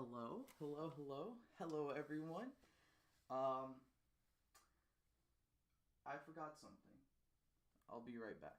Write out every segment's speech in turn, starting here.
Hello, everyone. Um, I forgot something. I'll be right back.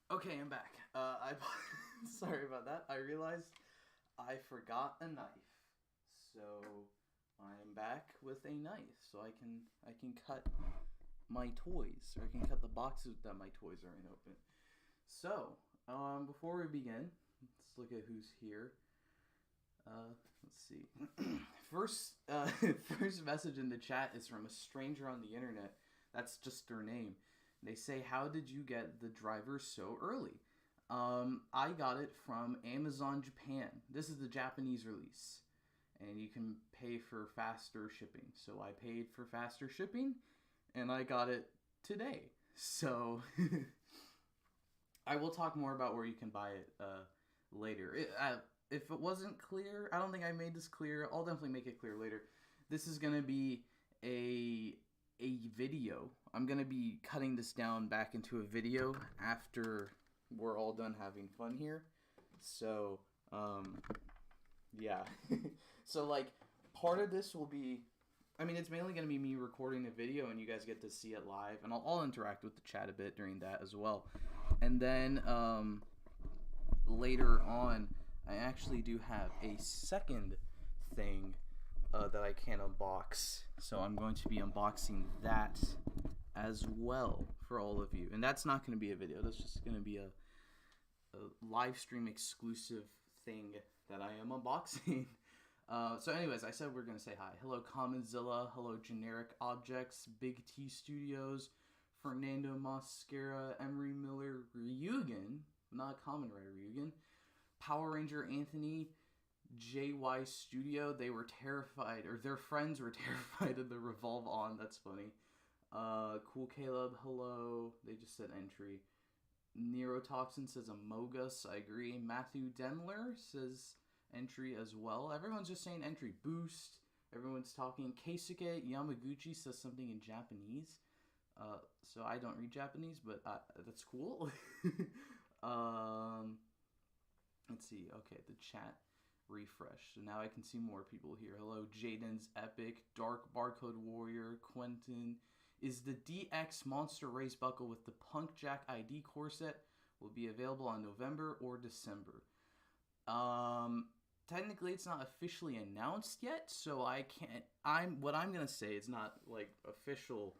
Okay, I'm back. Sorry about that. I realized I forgot a knife, so I'm back with a knife, so I can cut my toys, or I can cut the boxes that my toys are in open. So, before we begin, let's look at who's here. Let's see. First message in the chat is from a stranger on the internet. That's just their name. They say, "How did you get the driver so early?" I got it from Amazon Japan. This is the Japanese release, and you can pay for faster shipping. So I paid for faster shipping, and I got it today. So I will talk more about where you can buy it later. If it wasn't clear, I don't think I made this clear. I'll definitely make it clear later. This is gonna be a video. I'm gonna be cutting this down back into a video after we're all done having fun here. So yeah. So like part of this will be, I mean, it's mainly going to be me recording the video and you guys get to see it live, and I'll interact with the chat a bit during that as well. And then later on, I actually do have a second thing that I can unbox. So I'm going to be unboxing that as well for all of you. And that's not going to be a video. That's just going to be a live stream exclusive thing that I am unboxing. So anyways, I said we're going to say hi. Hello, Commonzilla. Hello, Generic Objects. Big T Studios. Fernando Mosquera. Emery Miller. Ryugen. Not Kamen Rider Ryugen. Power Ranger Anthony. JY Studio. They were terrified, or their friends were terrified of the Revolve On. That's funny. Cool Caleb. Hello. They just said entry. Neurotoxin says Amogus. I agree. Matthew Denler says entry as well. Everyone's just saying entry. Boost. Everyone's talking. Keisuke Yamaguchi says something in Japanese. So I don't read Japanese, but that's cool. Let's see. Okay, the chat refresh. So now I can see more people here. Hello, Jaden's Epic, Dark Barcode Warrior, Quentin. Is the DX Monster Race buckle with the Punk Jack ID corset will be available on November or December? Technically it's not officially announced yet, so I can't. What I'm gonna say is not like official,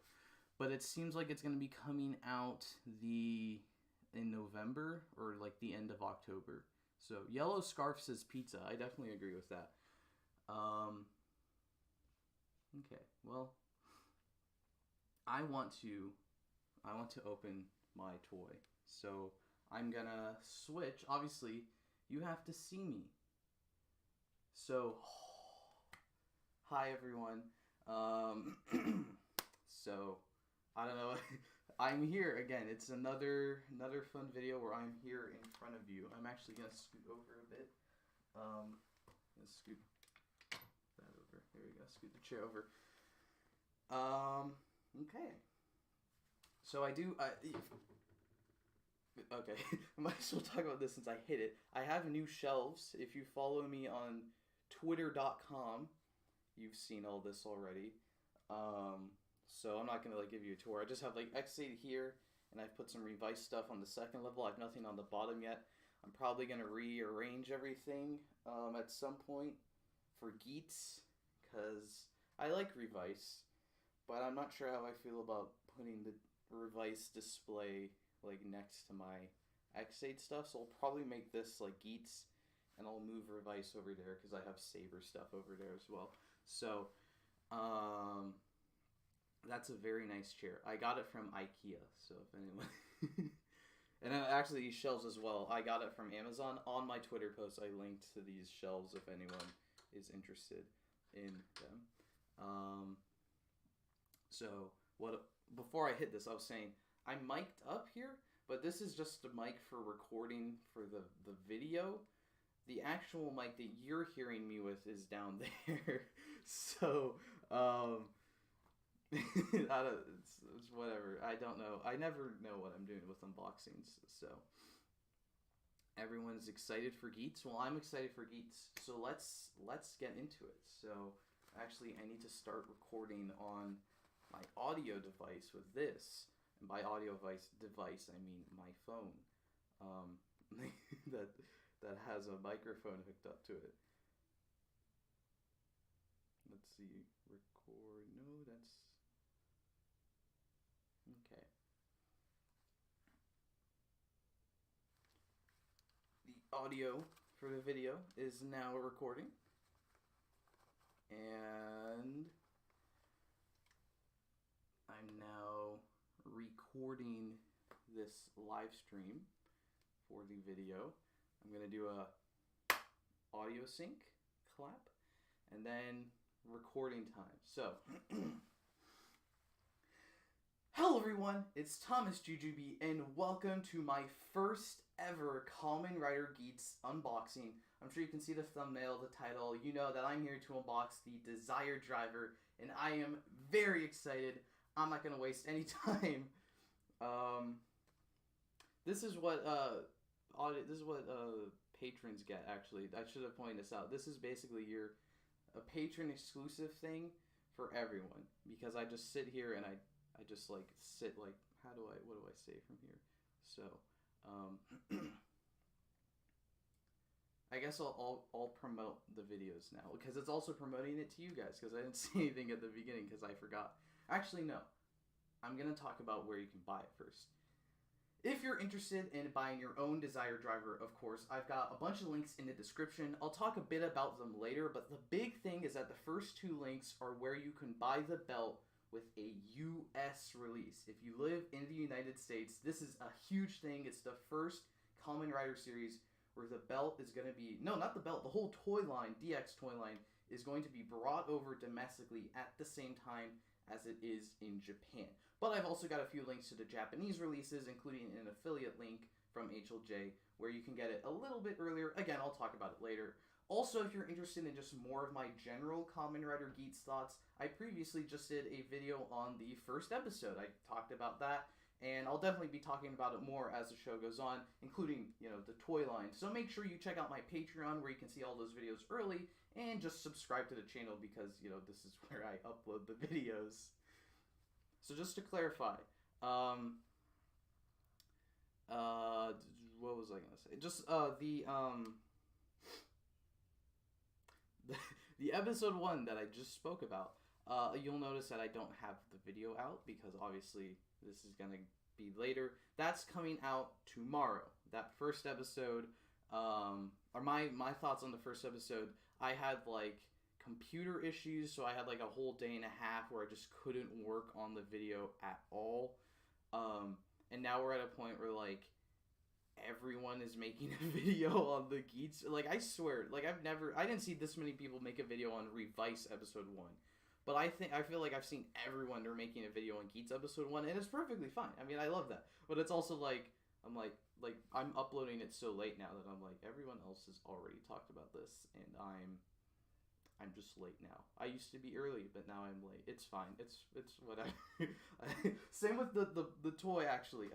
but it seems like it's gonna be coming out in November or like the end of October. So Yellow Scarf says pizza. I definitely agree with that. Okay, well, I want to open my toy. So I'm gonna switch. Obviously, you have to see me. So, hi everyone. So I don't know. I'm here again. It's another fun video where I'm here in front of you. I'm actually gonna scoot over a bit. Let's scoot that over. There we go. Scoot the chair over. Okay. So I do. Okay, I might as well talk about this since I hit it. I have new shelves. If you follow me on Twitter.com, you've seen all this already. So I'm not gonna like give you a tour. I just have like X8 here, and I've put some Revice stuff on the second level. I have nothing on the bottom yet. I'm probably gonna rearrange everything at some point for Geats, because I like Revice, but I'm not sure how I feel about putting the Revice display like next to my X8 stuff. So I'll probably make this like Geats, and I'll move Revice over there because I have Saber stuff over there as well. So That's a very nice chair. I got it from IKEA, so if anyone... And actually these shelves as well. I got it from Amazon. On my Twitter post, I linked to these shelves if anyone is interested in them. So before I hit this, I was saying I'm mic'd up here, but this is just a mic for recording for the video. The actual mic that you're hearing me with is down there. So, it's whatever. I don't know. I never know what I'm doing with unboxings. So, everyone's excited for Geats. Well, I'm excited for Geats. So let's get into it. So, actually, I need to start recording on my audio device with this. And by audio device, I mean my phone. That has a microphone hooked up to it. Let's see. Record. No, that's... Okay. The audio for the video is now recording. And I'm now recording this live stream for the video. I'm going to do a audio sync clap and then recording time. So, hello everyone, it's thomasjujube and welcome to my first ever Kamen Rider Geats unboxing. I'm sure you can see the thumbnail, the title. You know that I'm here to unbox the Desire Driver and I am very excited. I'm not going to waste any time. This is what patrons get, actually. I should have pointed this out. This is basically a patron exclusive thing for everyone, because I just sit here and I just like sit like, what do I say from here? So I guess I'll promote the videos now, because it's also promoting it to you guys, because I didn't say anything at the beginning because I forgot. Actually, no. I'm going to talk about where you can buy it first. If you're interested in buying your own Desire Driver, of course, I've got a bunch of links in the description. I'll talk a bit about them later, but the big thing is that the first two links are where you can buy the belt with a US release. If you live in the United States, this is a huge thing. It's the first Kamen Rider series where the belt is going to be... No, not the belt. The whole toy line, DX toy line, is going to be brought over domestically at the same time as it is in Japan. But I've also got a few links to the Japanese releases, including an affiliate link from HLJ, where you can get it a little bit earlier. Again, I'll talk about it later. Also, if you're interested in just more of my general Kamen Rider Geats thoughts, I previously just did a video on the first episode. I talked about that, and I'll definitely be talking about it more as the show goes on, including, the toy line. So make sure you check out my Patreon, where you can see all those videos early, and just subscribe to the channel, because, this is where I upload the videos. So just to clarify, what was I gonna say? Just the episode 1 that I just spoke about. You'll notice that I don't have the video out, because obviously this is gonna be later. That's coming out tomorrow. That first episode, or my thoughts on the first episode. I had like computer issues, so I had like a whole day and a half where I just couldn't work on the video at all. And now we're at a point where like everyone is making a video on the Geats. Like, I swear, like I didn't see this many people make a video on Revice episode 1. But I feel like I've seen everyone, they're making a video on Geats episode 1, and it's perfectly fine. I mean, I love that. But it's also like, I'm like I'm uploading it so late now that I'm like, everyone else has already talked about this, and I'm just late now. I used to be early, but now I'm late. It's fine. It's whatever. Same with the toy, actually.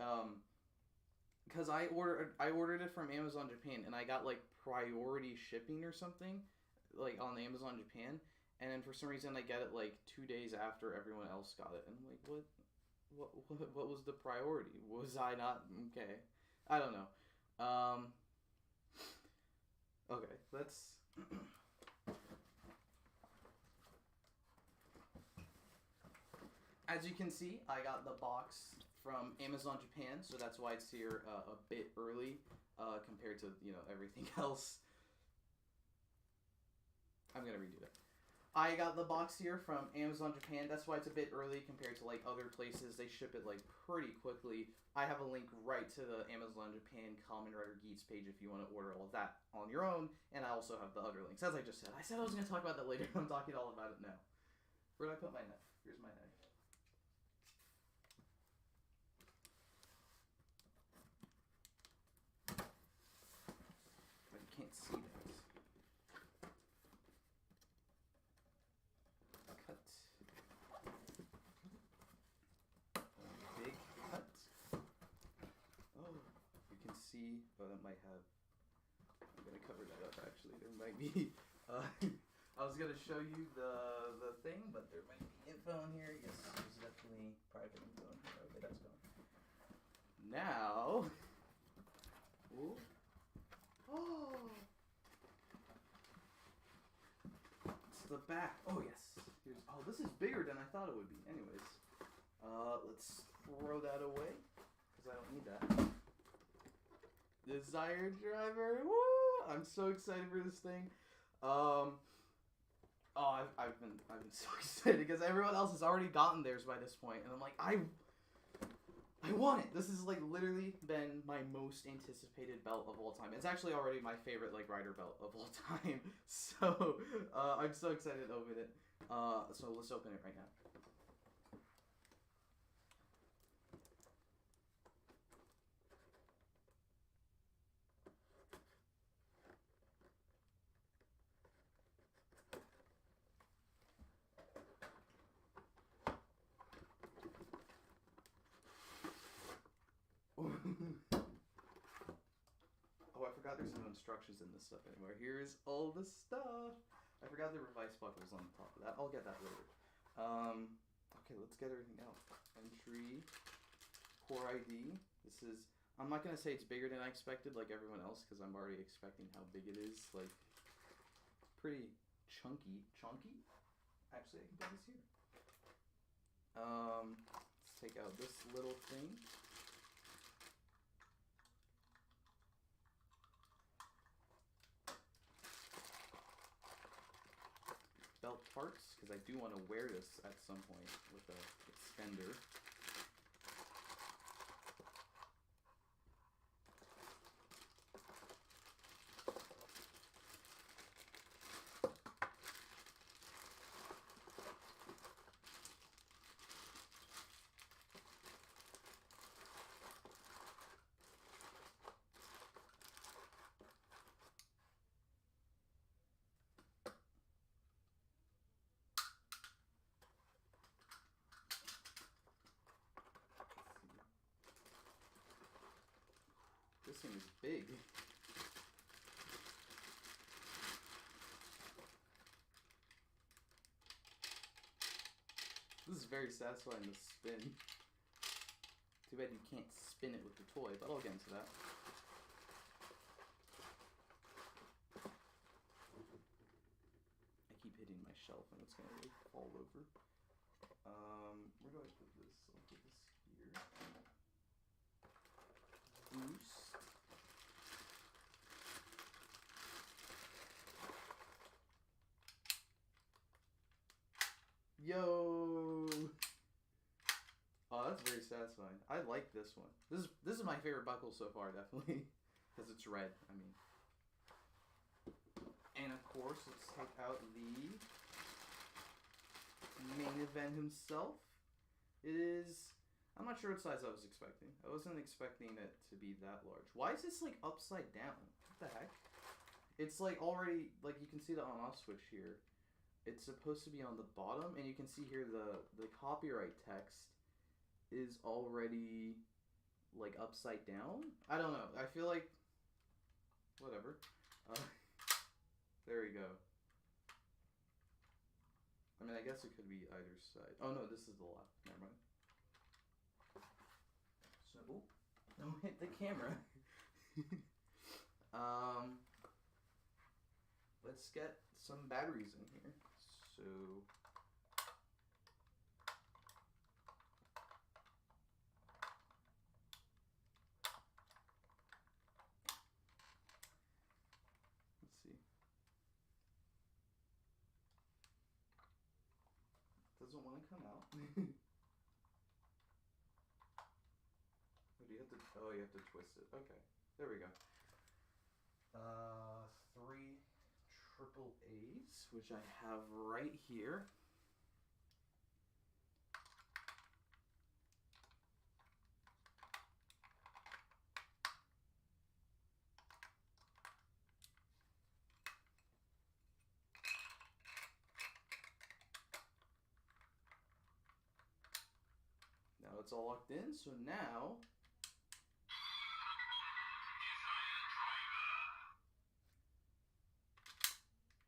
Because I ordered it from Amazon Japan, and I got like priority shipping or something, like on Amazon Japan. And then for some reason I get it like 2 days after everyone else got it, and I'm like, what was the priority? Was I not okay? I don't know. Okay, let's. As you can see, I got the box from Amazon Japan, so that's why it's here a bit early compared to everything else. I'm gonna redo that. I got the box here from Amazon Japan. That's why it's a bit early compared to like other places. They ship it like pretty quickly. I have a link right to the Amazon Japan Kamen Rider Geats page if you want to order all of that on your own. And I also have the other links, as I just said. I said I was going to talk about that later. I'm talking all about it now. Where did I put my knife? Here's my knife. But you can't see that. Cut. Big cut. Oh, you can see. Oh, that might have. I'm gonna cover that up. Actually, there might be. I was gonna show you the thing, but there might be info in here. Yes, there's definitely private info in here. Okay, that's gone. Now. Ooh. Oh. It's the back. Oh yes. Here's. Oh, this is bigger than I thought it would be. Anyways, let's throw that away because I don't need that. Desire driver. Woo! I'm so excited for this thing. Oh, I've been so excited because everyone else has already gotten theirs by this point, and I'm like, I want it. This has like literally been my most anticipated belt of all time. It's actually already my favorite like rider belt of all time. So I'm so excited to open it. So let's open it right now. Oh, I forgot there's no instructions in this stuff anymore. Here's all the stuff. I forgot there were vice buckles on the top of that. I'll get that later. Okay, let's get everything out. Entry, core ID. This is, I'm not going to say it's bigger than I expected like everyone else because I'm already expecting how big it is. Like, pretty chunky. Chunky? Actually, I can put this here. Let's take out this little thing. Belt parts, because I do want to wear this at some point with a extender. This thing is big. This is very satisfying to spin. Too bad you can't spin it with the toy, but I'll get into that. I keep hitting my shelf and it's gonna like fall over. Where do I put this? I'll put this here. Boost. Yo! Oh, that's very satisfying. I like this one. This is my favorite buckle so far, definitely, because it's red. I mean, and of course, let's take out the main event himself. It is. I'm not sure what size I was expecting. I wasn't expecting it to be that large. Why is this like upside down? What the heck? It's like already like you can see the on-off switch here. It's supposed to be on the bottom, and you can see here the copyright text is already like upside down. I don't know. I feel like whatever. There you go. I mean, I guess it could be either side. Oh no, this is the left. Never mind. So, oh, don't hit the camera. Let's get some batteries in here. So, let's see. doesn't want to come out. Do you have to? Oh, you have to twist it. Okay, there we go. 3 triple A's, which I have right here. Now it's all locked in, so now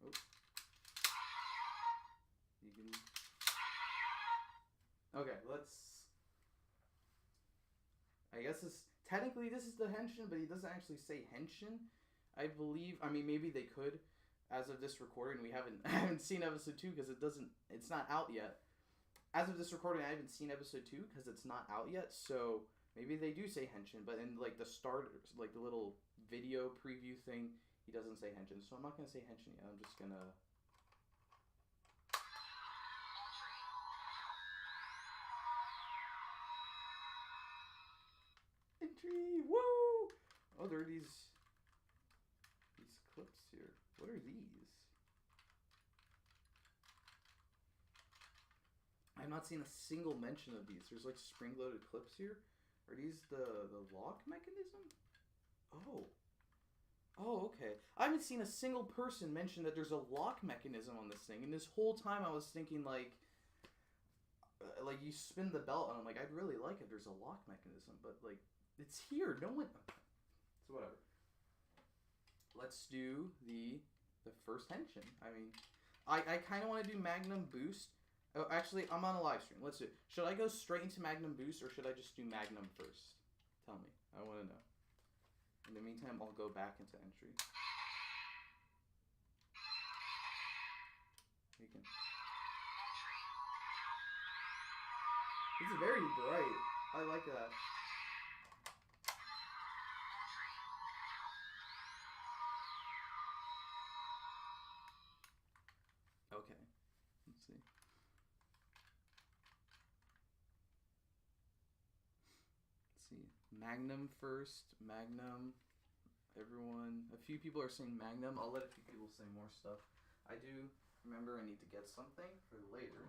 oh, you can. Okay, let's. I guess this technically this is the henshin, but he doesn't actually say henshin. I believe. I mean, maybe they could. As of this recording, we haven't I haven't seen episode 2 because it's not out yet. As of this recording, I haven't seen episode 2 because it's not out yet. So maybe they do say henshin, but in like the start, like the little video preview thing, he doesn't say henshin. So I'm not gonna say henshin yet. I'm just gonna. Entry! Woo! Oh, there are these clips here. What are these? I've not seen a single mention of these. There's like spring-loaded clips here. Are these the lock mechanism? Oh. Oh, okay. I haven't seen a single person mention that there's a lock mechanism on this thing. And this whole time I was thinking like you spin the belt and I'm like, I'd really like it. There's a lock mechanism. But like, it's here. No one... So whatever. Let's do the first henshin. I mean, I kind of want to do Magnum Boost. Oh, actually, I'm on a live stream. Let's do it. Should I go straight into Magnum Boost or should I just do Magnum first? Tell me. I want to know. In the meantime, I'll go back into entry. You can. It's very bright. I like that. Okay. Let's see. Let's see. Magnum first. Magnum. Everyone. A few people are saying Magnum. I'll let a few people say more stuff. I do remember I need to get something for later.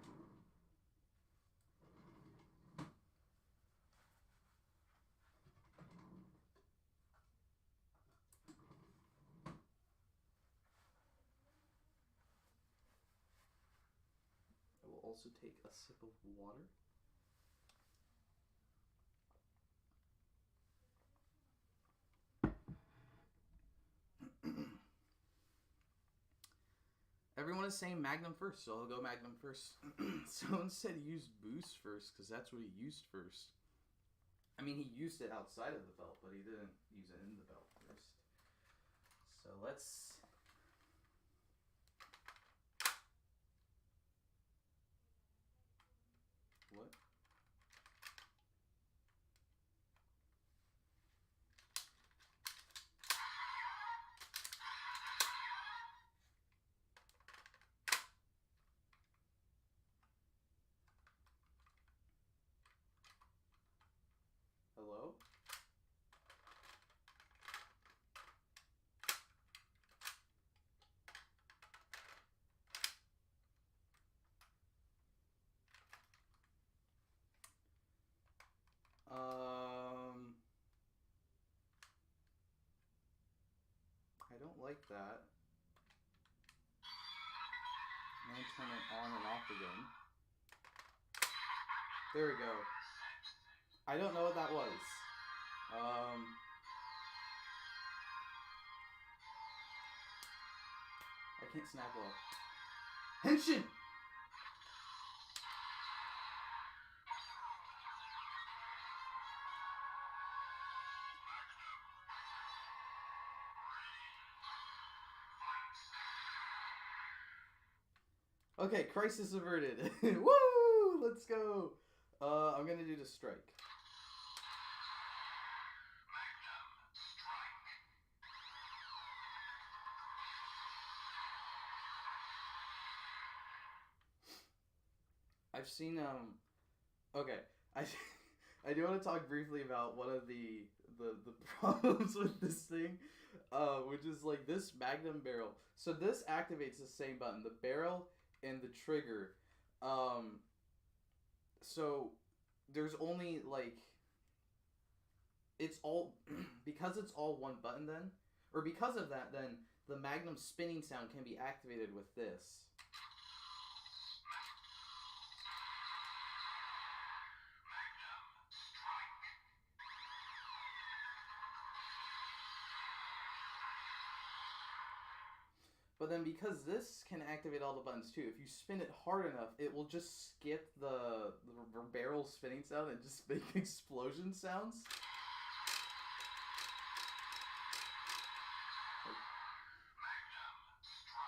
I will also take a sip of water. Everyone is saying Magnum first, so I'll go Magnum first. Someone said use Boost first, because that's what he used first. I mean, he used it outside of the belt, but he didn't use it in the belt first. So let's... What? Hello? I don't like that. I'm gonna turn it on and off again. There we go. I don't know what that was. I can't snap well. Henshin! Okay, crisis averted. Woo! Let's go. I'm gonna do the strike. I've seen okay. I I do want to talk briefly about one of the problems with this thing, which is like this Magnum barrel. So this activates the same button, the barrel and the trigger. Um, so there's only like it's all because it's all one button then, or because of that then the Magnum spinning sound can be activated with this. But then because this can activate all the buttons too, if you spin it hard enough, it will just skip the barrel spinning sound and just make explosion sounds.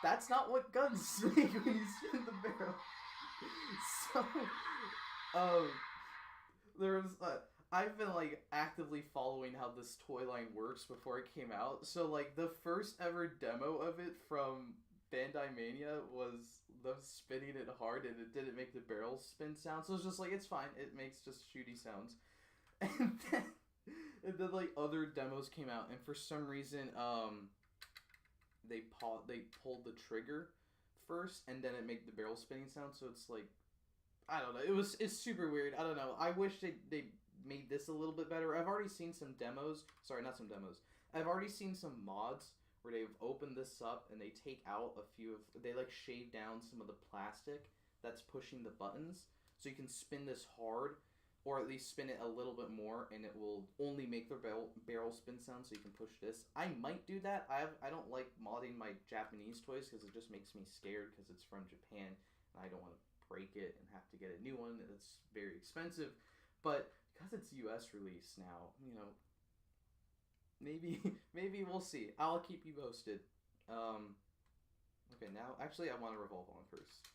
That's not what guns make when you spin the barrel. So, um, there was I've been like actively following how this toy line works before it came out. So like the first ever demo of it from Bandai Mania was them spinning it hard and it didn't make the barrel spin sound. So it's just like it's fine. It makes just shooty sounds. And then like other demos came out and for some reason they pulled the trigger first and then it made the barrel spinning sound. So it's like I don't know. It's super weird. I don't know. I wish they made this a little bit better. I've already seen some demos. Sorry, not some demos. I've already seen some mods where they've opened this up and they take out a few of they like shave down some of the plastic that's pushing the buttons so you can spin this hard or at least spin it a little bit more and it will only make the barrel spin sound so you can push this. I might do that. I don't like modding my Japanese toys because it just makes me scared because it's from Japan and I don't want to break it and have to get a new one. It's very expensive. But because it's US release now, you know, maybe we'll see. I'll keep you posted. Okay, now actually I want to revolve on first.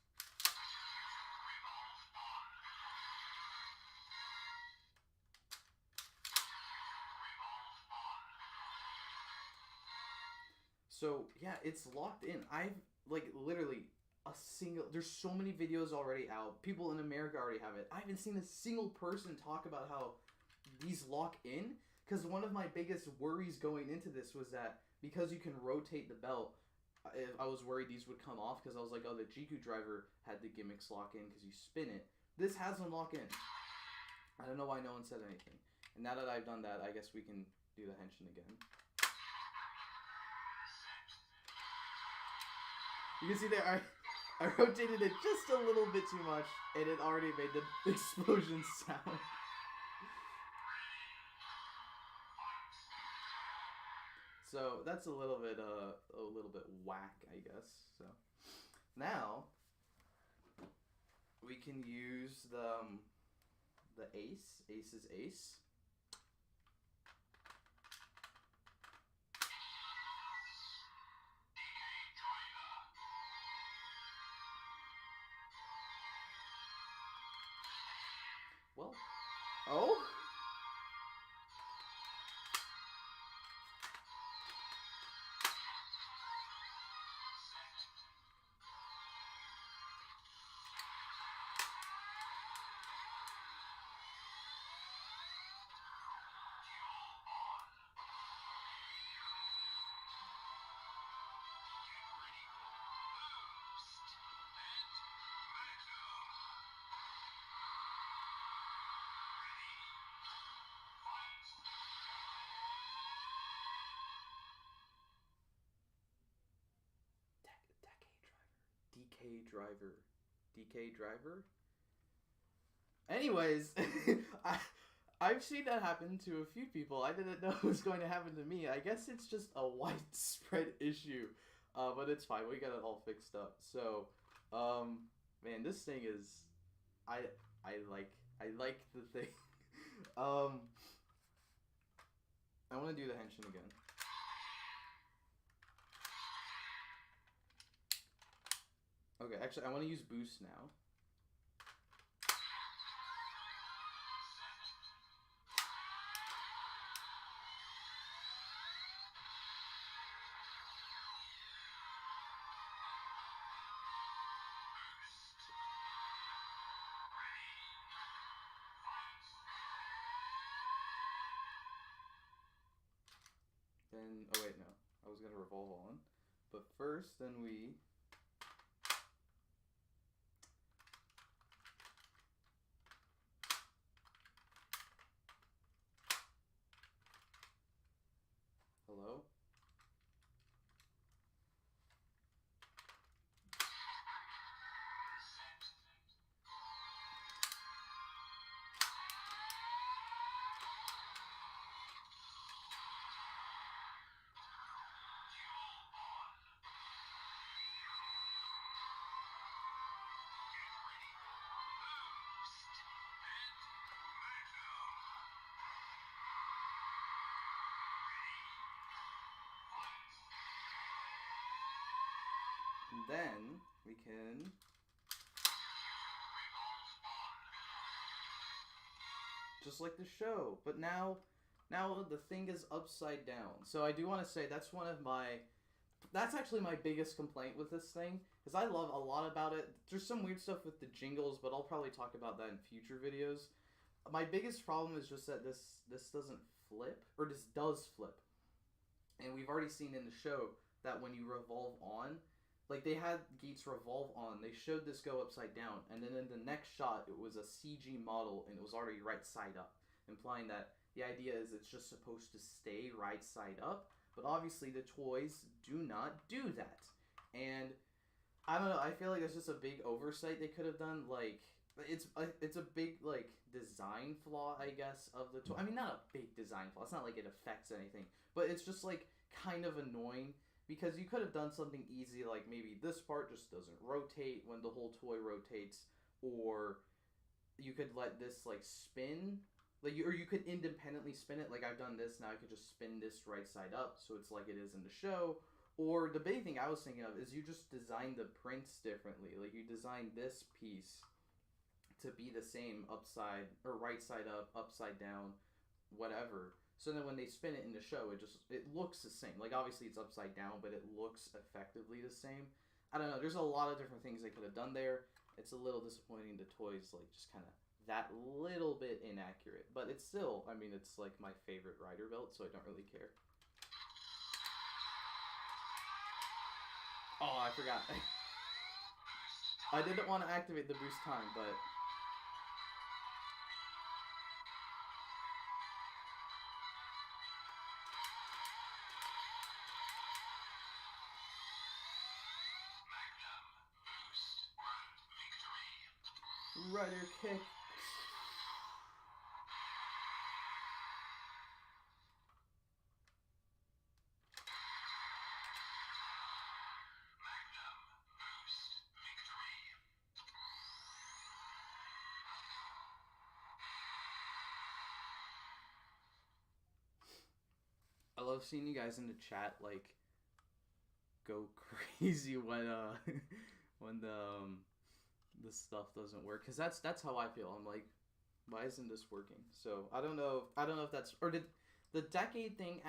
So yeah, it's locked in. I've like literally there's so many videos already out. People in America already have it. I haven't seen a single person talk about how these lock in because one of my biggest worries going into this was that because you can rotate the belt, I was worried these would come off because I was like, oh, the Jiku driver had the gimmicks lock in because you spin it. This has them lock in. I don't know why no one said anything. And now that I've done that, I guess we can do the henshin again. You can see there, I rotated it just a little bit too much, and it already made the explosion sound. So that's a little bit whack, I guess. So now we can use the ace. Ace is ace. Well, oh. DK driver. Anyways, I've seen that happen to a few people. I didn't know it was going to happen to me. I guess it's just a widespread issue, but it's fine. We got it all fixed up. So, man, this thing is, I like the thing. I want to do the henshin again. Okay, actually, I want to use boost now. Then, oh wait, no. I was gonna revolve on. But first, then we... Hello? And then we can just like the show, but now the thing is upside down. So I do want to say that's actually my biggest complaint with this thing, because I love a lot about it. There's some weird stuff with the jingles, but I'll probably talk about that in future videos. My biggest problem is just that this doesn't flip, or this does flip. And we've already seen in the show that when you revolve on, like they had Geats revolve on, they showed this go upside down, and then in the next shot it was a CG model and it was already right side up, implying that the idea is it's just supposed to stay right side up, but obviously the toys do not do that. And I don't know, I feel like it's just a big oversight they could have done. Like, it's a big, like, design flaw, I guess, of the toy. I mean, not a big design flaw, it's not like it affects anything, but it's just, like, kind of annoying. Because you could have done something easy, like maybe this part just doesn't rotate when the whole toy rotates, or you could let this like spin, like or you could independently spin it. Like I've done this, now I could just spin this right side up, so it's like it is in the show. Or the big thing I was thinking of is you just design the prints differently. Like you design this piece to be the same upside or right side up, upside down, whatever. So then when they spin it in the show, it looks the same. Like, obviously it's upside down, but it looks effectively the same. I don't know. There's a lot of different things they could have done there. It's a little disappointing. The toy's, like, just kind of that little bit inaccurate. But it's still, I mean, it's, like, my favorite rider belt, so I don't really care. Oh, I forgot. I didn't want to activate the boost time, but... Rider kick. I love seeing you guys in the chat like go crazy when when the stuff doesn't work, because that's how I feel. I'm like, why isn't this working? So I don't know if that's, or did the decade thing,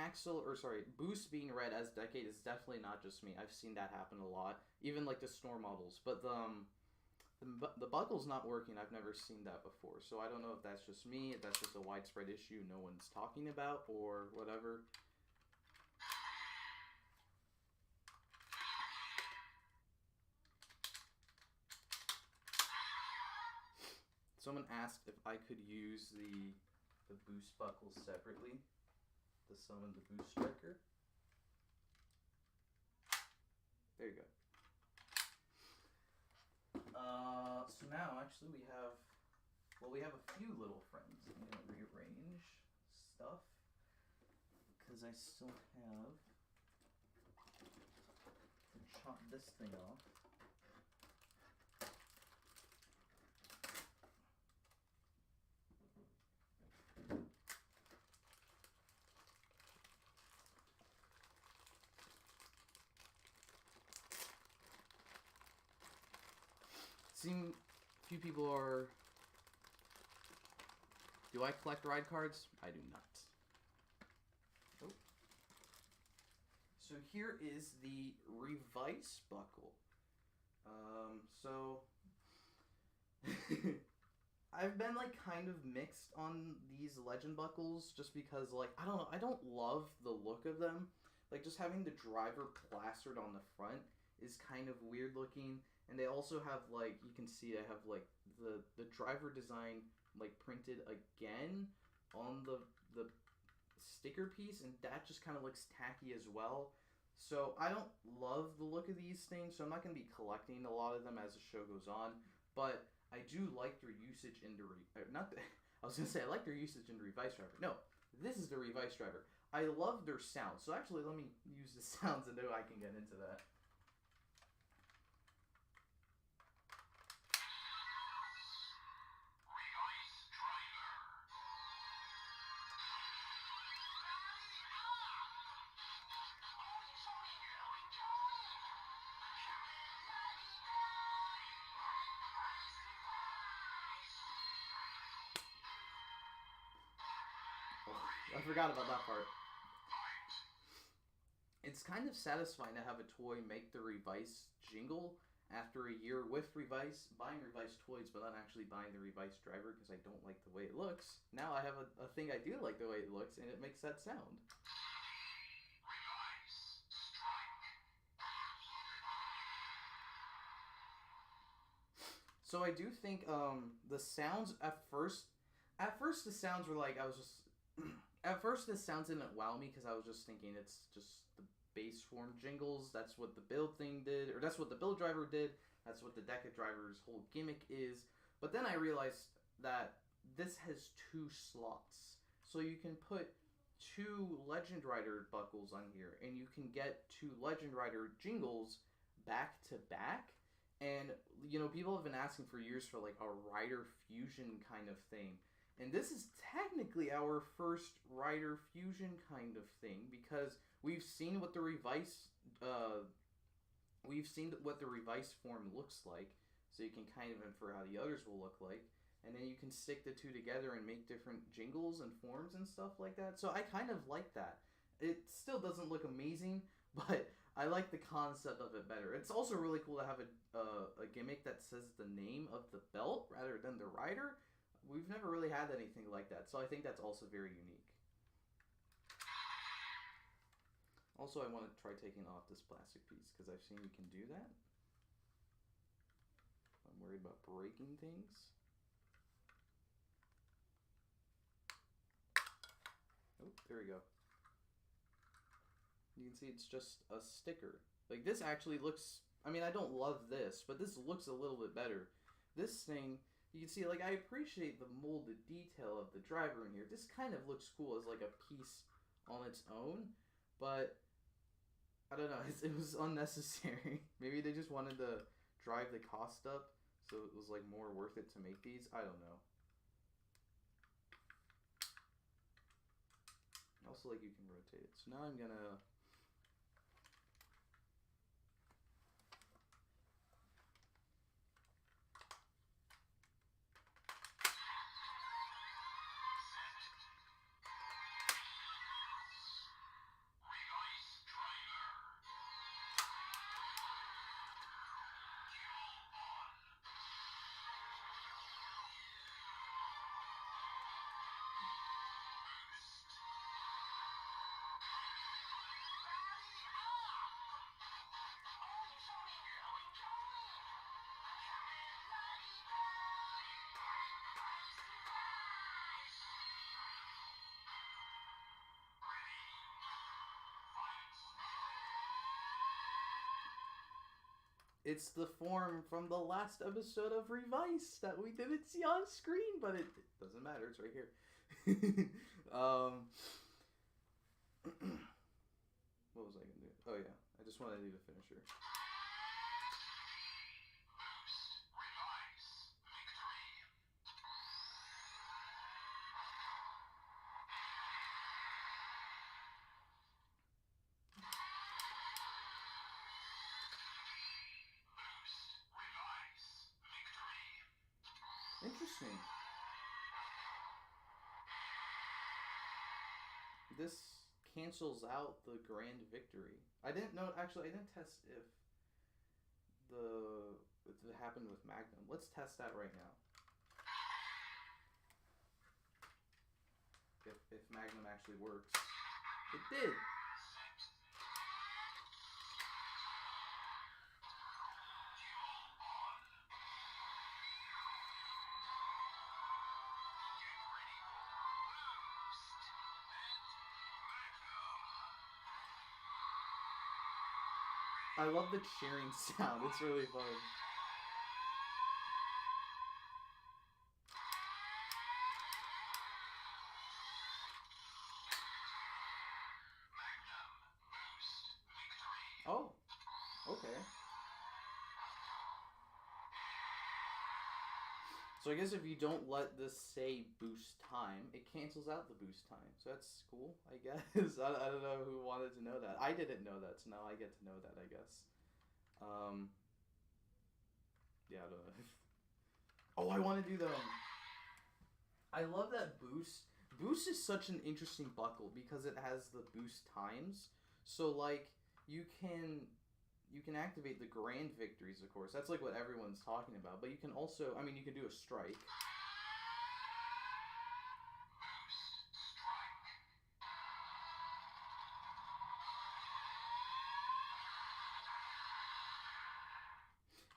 boost being read as decade is definitely not just me. I've seen that happen a lot, even like the store models. But the buckle's not working. I've never seen that before, so I don't know if that's just me, if that's just a widespread issue no one's talking about, or whatever. Someone asked if I could use the boost buckles separately to summon the boost striker. There you go. So now actually we have a few little friends. I'm gonna rearrange stuff because I still have to chop this thing off. Seem few people are. Do I collect ride cards? I do not. Oh. So here is the Revice buckle. So I've been like kind of mixed on these legend buckles just because like I don't know, I don't love the look of them. Like just having the driver plastered on the front is kind of weird looking, and they also have like you can see I have like the driver design like printed again on the sticker piece, and that just kind of looks tacky as well. So I don't love the look of these things, so I'm not going to be collecting a lot of them as the show goes on, but I do like their usage in I was going to say I like their usage in the Revice Driver. No, this is the Revice Driver. I love their sound. So actually let me use the sounds and know I can get into that. I forgot about that part. It's kind of satisfying to have a toy make the Revice jingle after a year with Revice, buying Revice toys, but not actually buying the Revice driver because I don't like the way it looks. Now I have a thing I do like the way it looks, and it makes that sound. So I do think the sounds at first the sounds were like I was just at first the sounds didn't wow me because I was just thinking it's just the base form jingles. That's what the build thing did, or that's what the build driver did. That's what the Deca driver's whole gimmick is. But then I realized that this has 2 slots, so you can put 2 Legend Rider buckles on here, and you can get 2 Legend Rider jingles back to back. And, you know, people have been asking for years for, like, a Rider Fusion kind of thing. And this is technically our first Rider Fusion kind of thing, because we've seen what the Revice, form looks like, so you can kind of infer how the others will look like. And then you can stick the 2 together and make different jingles and forms and stuff like that. So I kind of like that. It still doesn't look amazing, but I like the concept of it better. It's also really cool to have a gimmick that says the name of the belt rather than the rider. We've never really had anything like that, so I think that's also very unique. Also, I want to try taking off this plastic piece because I've seen you can do that. I'm worried about breaking things. Oh, there we go. You can see it's just a sticker. Like, this actually looks... I mean, I don't love this, but this looks a little bit better. This thing, you can see, like, I appreciate the molded detail of the driver in here. This kind of looks cool as, like, a piece on its own, but I don't know. It was unnecessary. Maybe they just wanted to drive the cost up, so it was, like, more worth it to make these. I don't know. Also, like, you can rotate it. So now I'm gonna... It's the form from the last episode of Revice that we didn't see on screen, but it doesn't matter. It's right here. What was I going to do? Oh, yeah. I just wanted to do the finisher. Interesting. This cancels out the grand victory. I didn't know. Actually, I didn't test if it happened with Magnum. Let's test that right now. if Magnum actually works. It did. I love the cheering sound. It's really fun. Oh, okay. So I guess if you don't let this say boost time, it cancels out the boost time. So that's cool, I guess. I don't know who wanted to know that. I didn't know that, so now I get to know that, I guess. Yeah, I don't know. Oh, I want to do the... I love that boost. Boost is such an interesting buckle because it has the boost times. So, like, you can activate the grand victories, of course. That's like what everyone's talking about. But you can also, I mean, you can do a strike.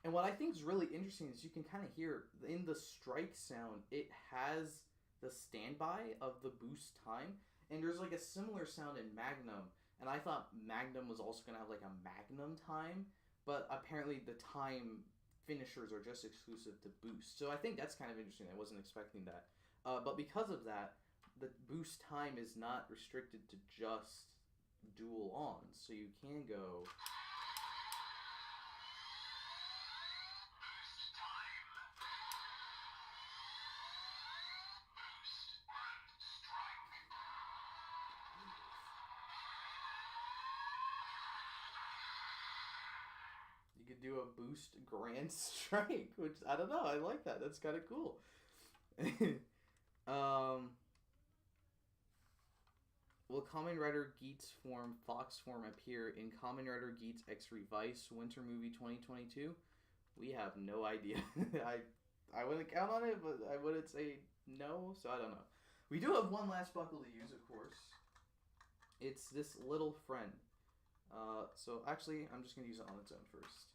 And what I think is really interesting is you can kind of hear in the strike sound, it has the standby of the boost time. And there's like a similar sound in Magnum. And I thought Magnum was also going to have like a Magnum time. But apparently the time finishers are just exclusive to boost. So I think that's kind of interesting. I wasn't expecting that. But because of that, the boost time is not restricted to just dual ons. So you can go... You could do a boost grand strike, which I don't know. I like that. That's kind of cool. Will Kamen Rider Geats form Fox form appear in Kamen Rider Geats X Revice Winter Movie 2022? We have no idea. I wouldn't count on it, but I wouldn't say no, so I don't know. We do have one last buckle to use, of course. It's this little friend. So actually, I'm just going to use it on its own first.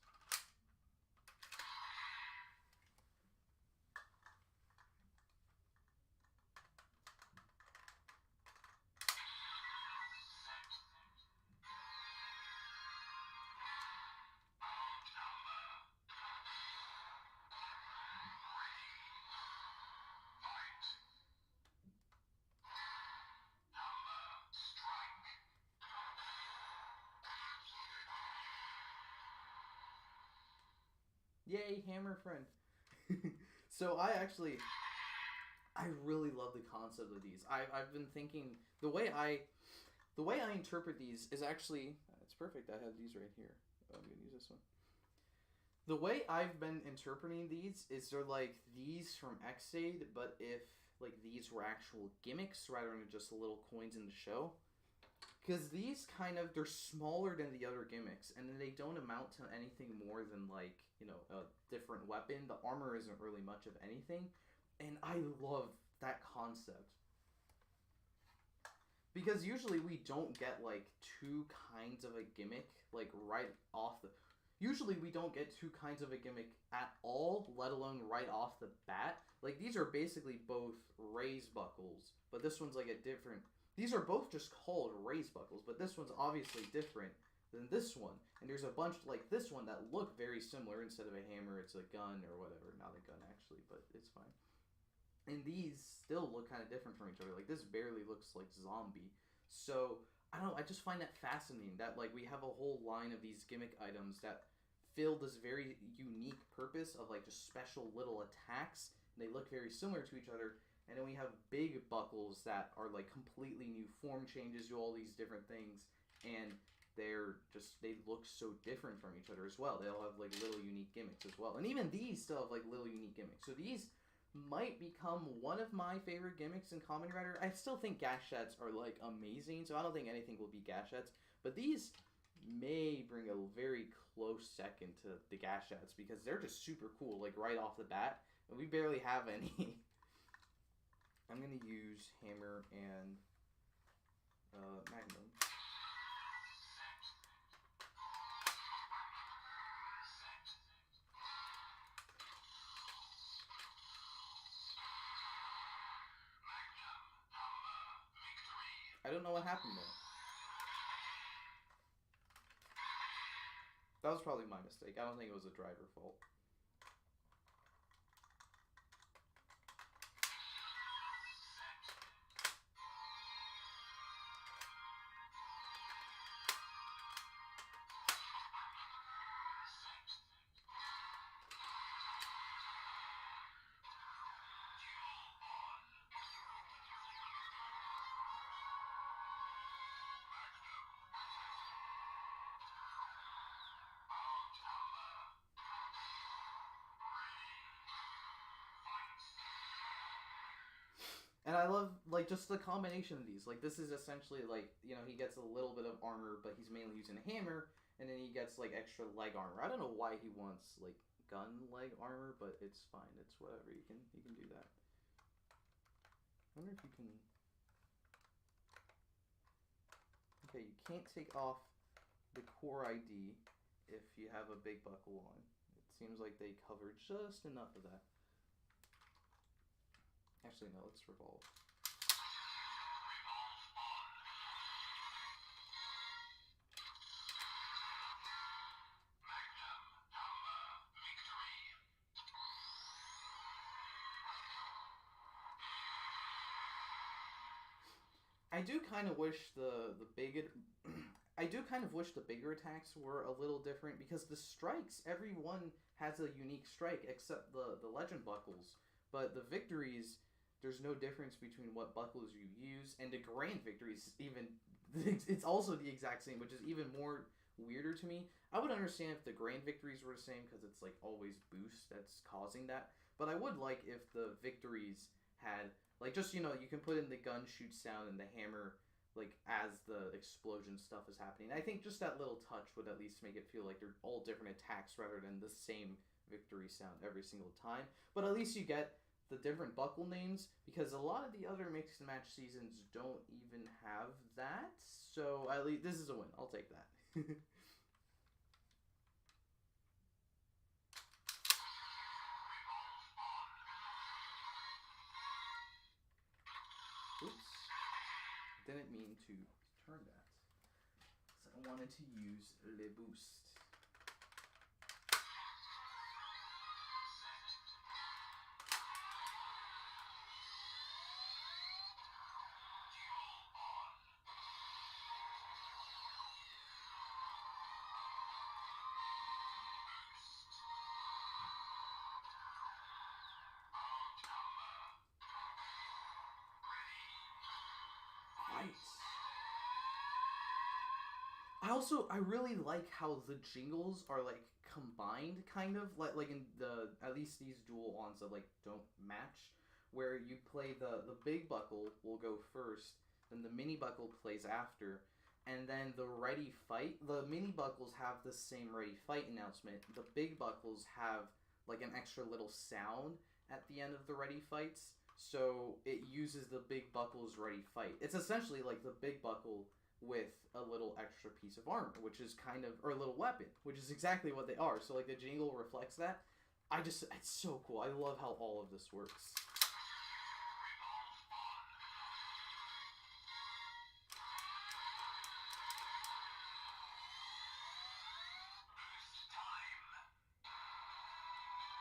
Yay, hammer friend. So I really love the concept of these. I've been thinking the way I interpret these is actually, it's perfect. I have these right here. I'm gonna use this one. The way I've been interpreting these is they're like these from Xaid, but if like these were actual gimmicks rather than just little coins in the show. Because these kind of, they're smaller than the other gimmicks, and then they don't amount to anything more than, like, you know, a different weapon. The armor isn't really much of anything, and I love that concept. Because usually we don't get, like, two kinds of a gimmick, like, right off the... Usually we don't get two kinds of a gimmick at all, let alone right off the bat. Like, these are basically both raise buckles, but this one's, like, a different... These are both just called raise buckles, but this one's obviously different than this one. And there's a bunch like this one that look very similar. Instead of a hammer, it's a gun or whatever. Not a gun, actually, but it's fine. And these still look kind of different from each other. Like, this barely looks like zombie. So, I don't know, I just find that fascinating. That, like, we have a whole line of these gimmick items that fill this very unique purpose of, like, just special little attacks. And they look very similar to each other. And then we have big buckles that are like completely new form changes, do all these different things, and they look so different from each other as well. They all have like little unique gimmicks as well. And even these still have like little unique gimmicks. So these might become one of my favorite gimmicks in Kamen Rider. I still think gashets are like amazing, so I don't think anything will be gashets. But these may bring a very close second to the gashets because they're just super cool, like right off the bat. And we barely have any. I'm going to use hammer and Magnum. I don't know what happened there. That was probably my mistake. I don't think it was a driver fault. And I love, like, just the combination of these. Like, this is essentially, like, you know, he gets a little bit of armor, but he's mainly using a hammer, and then he gets, like, extra leg armor. I don't know why he wants, like, gun leg armor, but it's fine. It's whatever. You can do that. I wonder if you can... Okay, you can't take off the core ID if you have a big buckle on. It seems like they covered just enough of that. Actually, no, let's revolve. I do kind of wish the big I do kind of wish the bigger attacks were a little different, because the strikes, everyone has a unique strike except the legend buckles. But the victories, there's no difference between what buckles you use, and the grand victories even it's also the exact same, which is even more weirder to me. I would understand if the grand victories were the same, because it's like always boost that's causing that. But I would like if the victories had, like, just, you know, you can put in the gun shoot sound and the hammer, like, as the explosion stuff is happening. I think just that little touch would at least make it feel like they're all different attacks rather than the same victory sound every single time. But at least you get the different buckle names, because a lot of the other mix and match seasons don't even have that. So at least this is a win. I'll take that. Oops. Didn't mean to turn that. So I wanted to use Le Boost. I really like how the jingles are, like, combined, kind of like in the, at least these dual ons that, like, don't match, where you play the big buckle will go first, then the mini buckle plays after, and then the ready fight, the mini buckles have the same ready fight announcement. The big buckles have, like, an extra little sound at the end of the ready fights, so it uses the big buckle's ready fight. It's essentially like the big buckle with a little extra piece of armor, which is kind of, or a little weapon, which is exactly what they are. So, like, the jingle reflects that. It's so cool. I love how all of this works.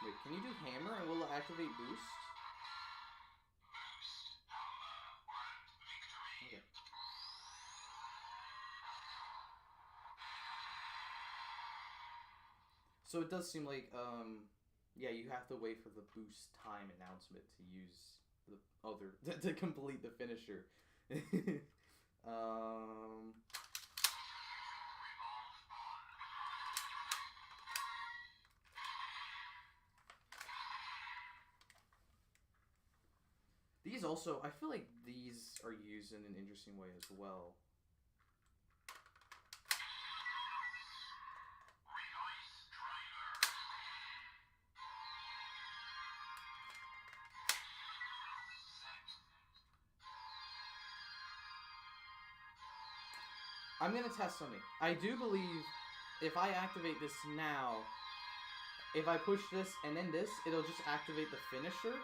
Wait, can you do hammer and will it activate boost? Okay. So it does seem like, yeah, you have to wait for the boost time announcement to use the other, to complete the finisher. These also, I feel like these are used in an interesting way as well. I'm gonna test something. I do believe if I activate this now, if I push this and then this, it'll just activate the finisher.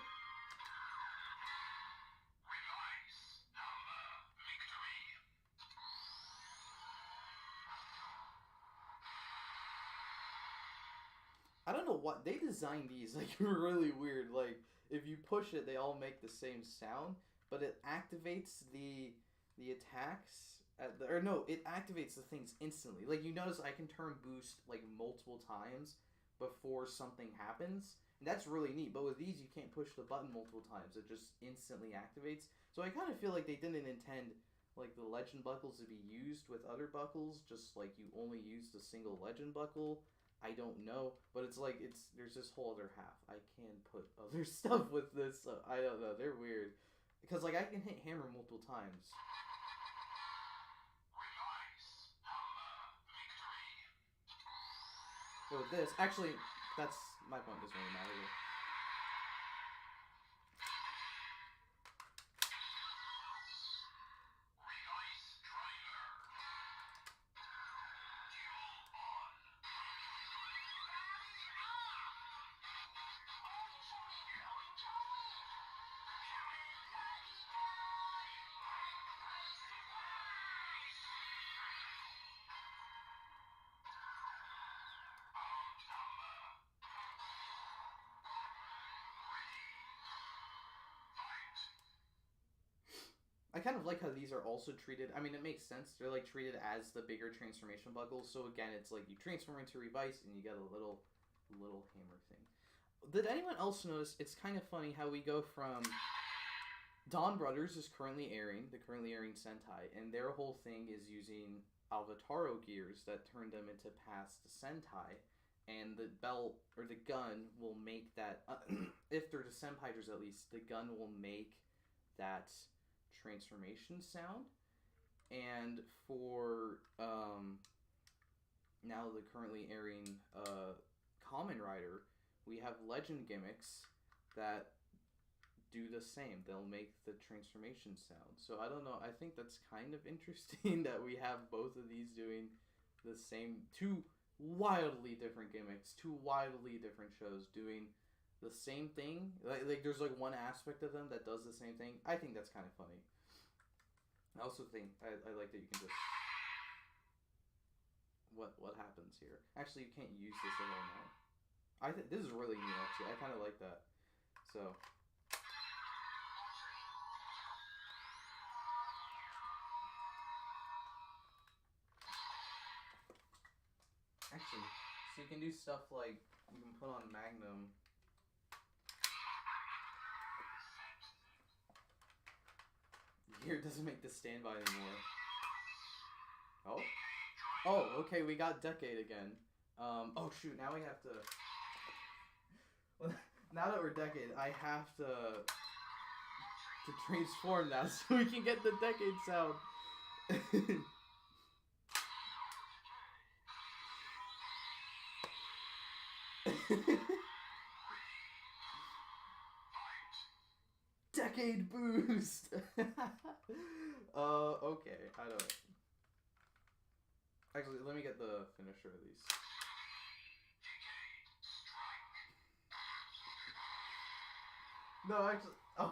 I don't know what they designed these like really weird. Like if you push it, they all make the same sound, but it activates the attacks at the, or no, it activates the things instantly. Like you notice, I can turn boost like multiple times before something happens. And that's really neat. But with these, you can't push the button multiple times. It just instantly activates. So I kind of feel like they didn't intend like the legend buckles to be used with other buckles. Just like you only used a single legend buckle. I don't know, but it's like there's this whole other half. I can put other stuff with this. So I don't know. They're weird because like I can hit hammer multiple times. But with this, actually, that's my point. Doesn't really matter. I kind of like how these are also treated. I mean, it makes sense. They're like treated as the bigger transformation buckles. So again, it's like you transform into Revice and you get a little hammer thing. Did anyone else notice? It's kind of funny how we go from Dawn Brothers is currently airing Sentai, and their whole thing is using Alvataro gears that turn them into past Sentai, and the belt or the gun will make that. If they're the Senpaiters, at least the gun will make that transformation sound. And for now the currently airing Kamen Rider, we have legend gimmicks that do the same. They'll make the transformation sound. So I don't know, I think that's kind of interesting that we have both of these doing the same, two wildly different gimmicks, two wildly different shows doing the same thing. Like there's like one aspect of them that does the same thing. I think that's kind of funny. I also think I like that you can just what happens here. Actually, you can't use this at all now. I think this is really neat. Actually, I kind of like that. So. Actually, so you can do stuff like you can put on Magnum. Here, it doesn't make the standby anymore. Oh? Oh, okay, we got Decade again. Oh shoot, now we have to... Now that we're Decade, I have to transform now so we can get the Decade sound. Decade boost! Okay, I don't... Actually, let me get the finisher at least. No, actually, I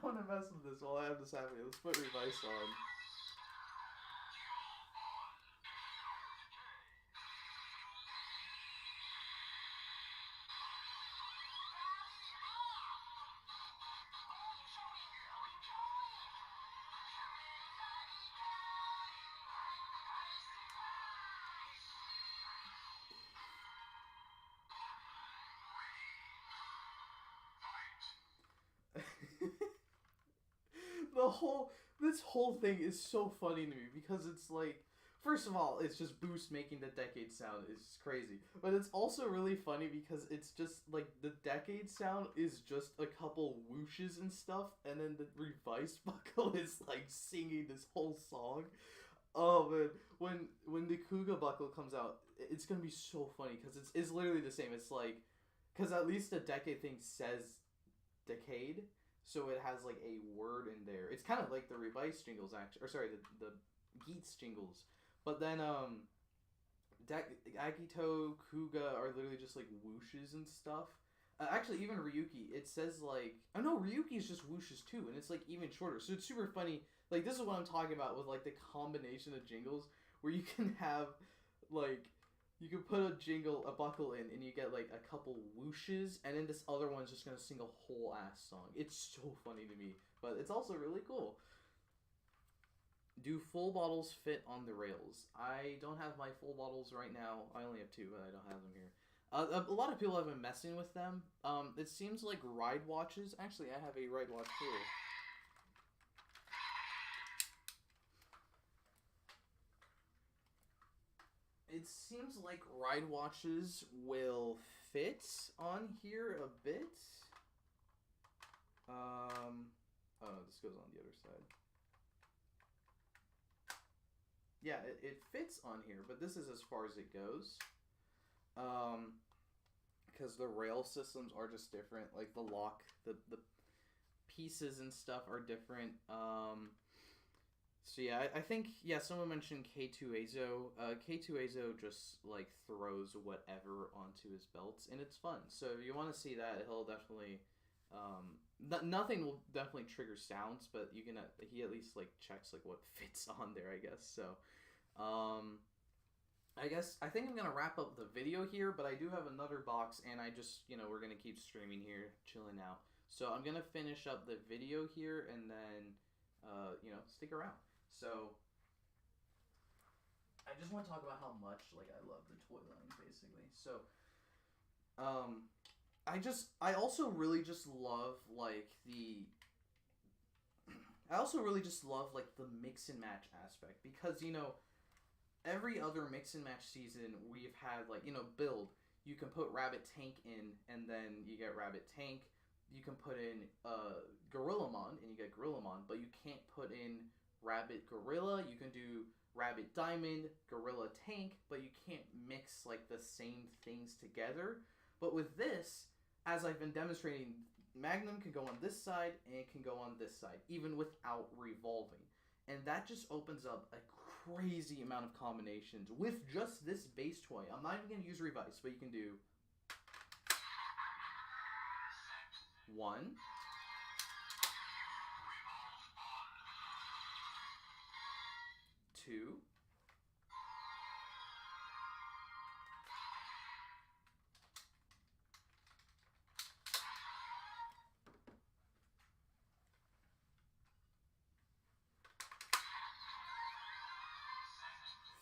want to mess with this while I have this happening. Let's put Revice on. This whole thing is so funny to me because it's like, first of all, it's just Boost making the Decade sound is crazy, but it's also really funny because it's just like the Decade sound is just a couple whooshes and stuff, and then the Revice buckle is like singing this whole song. Oh man, when the Kuga buckle comes out, it's gonna be so funny because it's literally the same. It's like, because at least the Decade thing says Decade. So it has like a word in there. It's kind of like the Revice jingles, actually, or sorry, the Geats jingles. But then Agito, Kuga are literally just like whooshes and stuff. Actually, even Ryuki, it says like, oh no, Ryuki is just whooshes too, and it's like even shorter. So it's super funny. Like this is what I'm talking about with like the combination of jingles where you can have like you can put a buckle in, and you get like a couple whooshes, and then this other one's just gonna sing a whole ass song. It's so funny to me, but it's also really cool. Do full bottles fit on the rails? I don't have my full bottles right now. I only have two, but I don't have them here. A lot of people have been messing with them. It seems like ride watches. Actually, I have a ride watch here. It seems like ride watches will fit on here a bit. Oh no, this goes on the other side. Yeah, it fits on here, but this is as far as it goes. Because the rail systems are just different. Like the lock, the pieces and stuff are different. So yeah, I think, yeah, someone mentioned K2 Azo. K2 Azo just like throws whatever onto his belts, and it's fun. So if you want to see that, he'll definitely, nothing will definitely trigger sounds, but you can, he at least like checks like what fits on there, I guess. So, I think I'm gonna wrap up the video here, but I do have another box, and I just, we're gonna keep streaming here, chilling out. So I'm gonna finish up the video here, and then, stick around. So I just want to talk about how much like I love the toy line, basically. So, I also really just love like the mix and match aspect, because every other mix and match season we've had like build, you can put Rabbit Tank in, and then you get Rabbit Tank. You can put in Gorillamon, and you get Gorillamon, but you can't put in Rabbit Gorilla. You can do Rabbit Diamond, Gorilla Tank, but you can't mix like the same things together. But with this, as I've been demonstrating, Magnum can go on this side and it can go on this side, even without revolving. And that just opens up a crazy amount of combinations with just this base toy. I'm not even going to use Revice, but you can do 1, 2,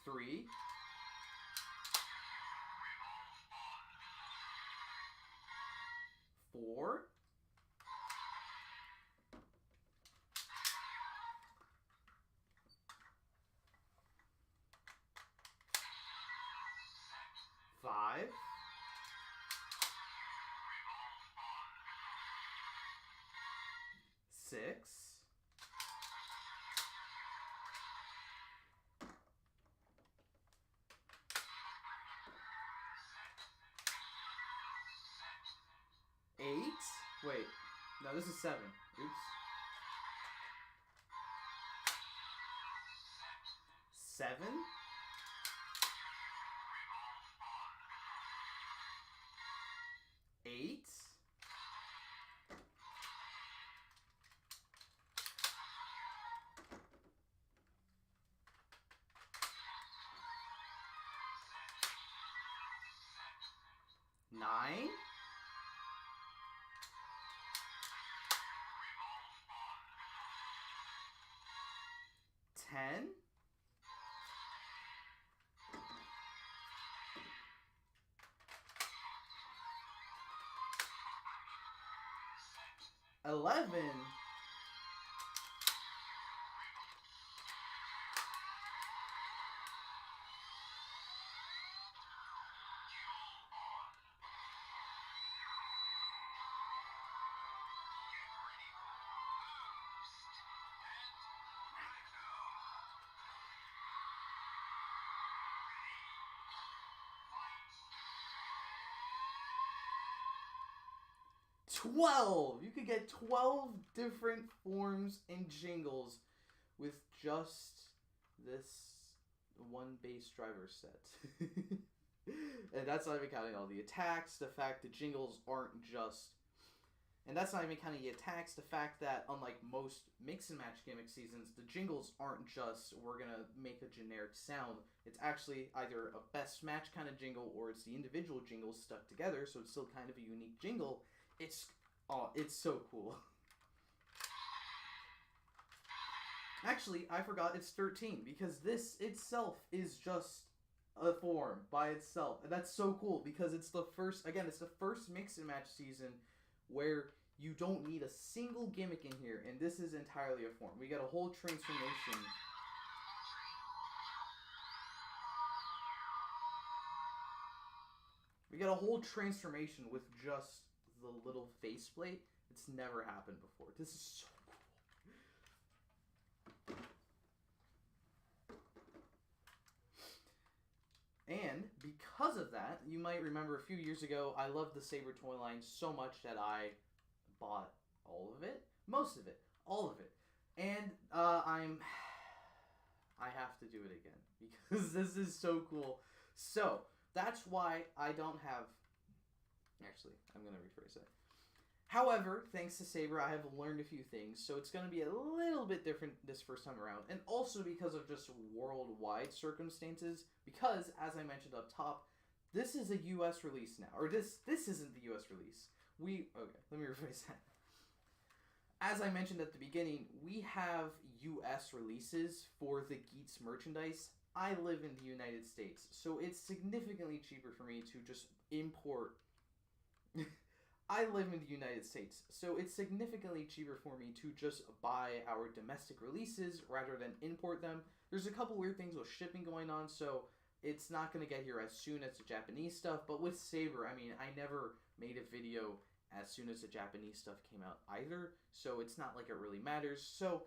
3, 4, 5, 6, 8. Wait, no, this is 7. Oops. 7. 8. 9. 10. 11. 12! You could get 12 different forms and jingles with just this one base driver set. And that's not even counting all the attacks, the fact the jingles aren't just... And that's not even counting the attacks, the fact that unlike most mix and match gimmick seasons, the jingles aren't just, we're gonna make a generic sound. It's actually either a best match kind of jingle or it's the individual jingles stuck together, so it's still kind of a unique jingle. It's so cool. Actually, I forgot it's 13 because this itself is just a form by itself. And that's so cool because it's the first, again, it's the first mix and match season where you don't need a single gimmick in here, and this is entirely a form. We got a whole transformation. We got a whole transformation with just the little faceplate. It's never happened before. This is so cool. And because of that, you might remember a few years ago, I loved the Saber toy line so much that I bought all of it, most of it, all of it. And I have to do it again because this is so cool. So that's why I don't have, actually, I'm going to rephrase that. However, thanks to Saber, I have learned a few things, so it's going to be a little bit different this first time around, and also because of just worldwide circumstances, because, as I mentioned up top, this is a US release now, or this isn't the US release. Okay, let me rephrase that. As I mentioned at the beginning, we have US releases for the Geats merchandise. I live in the United States, so it's significantly cheaper for me to just import... I live in the United States, so it's significantly cheaper for me to just buy our domestic releases rather than import them. There's a couple weird things with shipping going on, so it's not going to get here as soon as the Japanese stuff. But with Saber, I mean, I never made a video as soon as the Japanese stuff came out either, so it's not like it really matters. So,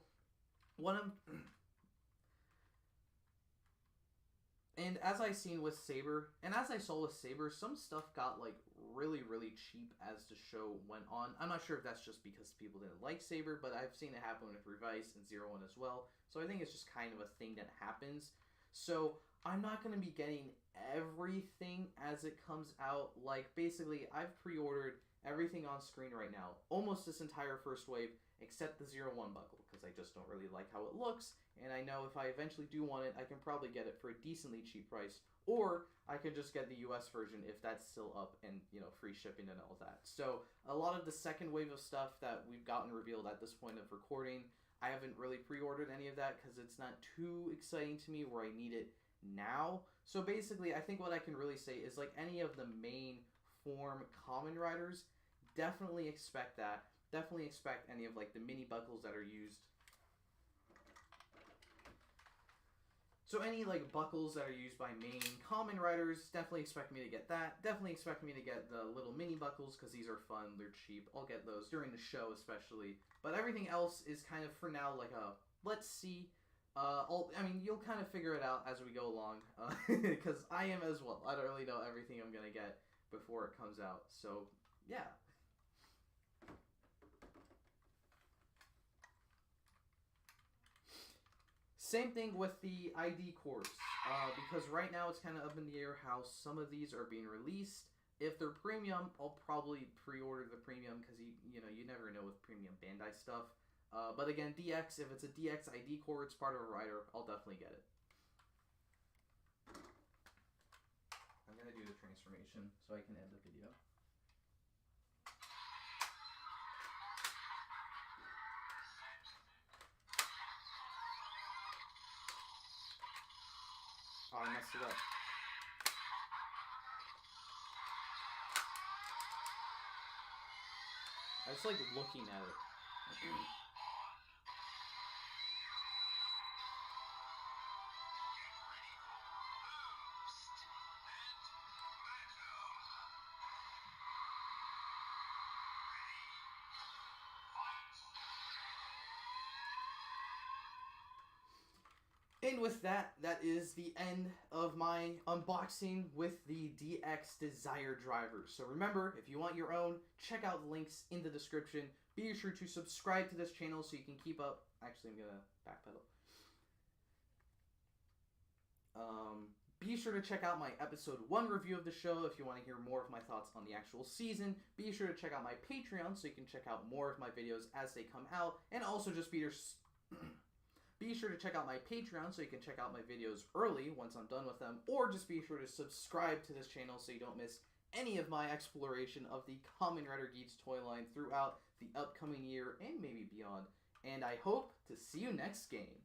and as I seen with Saber, and as I saw with Saber, some stuff got like really, really cheap as the show went on. I'm not sure if that's just because people didn't like Saber, but I've seen it happen with Revice and 01 as well. So I think it's just kind of a thing that happens. So I'm not going to be getting everything as it comes out. Like basically, I've pre-ordered everything on screen right now. Almost this entire first wave, except the 01 buckle, because I just don't really like how it looks. And I know if I eventually do want it, I can probably get it for a decently cheap price. Or I could just get the US version if that's still up and, you know, free shipping and all that. So a lot of the second wave of stuff that we've gotten revealed at this point of recording, I haven't really pre-ordered any of that because it's not too exciting to me where I need it now. So basically, I think what I can really say is like any of the main form Kamen Riders, definitely expect that. Definitely expect any of like the mini buckles that are used. So any like buckles that are used by main Kamen Riders, definitely expect me to get that. Definitely expect me to get the little mini buckles because these are fun, they're cheap. I'll get those during the show especially. But everything else is kind of for now like a let's see. I mean, you'll kind of figure it out as we go along because I am as well. I don't really know everything I'm gonna get before it comes out. So yeah. Same thing with the ID course, because right now it's kind of up in the air how some of these are being released. If they're premium, I'll probably pre-order the premium because you never know with premium Bandai stuff. But again, DX, if it's a DX ID core, it's part of a rider, I'll definitely get it. I'm gonna do the transformation so I can end the video. Oh, I messed it up. I just like looking at it. And with that, that is the end of my unboxing with the DX Desire drivers. So remember, if you want your own, check out the links in the description. Be sure to subscribe to this channel so you can keep up. Actually, I'm going to backpedal. Be sure to check out my episode 1 review of the show if you want to hear more of my thoughts on the actual season. Be sure to check out my Patreon so you can check out more of my videos as they come out. And also just be sure to check out my Patreon so you can check out my videos early once I'm done with them. Or just be sure to subscribe to this channel so you don't miss any of my exploration of the Kamen Rider Geats toy line throughout the upcoming year and maybe beyond. And I hope to see you next game.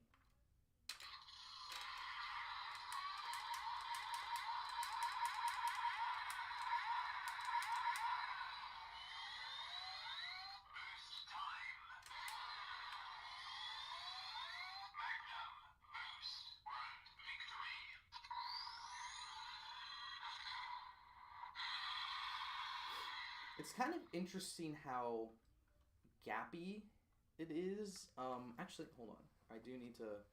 It's kind of interesting how gappy it is. Actually, hold on. I do need to...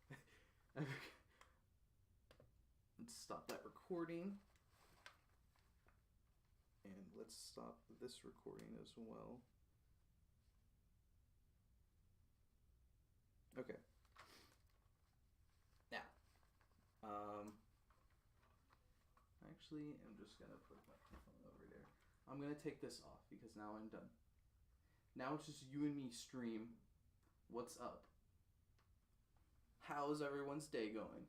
Let's stop that recording. And let's stop this recording as well. Okay. Now. Actually, I'm just going to put my phone over there. I'm going to take this off because now I'm done. Now it's just you and me stream. What's up? How's everyone's day going?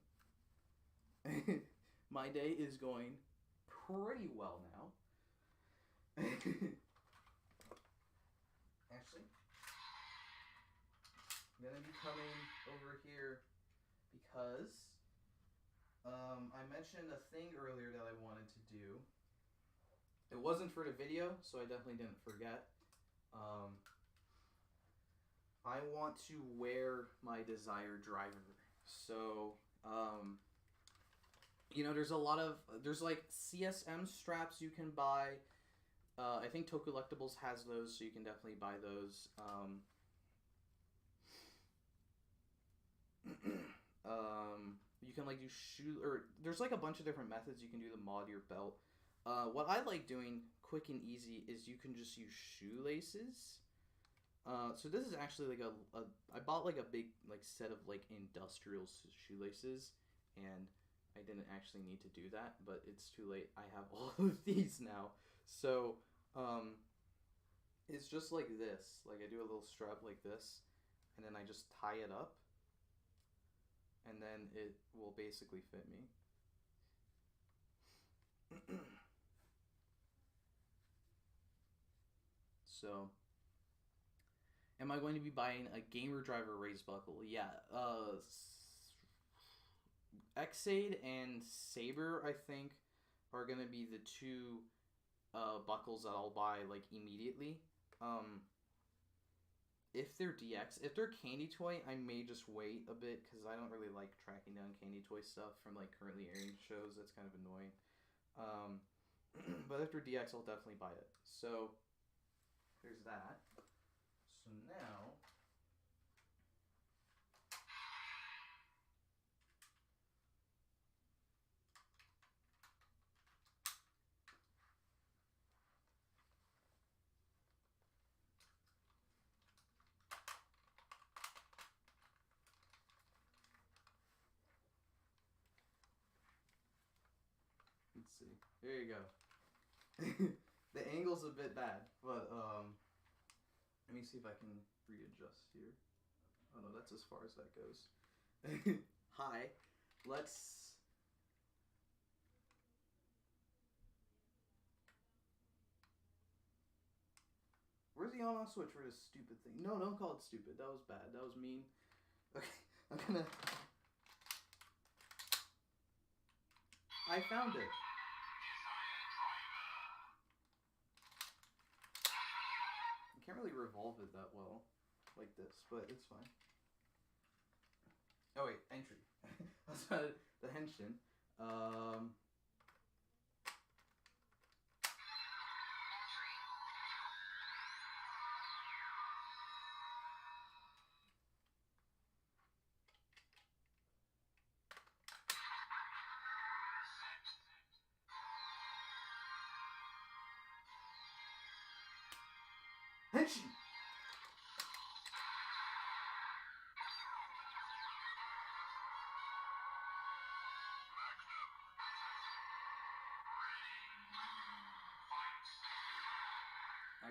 My day is going pretty well now. Actually, I'm going to be coming over here because I mentioned a thing earlier that I wanted to do. It wasn't for the video, so I definitely didn't forget. I want to wear my desired driver. So, you know, there's like CSM straps you can buy. I think Toku Collectibles has those, so you can definitely buy those. You can like do there's like a bunch of different methods you can do to mod your belt. What I like doing quick and easy is you can just use shoelaces. So this is actually like I bought like a big like set of like industrial shoelaces, and I didn't actually need to do that, but it's too late. I have all of these now. So it's just like this. Like I do a little strap like this, and then I just tie it up, and then it will basically fit me. So, am I going to be buying a gamer driver race buckle? Yeah, Xade and Saber, I think, are going to be the two buckles that I'll buy like immediately. If they're DX, if they're Candy Toy, I may just wait a bit because I don't really like tracking down Candy Toy stuff from like currently airing shows. That's kind of annoying. But if they're DX, I'll definitely buy it. So there's that. So now let's see. There you go. The angle's a bit bad, but let me see if I can readjust here. Oh no, that's as far as that goes. Hi, let's... Where's the on-off switch for this stupid thing? No, don't call it stupid. That was bad. That was mean. Okay, I'm gonna... I found it. I can't really revolve it that well, like this, but it's fine. Oh wait, entry. That's not the henshin. Henshin!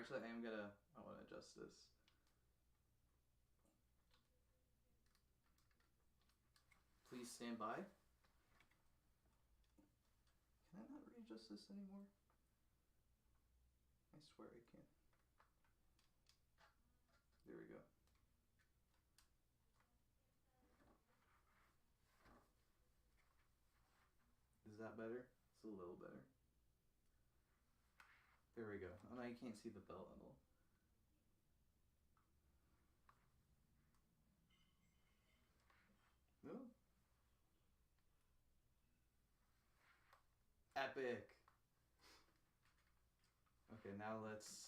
Actually, I want to adjust this. Please stand by. Can I not readjust this anymore? I swear I can. There we go. Is that better? It's a little better. There we go. Oh, now you can't see the belt at all. No? Epic. Okay, now let's...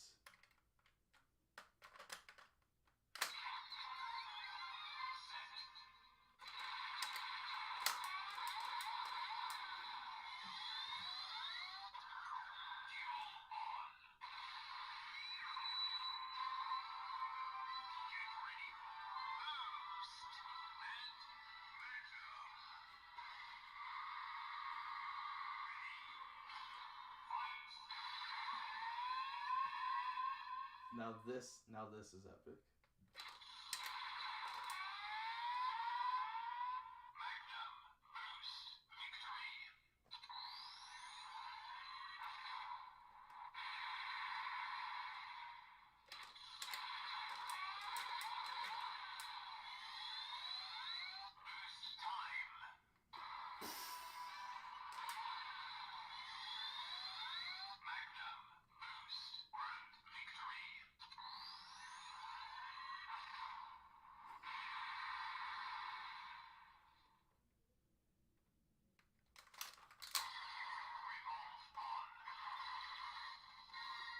Now this is epic.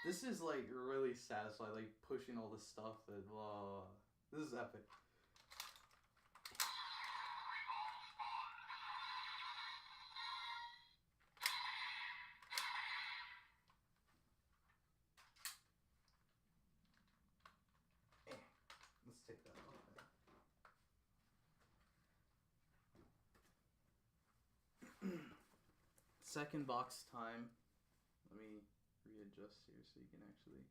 This is like really satisfying, like pushing all the stuff that, this is epic. Let's take that off. Second box time. Let me readjust here so you can actually...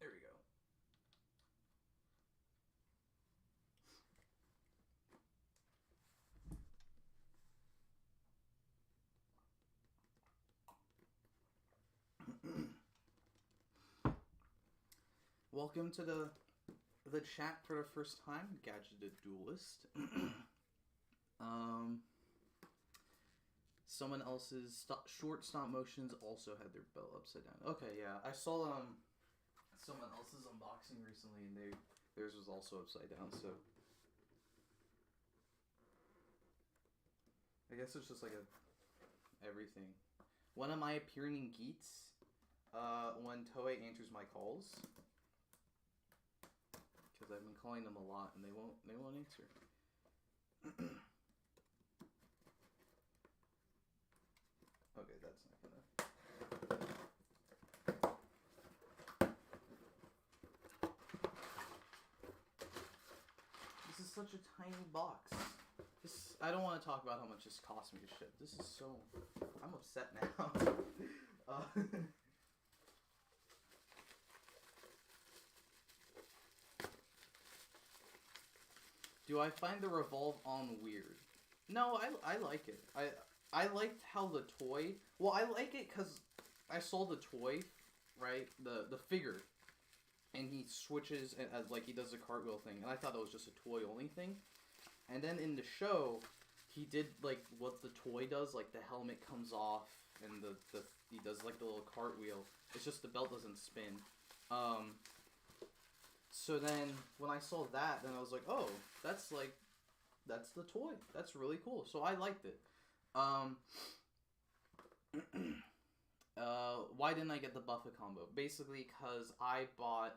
There we go. Welcome to the chat for the first time, Gadgeted Duelist. Someone else's short stop motions also had their belt upside down. Okay, yeah, I saw someone else's unboxing recently, and theirs was also upside down. So I guess it's just like everything. When am I appearing in Geats? When Toei answers my calls. Because I've been calling them a lot and they won't answer. Okay, that's not gonna... This is such a tiny box. I don't want to talk about how much this cost me to ship. This is so... I'm upset now. Do I find the revolve on weird? No, I like it. I liked how the toy... Well, I like it because I saw the toy, right? The figure. And he switches, and like he does the cartwheel thing. And I thought it was just a toy-only thing. And then in the show, he did like what the toy does. Like the helmet comes off, and he does like the little cartwheel. It's just the belt doesn't spin. So then, when I saw that, then I was like, oh, that's the toy. That's really cool. So I liked it. Why didn't I get the Buffet combo? Basically, because I bought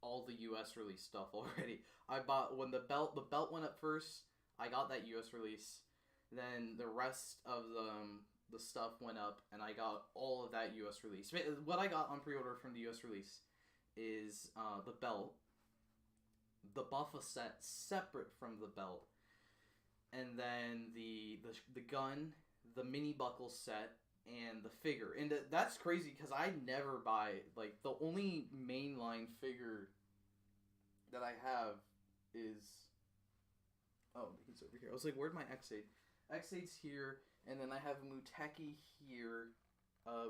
all the US release stuff already. I bought, when the belt went up first, I got that US release. Then the rest of the stuff went up, and I got all of that US release. What I got on pre-order from the US release is the belt, the Buffa set separate from the belt, and then the gun, the mini buckle set, and the figure. And that's crazy because I never buy, like, the only mainline figure that I have is, oh, he's over here. I was like, where'd my X8? X8's here, and then I have Muteki here,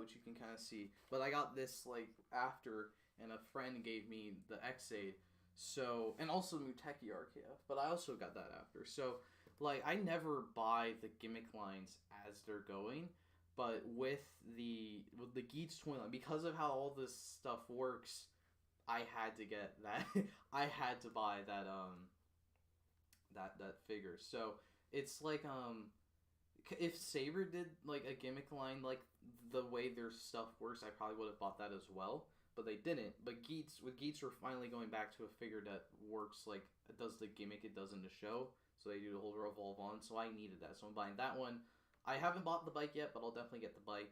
which you can kind of see. But I got this, like, after, and a friend gave me the X8. So, and also Muteki RKF, but I also got that after. So, like, I never buy the gimmick lines as they're going, but with the Geats toy line, because of how all this stuff works, I had to get that. I had to buy that that figure. So it's like if Saber did like a gimmick line like the way their stuff works, I probably would have bought that as well. But they didn't. But Geats, we're finally going back to a figure that works like it does the gimmick it does in the show. So they do the whole revolve on. So I needed that. So I'm buying that one. I haven't bought the bike yet, but I'll definitely get the bike.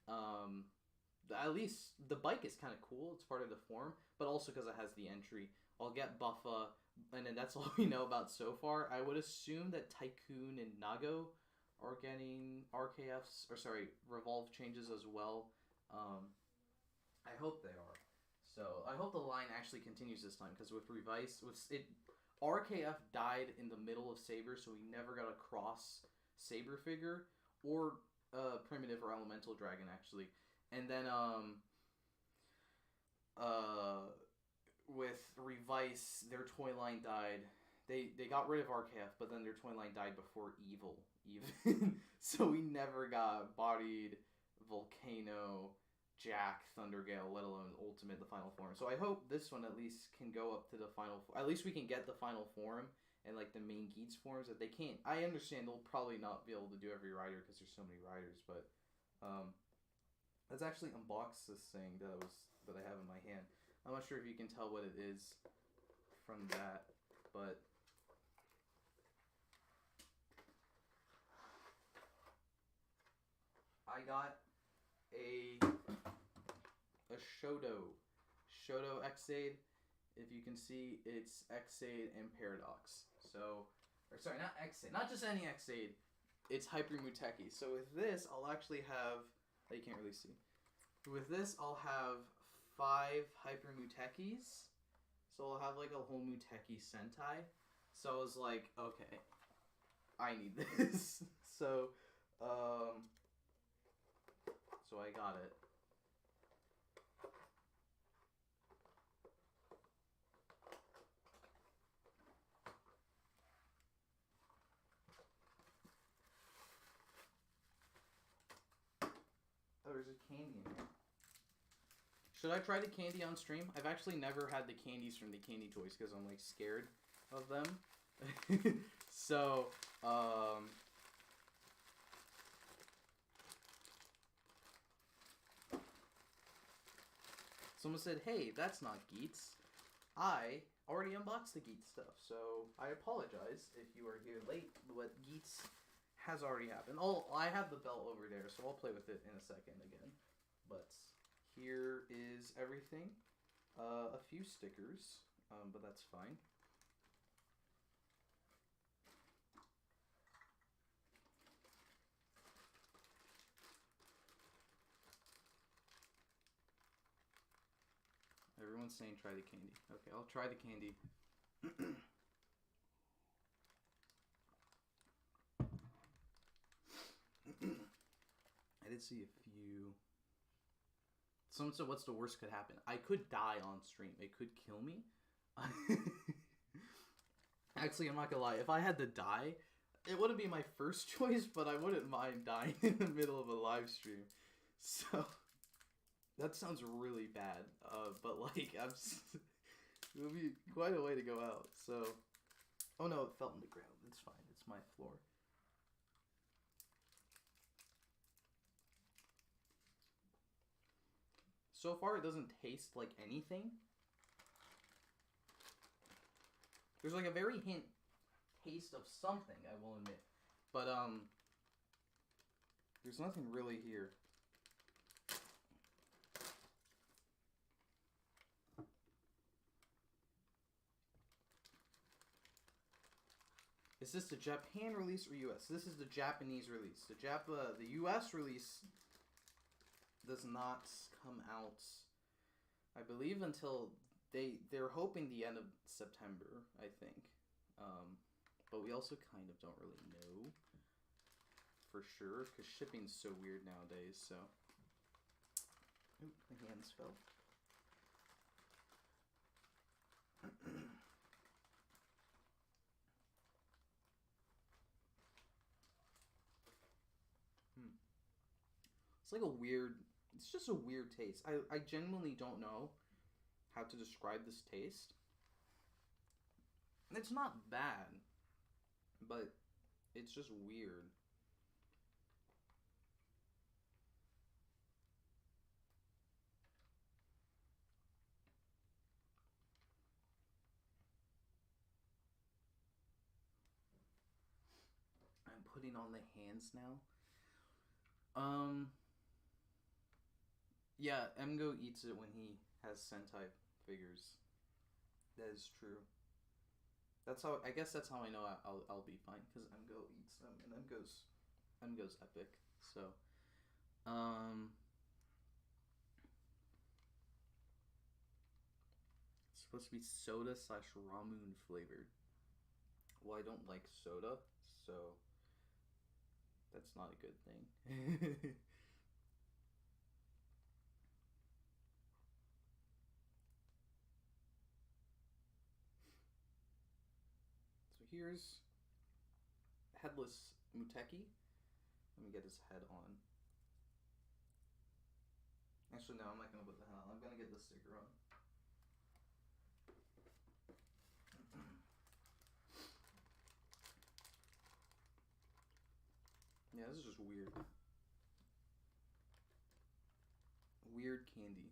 At least the bike is kind of cool. It's part of the form, but also because it has the entry. I'll get Buffa, and then that's all we know about so far. I would assume that Tycoon and Nago are getting RKFs, or sorry, Revolve changes as well. I hope they are. So I hope the line actually continues this time, because with Revice, RKF died in the middle of Saber, so we never got a cross Saber figure or primitive or elemental dragon actually. And then with Revice, their toy line died. They got rid of RKF, but then their toy line died before Evil even. So we never got Bodied, Volcano, Jack, Thundergale, let alone Ultimate, the final form. So I hope this one at least can go up to the final. At least we can get the final form and like the main Geats forms that they can't. I understand they'll probably not be able to do every rider because there's so many riders, but let's actually unbox this thing that I have in my hand. I'm not sure if you can tell what it is from that, but I got a Shoto X8. If you can see, it's X8 and Paradox. So, or sorry, not X8, not just any X8. It's Hyper Muteki. So with this, I'll actually have. You can't really see. With this, I'll have 5 Hyper Mutekis. So I'll have like a whole Muteki Sentai. So I was like, okay, I need this. So I got it. Oh, there's a candy in here. Should I try the candy on stream? I've actually never had the candies from the candy toys because I'm like scared of them. So, someone said, hey, that's not Geats. I already unboxed the Geats stuff, so I apologize if you are here late, but Geats has already happened. Oh, I have the belt over there, so I'll play with it in a second again. But here is everything. A few stickers, but that's fine. Everyone's saying try the candy. Okay, I'll try the candy. I did see a few. Someone said, what's the worst could happen? I could die on stream. It could kill me. Actually, I'm not gonna lie. If I had to die, it wouldn't be my first choice, but I wouldn't mind dying in the middle of a live stream. So, that sounds really bad. But like, it would be quite a way to go out. So, oh no, it fell on the ground. It's fine. It's my floor. So far, it doesn't taste like anything. There's like a very hint taste of something, I will admit. But, there's nothing really here. Is this the Japan release or US? This is the Japanese release. The US release does not come out, I believe, until they're hoping the end of September, I think. But we also kind of don't really know for sure because shipping's so weird nowadays. So, oop, my hands fell. It's like a weird. It's just a weird taste. I genuinely don't know how to describe this taste. It's not bad, but it's just weird. I'm putting on the hands now. Yeah, Emgo eats it when he has Sentai figures. That is true. That's how, I guess that's how I know I'll be fine, because Emgo eats them, and Emgo's epic. So, it's supposed to be soda / ramen flavored. Well, I don't like soda, so that's not a good thing. So here's Headless Muteki. Let me get his head on. Actually, no, I'm not going to put the head on. I'm going to get the sticker on. Yeah, this is just weird. Weird candy.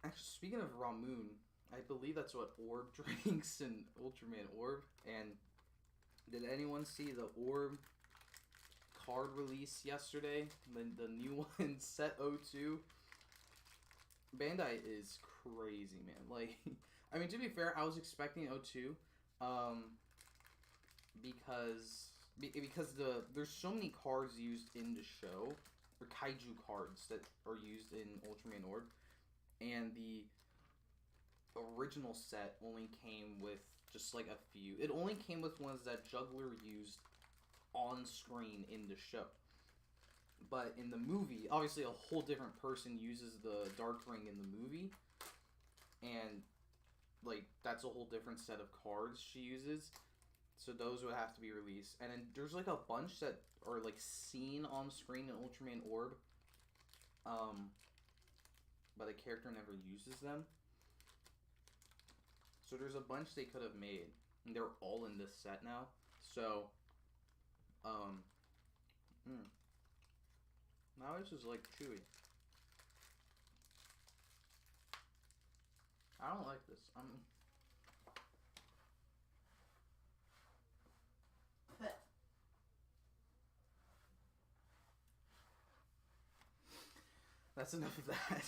Actually, speaking of Ramoon, I believe that's what Orb drinks in Ultraman Orb. And did anyone see the Orb card release yesterday? The new one, Set 02? Bandai is crazy, man. Like, I mean, to be fair, I was expecting 02. Because there's so many cards used in the show, or kaiju cards that are used in Ultraman Orb, and the original set only came with just like a few. It only came with ones that Juggler used on screen in the show. But in the movie, obviously a whole different person uses the Dark Ring in the movie, and like that's a whole different set of cards she uses. So those would have to be released. And then there's like a bunch that are like seen on screen in Ultraman Orb. But the character never uses them. So there's a bunch they could have made. And they're all in this set now. So, now it's just like chewy. I don't like this. That's enough of that.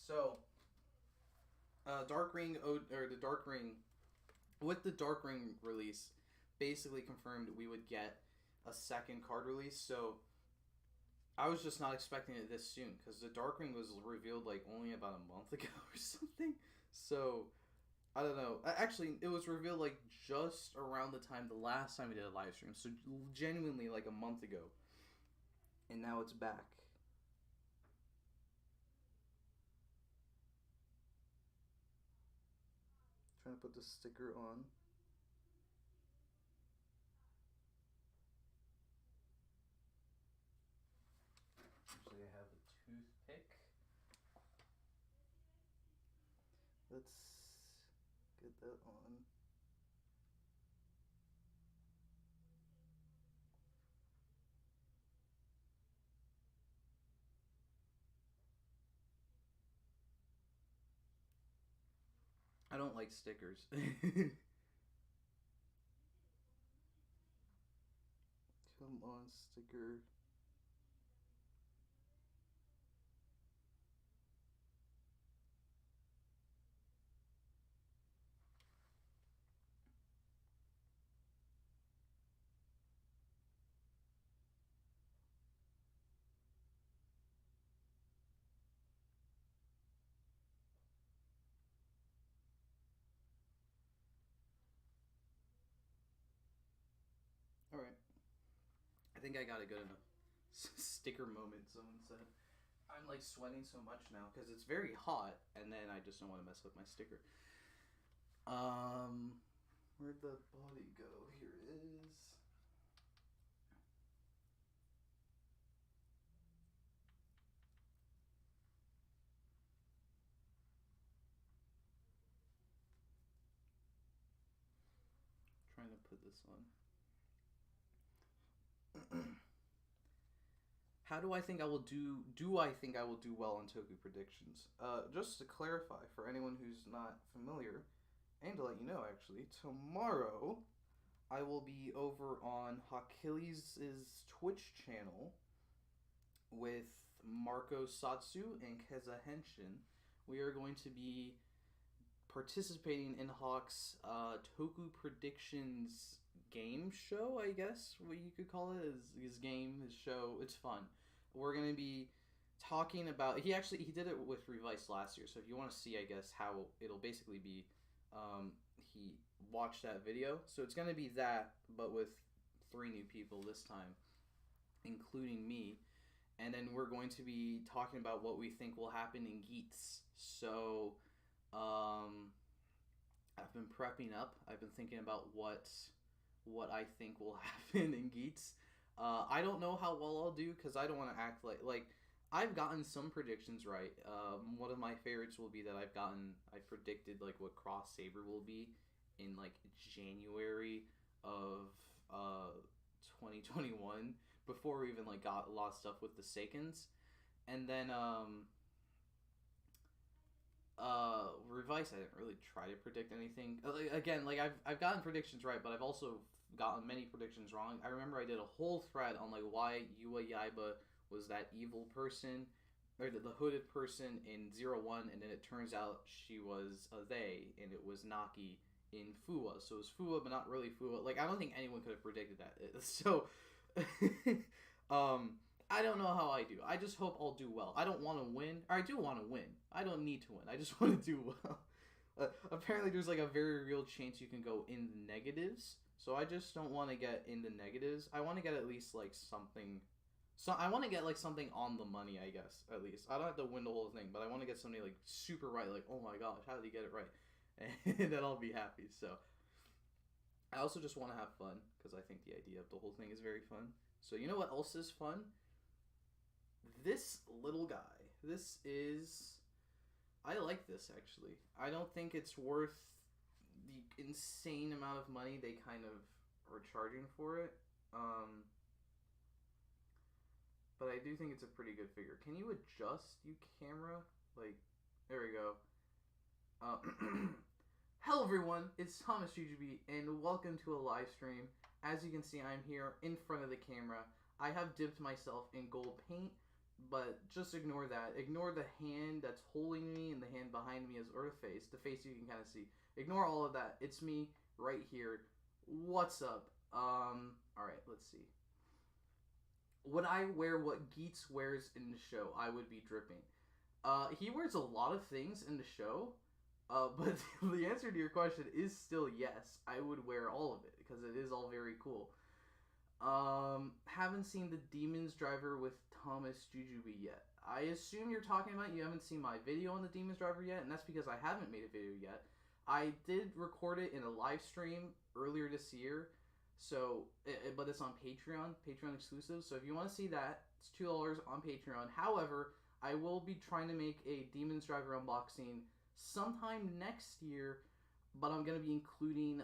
So, Dark Ring, or the Dark Ring, with the Dark Ring release, basically confirmed we would get a second card release. So, I was just not expecting it this soon, because the Dark Ring was revealed like only about a month ago or something. So, I don't know. Actually, it was revealed like just around the time the last time we did a live stream. So genuinely like a month ago. And now it's back. Trying to put the sticker on. Usually I have a toothpick. Let's get that on. I don't like stickers. Come on, sticker. I think I got a good enough sticker moment, someone said. I'm like sweating so much now because it's very hot, and then I just don't want to mess up my sticker. Where'd the body go? Here it is. Trying to put this on. How do I think I will do? Do I think I will do well on Toku predictions? Just to clarify for anyone who's not familiar, and to let you know, actually, tomorrow I will be over on Achilles' Twitch channel with Marco Satsu and Keza Henshin. We are going to be participating in Hawk's Toku predictions game show, I guess what you could call it. His game, his show. It's fun. We're gonna be talking about. He did it with Revice last year. So if you want to see, I guess how it'll basically be, he watched that video. So it's gonna be that, but with 3 new people this time, including me. And then we're going to be talking about what we think will happen in Geats. So, I've been prepping up. I've been thinking about what I think will happen in Geats. I don't know how well I'll do because I don't want to act like I've gotten some predictions right. One of my favorites will be that I predicted like what Cross Saber will be in like January of 2021 before we even like got a lot of stuff with the Seikens, and then Revice, I didn't really try to predict anything. Again, like I've gotten predictions right, but I've also gotten many predictions wrong. I remember I did a whole thread on like why Yua Yaiba was that evil person, or the hooded person in 01, and then it turns out she was a they, and it was Naki in Fuwa. So it was Fuwa, but not really Fuwa. Like I don't think anyone could have predicted that. So, I don't know how I do. I just hope I'll do well. I don't want to win. Or I do want to win. I don't need to win. I just want to do well. Apparently there's like a very real chance you can go in the negatives. So I just don't want to get in the negatives. I want to get at least like something. So I want to get like something on the money, I guess, at least. I don't have to win the whole thing, but I want to get something like super right. Like, oh my gosh, how did he get it right? And then I'll be happy. So I also just want to have fun because I think the idea of the whole thing is very fun. So you know what else is fun? This little guy. This is... I like this, actually. I don't think it's worth the insane amount of money they kind of are charging for it. But I do think it's a pretty good figure. Can you adjust, you camera? Like, there we go. Hello everyone, it's thomasjujube, and welcome to a live stream. As you can see, I'm here in front of the camera. I have dipped myself in gold paint, but just ignore that. Ignore the hand that's holding me and the hand behind me or the face you can kind of see. Ignore all of that. It's me right here. What's up? Alright, let's see. Would I wear what Geats wears in the show? I would be dripping. He wears a lot of things in the show, but the answer to your question is still yes. I would wear all of it because it is all very cool. Haven't seen the Demon's Driver with thomasjujube yet. I assume you're talking about you haven't seen my video on the Demon's Driver yet, and that's because I haven't made a video yet. I did record it in a live stream earlier this year, so but it's on Patreon exclusive. So if you want to see that, it's $2 on Patreon. However, I will be trying to make a Demon's Driver unboxing sometime next year, but I'm going to be including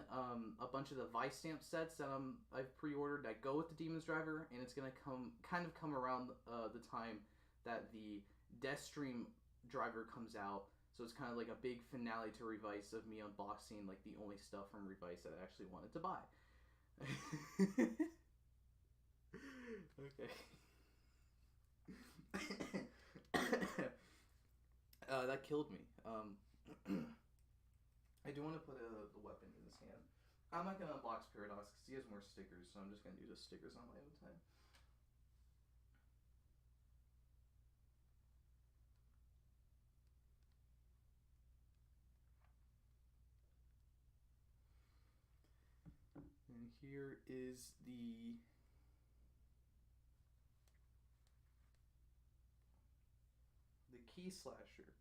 a bunch of the Vice stamp sets that I've pre-ordered that go with the Demon's Driver, and it's going to come around the time that the Deathstream Driver comes out. So it's kind of like a big finale to Revice of me unboxing like the only stuff from Revice that I actually wanted to buy. Okay. That killed me. I do want to put a weapon in his hand. I'm not going to unbox Paradox because he has more stickers, so I'm just going to do the stickers on my own time. And here is the Key Slasher.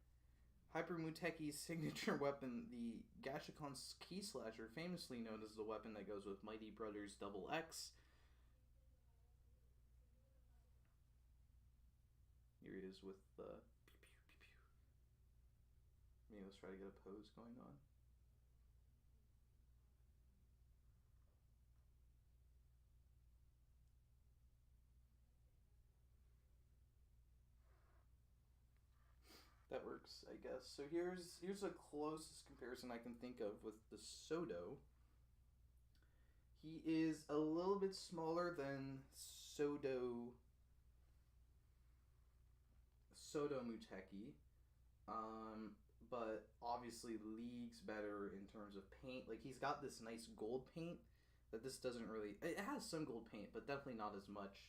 Hyper Muteki's signature weapon, the Gashikon's Key Slasher, famously known as the weapon that goes with Mighty Brothers Double X. Here he is with the pew, pew, pew, pew. Maybe let's try to get a pose going on. That works, I guess. So here's the closest comparison I can think of with the Sodo. He is a little bit smaller than Sodo Muteki, but obviously leagues better in terms of paint. Like, he's got this nice gold paint that this doesn't really. It has some gold paint, but definitely not as much.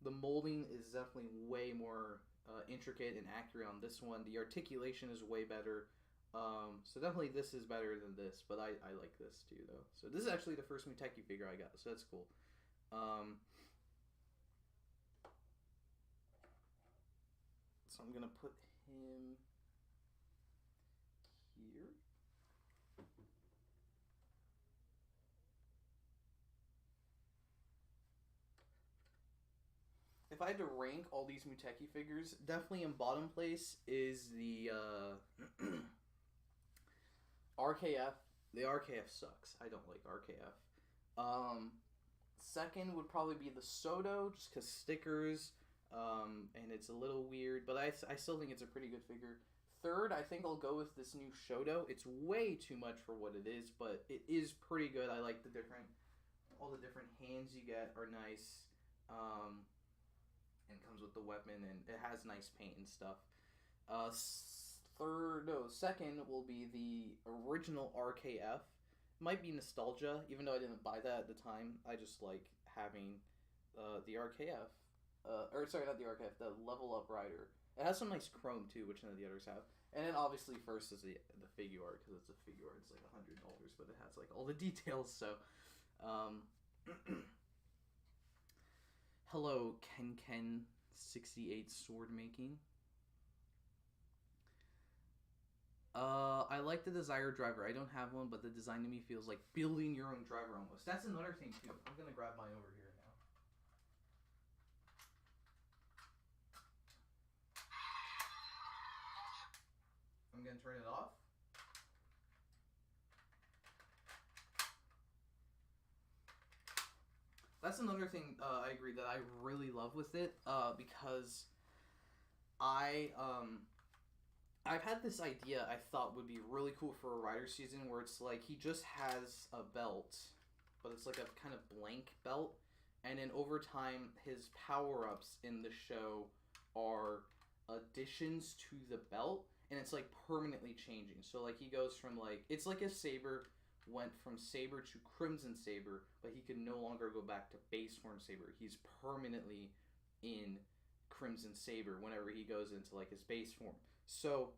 The molding is definitely way more intricate and accurate on this one. The articulation is way better. So definitely this is better than this, but I like this too, though. So this is actually the first Muteki figure I got, so that's cool. So I'm gonna put him here. If I had to rank all these Muteki figures, definitely in bottom place is the RKF. The RKF sucks. I don't like RKF. Second would probably be the Sodo, just because stickers, and it's a little weird, but I still think it's a pretty good figure. Third, I think I'll go with this new Shodo. It's way too much for what it is, but it is pretty good. I like all the different hands you get are nice. And comes with the weapon, and it has nice paint and stuff. Second will be the original RKF. Might be nostalgia, even though I didn't buy that at the time. I just like having the RKF. Sorry, not the RKF, the Level Up Rider. It has some nice chrome too, which none of the others have. And then obviously first is the figure art, because it's a figure art. It's like $100, but it has like all the details. So, hello, Ken68 sword making. I like the Desire driver. I don't have one, but the design to me feels like building your own driver almost. That's another thing too. I'm gonna grab mine over here now. I'm gonna turn it off. That's another thing I agree that I really love with it, because I've had this idea I thought would be really cool for a rider season, where it's like he just has a belt, but it's like a kind of blank belt, and then over time his power-ups in the show are additions to the belt, and it's like permanently changing. So like he goes from like, it's like if Saber went from Saber to Crimson Saber, but he could no longer go back to base form Saber. He's permanently in Crimson Saber whenever he goes into like his base form. So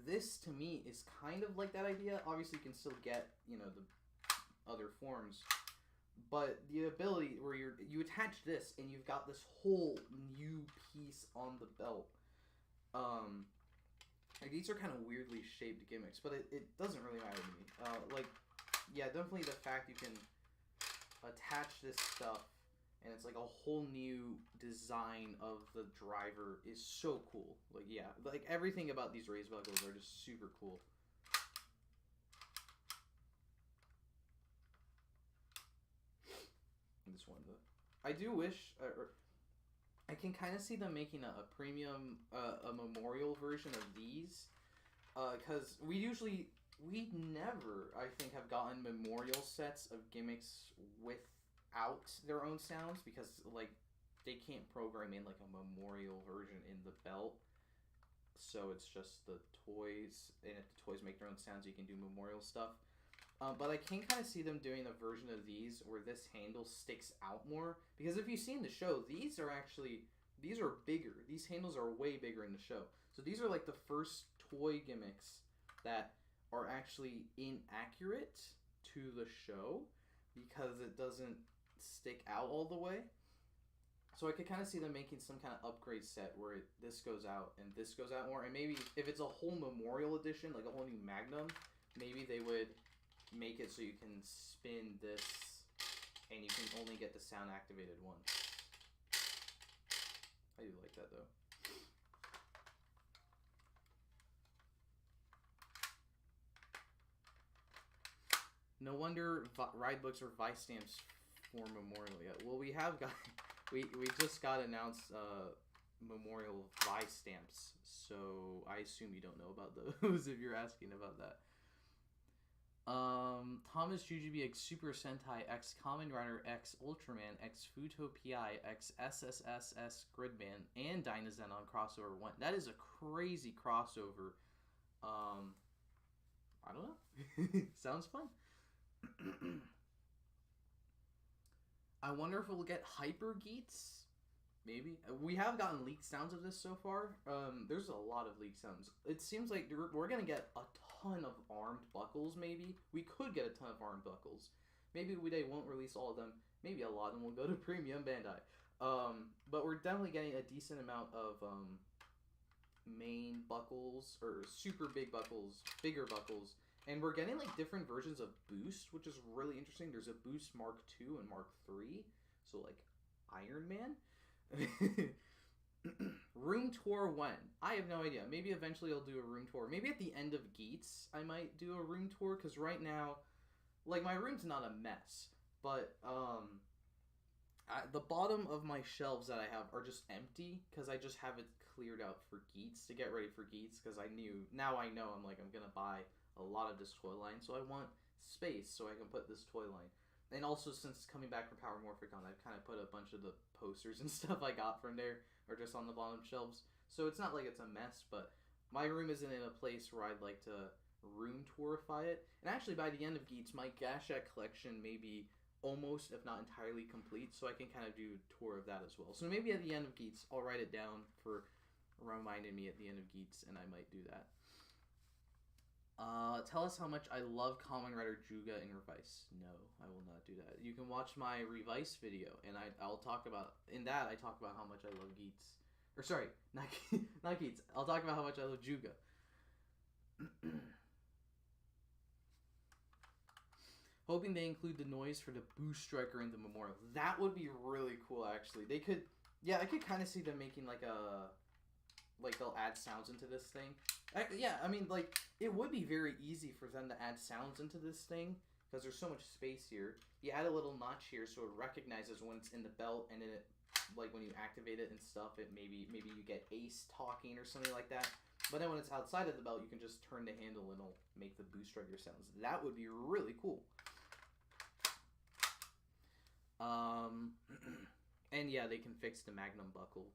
this to me is kind of like that idea. Obviously you can still get, you know, the other forms, but the ability where you attach this and you've got this whole new piece on the belt. Like, these are kind of weirdly shaped gimmicks, but it doesn't really matter to me. Like, yeah, definitely the fact you can attach this stuff and it's like a whole new design of the driver is so cool. Like, yeah, like everything about these raised buckles are just super cool. This one, I do wish, I can kind of see them making a premium, a memorial version of these, because we never, I think, have gotten memorial sets of gimmicks without their own sounds, because like they can't program in like a memorial version in the belt, so it's just the toys, and if the toys make their own sounds, you can do memorial stuff. But I can kind of see them doing a version of these where this handle sticks out more, because if you've seen the show, these are bigger. These handles are way bigger in the show. So these are like the first toy gimmicks that are actually inaccurate to the show, because it doesn't stick out all the way. So I could kind of see them making some kind of upgrade set where this goes out and this goes out more. And maybe if it's a whole memorial edition, like a whole new Magnum, maybe they would make it so you can spin this and you can only get the sound activated once. I do like that though. No wonder ride books or vice stamps for Memorial yet. Well, we have got, we just got announced Memorial vice stamps, so I assume you don't know about those if you're asking about that. thomasjujube X Super Sentai X Kamen Rider X Ultraman X Futo PI X SSSS Gridman and Dynazenon crossover 1. That is a crazy crossover. I don't know. Sounds fun. I wonder if we'll get Hyper Geats. Maybe. We have gotten leaked sounds of this so far. There's a lot of leaked sounds. It seems like we're going to get a ton of armed buckles, maybe. We could get a ton of armed buckles. Maybe they won't release all of them. Maybe a lot of them will go to Premium Bandai. But we're definitely getting a decent amount of main buckles, or super big buckles, bigger buckles. And we're getting like different versions of Boost, which is really interesting. There's a Boost Mark II and Mark III. So like Iron Man. Room tour when? I have no idea. Maybe eventually I'll do a room tour. Maybe at the end of Geats I might do a room tour, because right now, like, my room's not a mess, but the bottom of my shelves that I have are just empty because I just have it cleared out for Geats, to get ready for Geats, because now I know I'm gonna buy a lot of this toy line, so I want space so I can put this toy line. And also, since coming back from Power Morphicon, I've kind of put a bunch of the posters and stuff I got from there are just on the bottom shelves. So it's not like it's a mess, but my room isn't in a place where I'd like to room tourify it. And actually, by the end of Geats, my Gashak collection may be almost, if not entirely, complete, so I can kind of do a tour of that as well. So maybe at the end of Geats, I'll write it down for reminding me at the end of Geats, and I might do that. Tell us how much I love Kamen Rider Juga in Revice. No, I will not do that. You can watch my Revice video, and I'll talk about, in that I talk about how much I love Geats. Or sorry, not Geats. I'll talk about how much I love Juga. Hoping they include the noise for the Boost Striker in the Memorial. That would be really cool, actually. They could, yeah, I could kind of see them making like they'll add sounds into this thing. Yeah, I mean, like, it would be very easy for them to add sounds into this thing, because there's so much space here. You add a little notch here so it recognizes when it's in the belt, and then it, like, when you activate it and stuff, it maybe you get Ace talking or something like that. But then when it's outside of the belt, you can just turn the handle and it'll make the Boost Striker sounds. That would be really cool. And yeah, they can fix the Magnum buckle.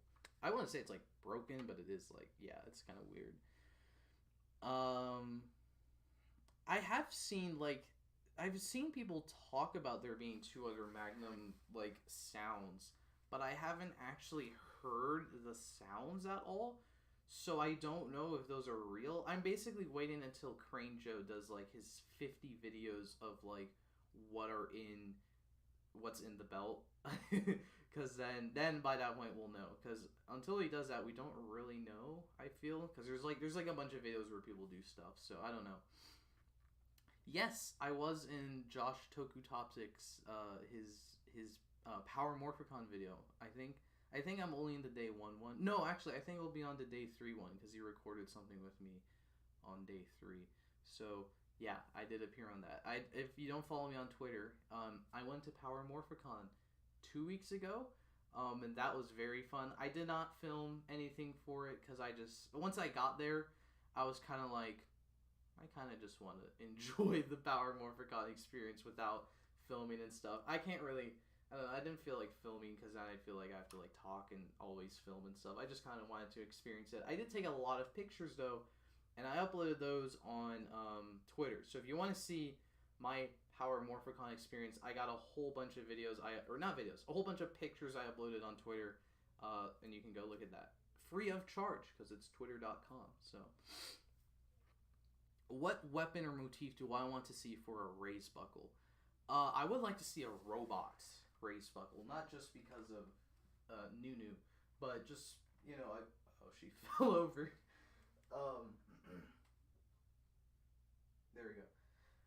I wouldn't say it's like broken, but it is like, yeah, it's kind of weird. I've seen people talk about there being 2 other Magnum like sounds, but I haven't actually heard the sounds at all, so I don't know if those are real. I'm basically waiting until Crane Joe does like his 50 videos of like what's in the belt. Because then by that point we'll know. Because until he does that, we don't really know, I feel. Because there's like a bunch of videos where people do stuff, so I don't know. Yes, I was in Josh Tokutopsic's his Power Morphicon video. I think I'm only in the day 1. No, actually, I think it'll be on the day 3 one, because he recorded something with me on day 3. So yeah, I did appear on that. If you don't follow me on Twitter, I went to Power Morphicon 2 weeks ago, and that was very fun. I did not film anything for it, because once I got there, I was kind of like, I kind of just want to enjoy the Power Morphicon experience without filming and stuff. I can't really, I don't know, I didn't feel like filming, because then I feel like I have to like talk and always film and stuff. I just kind of wanted to experience it. I did take a lot of pictures though, and I uploaded those on Twitter. So if you want to see my Power Morphicon experience, I got a whole bunch of videos, a whole bunch of pictures I uploaded on Twitter, and you can go look at that. Free of charge, because it's twitter.com. So, what weapon or motif do I want to see for a raise buckle? I would like to see a robot raise buckle, not just because of Nunu, but just she fell over. Um, there we go.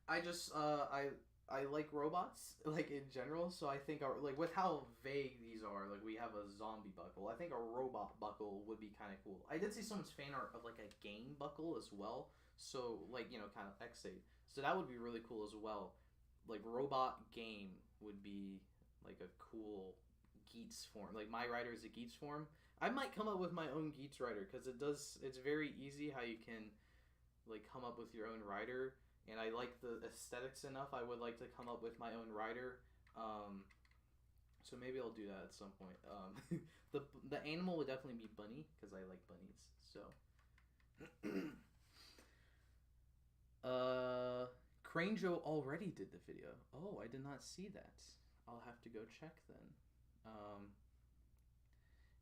I just I like robots like in general, so I think like with how vague these are, like we have a zombie buckle. I think a robot buckle would be kind of cool. I did see someone's fan art of like a game buckle as well, so like kind of X8. So that would be really cool as well. Like robot game would be like a cool Geats form. Like my rider is a Geats form. I might come up with my own Geats rider because it's very easy how you can like come up with your own rider, and I like the aesthetics enough. I would like to come up with my own rider. So maybe I'll do that at some point. The animal would definitely be bunny because I like bunnies. So Crane Joe already did the video. Oh, I did not see that. I'll have to go check then.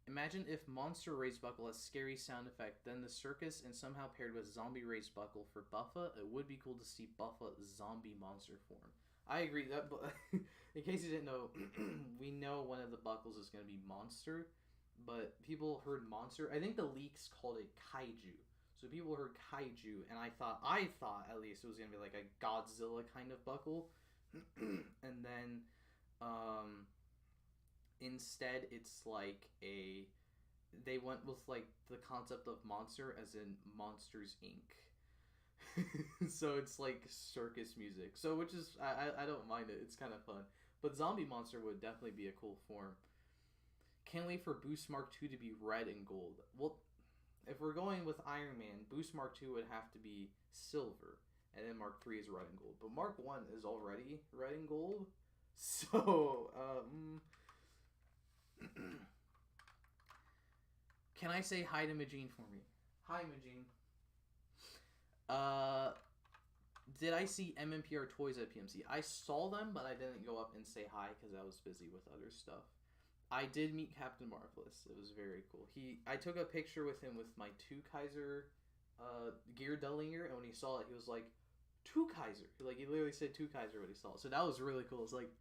Imagine if Monster Raised Buckle has scary sound effect, then the circus, and somehow paired with Zombie Raised Buckle for Buffa. It would be cool to see Buffa zombie monster form. I agree that, but in case you didn't know, we know one of the buckles is going to be Monster, but people heard Monster. I think the leaks called it Kaiju. So people heard Kaiju, and I thought at least it was going to be like a Godzilla kind of buckle. And then instead it's like they went with like the concept of monster as in Monsters Inc. So it's like circus music, so which is I don't mind it, it's kind of fun, but zombie monster would definitely be a cool form. Can't wait for Boost Mark II to be red and gold. Well, if we're going with Iron Man, Boost Mark II would have to be silver, and then Mark III is red and gold, but Mark I is already red and gold, so can I say hi to Majin for me? Hi, Majin. Did I see MMPR toys at PMC? I saw them, but I didn't go up and say hi because I was busy with other stuff. I did meet Captain Marvelous. It was very cool. I took a picture with him with my Two Kaiser gear Dullinger, and when he saw it, he was like, Two Kaiser. Like, he literally said Two Kaiser when he saw it. So that was really cool. It's like,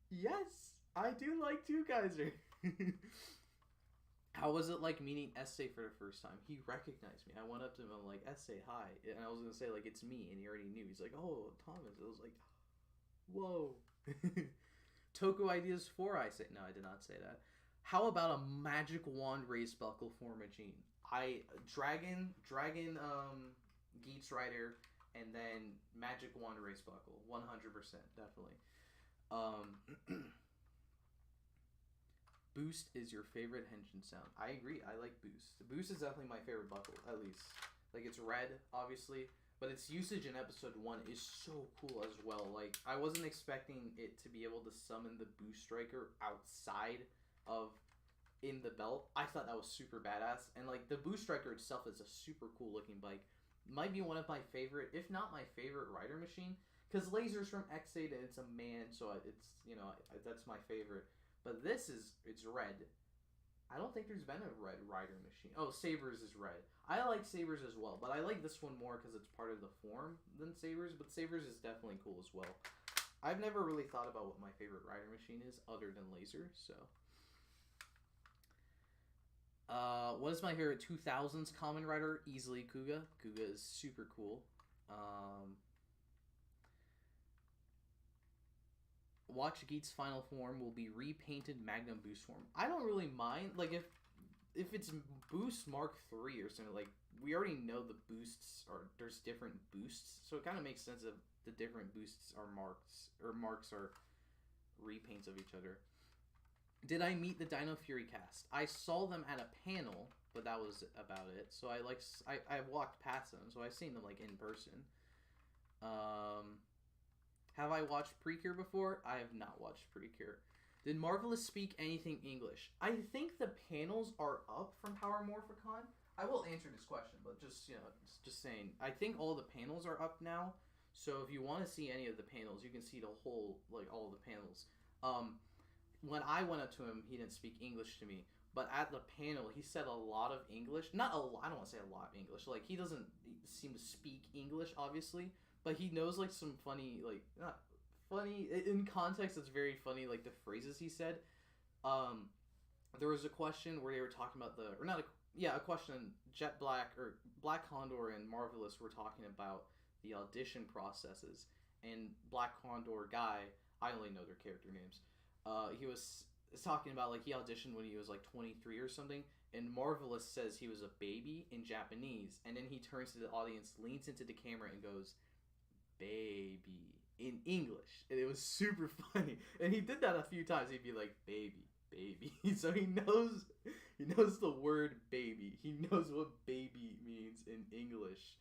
yes, I do like Two Kaiser. How was it like meeting Essay for the first time? He recognized me. I went up to him and I'm like, Essay, hi. And I was going to say, like, it's me. And he already knew. He's like, oh, Thomas. I was like, whoa. Toku Ideas 4, I say. No, I did not say that. How about a magic wand raised buckle for Majin? Dragon Geats Rider, and then magic wand raised buckle. 100%, definitely. Boost is your favorite henshin sound. I agree. I like Boost. Boost is definitely my favorite buckle, at least. Like, it's red, obviously, but its usage in episode 1 is so cool as well. Like, I wasn't expecting it to be able to summon the Boost Striker outside of in the belt. I thought that was super badass. And, like, the Boost Striker itself is a super cool looking bike. Might be one of my favorite, if not my favorite rider machine. Because Laser's from X8 and it's a man, so it's, that's my favorite. But it's red. I don't think there's been a red rider machine. Oh, Sabers is red. I like Sabers as well, but I like this one more because it's part of the form than Sabers, but Sabers is definitely cool as well. I've never really thought about what my favorite rider machine is other than Laser, so. What is my favorite 2000s Kamen Rider? Easily Kuga. Kuga is super cool. Watch Geats' final form will be repainted Magnum Boost form. I don't really mind. Like, if it's Boost Mark III or something, like, we already know the boosts are, there's different boosts, so it kind of makes sense if the different boosts are marks, or marks are repaints of each other. Did I meet the Dino Fury cast? I saw them at a panel, but that was about it. So I walked past them, so I've seen them, like, in person. Have I watched Precure before? I have not watched Precure. Did Marvelous speak anything English? I think the panels are up from Power Morphicon. I will answer this question, but just saying. I think all the panels are up now. So if you want to see any of the panels, you can see the whole, like, all the panels. When I went up to him, he didn't speak English to me. But at the panel, he said a lot of English. Not a lot. I don't want to say a lot of English. Like, he doesn't seem to speak English, obviously. But he knows, like, some funny, like, not funny, in context, it's very funny, like, the phrases he said. there was a question where they were talking about the, or not a, yeah, a question. Jet Black or Black Condor and Marvelous were talking about the audition processes, and Black Condor guy, I only know their character names. He was talking about like he auditioned when he was like 23 or something, and Marvelous says he was a baby in Japanese, and then he turns to the audience, leans into the camera, and goes, "Baby," in English, and it was super funny. And he did that a few times. He'd be like, "Baby, baby," so he knows the word baby. He knows what baby means in English.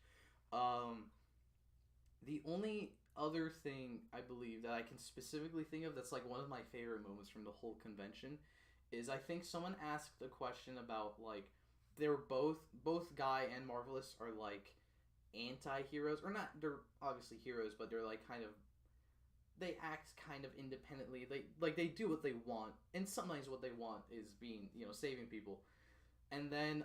The only other thing I believe that I can specifically think of that's like one of my favorite moments from the whole convention is I think someone asked a question about like they're both Guy and Marvelous are like anti-heroes, or not, they're obviously heroes, but they're like kind of, they act kind of independently. They do what they want, and sometimes what they want is being, saving people. And then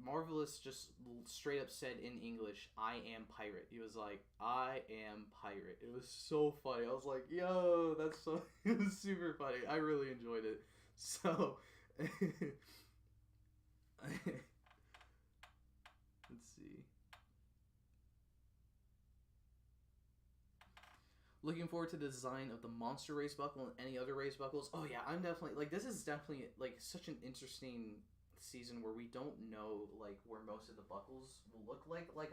Marvelous just straight up said in English, "I am pirate." He was like, "I am pirate." It was so funny. I was like, "Yo, that's so." It was super funny. I really enjoyed it. So, let's see. Looking forward to the design of the monster race buckle and any other race buckles. Oh yeah, I'm definitely like, this is definitely like such an interesting season where we don't know like where most of the buckles will look like. Like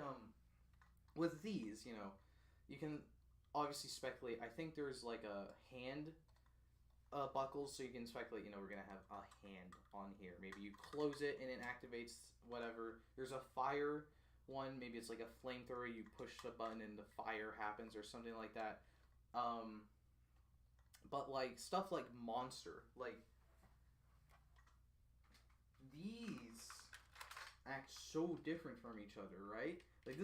with these, you can obviously speculate. I think there's like a hand buckles, so you can speculate. We're gonna have a hand on here. Maybe you close it and it activates whatever. There's a fire one. Maybe it's like a flamethrower. You push a button and the fire happens or something like that. But like stuff like monster, like these act so different from each other, right? Like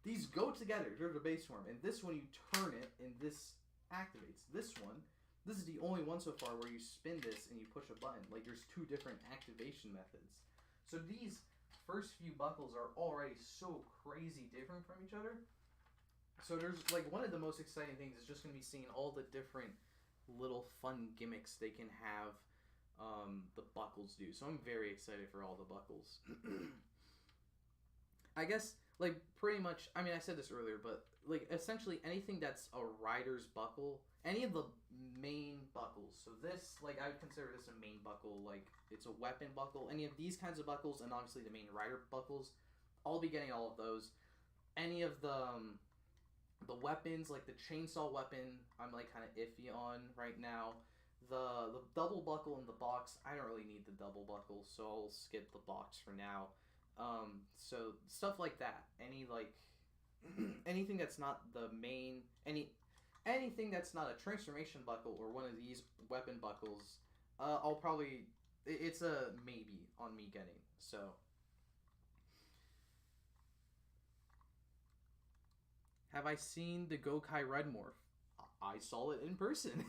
these go together. They're the base form, and this one you turn it, and this activates. This is the only one so far where you spin this and you push a button. Like there's two different activation methods. So these first few buckles are already so crazy different from each other. So there's like one of the most exciting things is just going to be seeing all the different little fun gimmicks they can have the buckles do. So I'm very excited for all the buckles. I guess like pretty much, I mean, I said this earlier, but like essentially anything that's a rider's buckle, any of the main buckles. So this, like I would consider this a main buckle, like it's a weapon buckle. Any of these kinds of buckles, and obviously the main rider buckles, I'll be getting all of those. Any of the weapons, like the chainsaw weapon, I'm like kind of iffy on right now. The double buckle in the box, I don't really need the double buckle, so I'll skip the box for now. So stuff like that. Any like anything that's not the main, anything that's not a transformation buckle or one of these weapon buckles, I'll probably, it's a maybe on me getting. So have I seen the Gokai Red Morph? I saw it in person.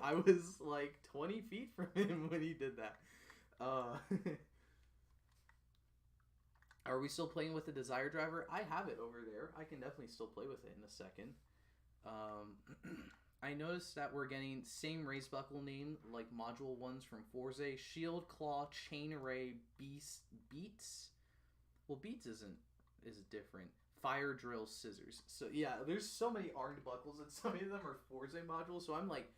I was like 20 feet from him when he did that. Are we still playing with the Desire Driver? I have it over there. I can definitely still play with it in a second. I noticed that we're getting same race buckle name like module ones from Forza. Shield, Claw, Chain Array, Beats. Well, Beats is different. Fire, Drill, Scissors. So yeah, there's so many armed buckles, and so many of them are Forza modules. So I'm like,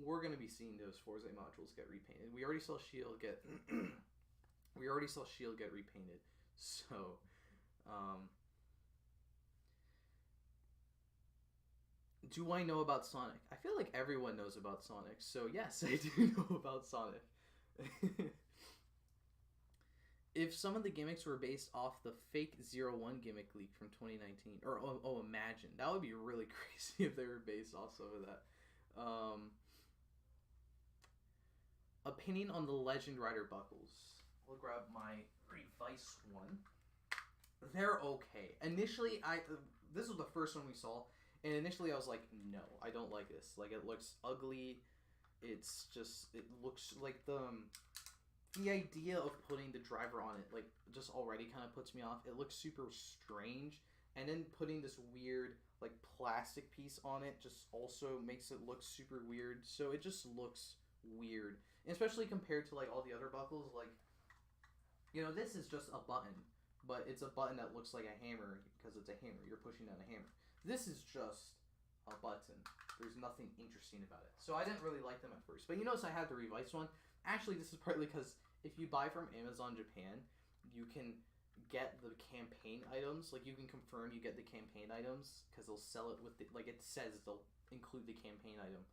we're gonna be seeing those Forza modules get repainted. We already saw Shield get repainted. So, do I know about Sonic? I feel like everyone knows about Sonic. So yes, I do know about Sonic. If some of the gimmicks were based off the fake 01 gimmick leak from 2019, or imagine, that would be really crazy if they were based off some of that. Opinion on the Legend Rider buckles. We'll grab my Revice one. They're okay. Initially, this was the first one we saw, and initially I was like, no, I don't like this. Like, it looks ugly. It looks like the idea of putting the driver on it, like, just already kind of puts me off. It looks super strange, and then putting this weird, like, plastic piece on it just also makes it look super weird. So it just looks weird, and especially compared to like all the other buckles. Like, you know, this is just a button, but it's a button that looks like a hammer because it's a hammer. You're pushing down a hammer. This is just a button. There's nothing interesting about it. So I didn't really like them at first. But you notice I had the Revice one. Actually, this is partly because if you buy from Amazon Japan, you can get the campaign items. Like, you can confirm you get the campaign items because they'll sell it with the, like, it says they'll include the campaign item.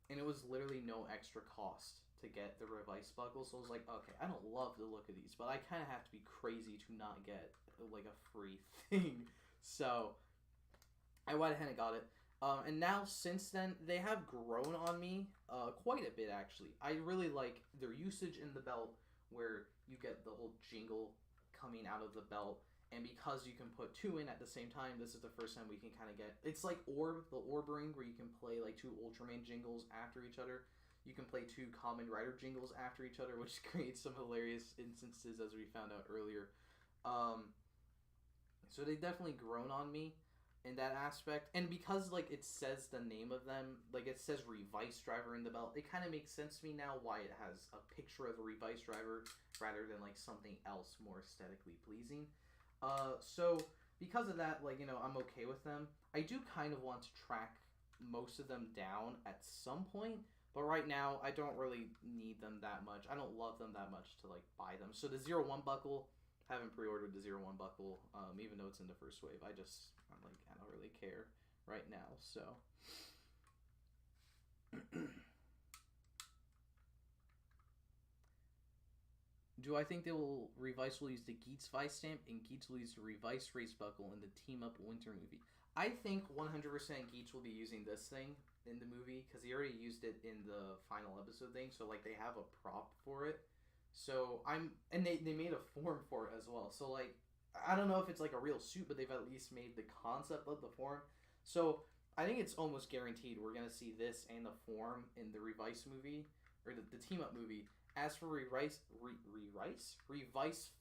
And it was literally no extra cost to get the Revice buckle. So I was like, okay, I don't love the look of these, but I kind of have to be crazy to not get like a free thing. So I went ahead and got it. And now since then, they have grown on me quite a bit, actually. I really like their usage in the belt, where you get the whole jingle coming out of the belt. And because you can put two in at the same time, this is the first time we can kind of get... It's like the Orb Ring, where you can play like two Ultraman jingles after each other. You can play two Kamen Rider jingles after each other, which creates some hilarious instances, as we found out earlier. So they've definitely grown on me in that aspect. And because like it says the name of them, like it says Revice Driver in the belt, it kind of makes sense to me now why it has a picture of a Revice Driver rather than like something else more aesthetically pleasing. So because of that, like, you know, I'm okay with them. I do kind of want to track most of them down at some point, but right now I don't really need them that much. I don't love them that much to like buy them. So the 01 buckle, haven't pre-ordered the 01 buckle, even though it's in the first wave. I'm like, I don't really care right now. So do I think Revice will use the Geats Vice stamp, and Geats will use the Revice race buckle in the Team Up Winter movie? I think 100% Geats will be using this thing in the movie, because he already used it in the final episode thing, so like they have a prop for it. So and they made a form for it as well. So like, I don't know if it's like a real suit, but they've at least made the concept of the form. So I think it's almost guaranteed we're gonna see this and the form in the Revice movie, or the Team Up movie. As for Revice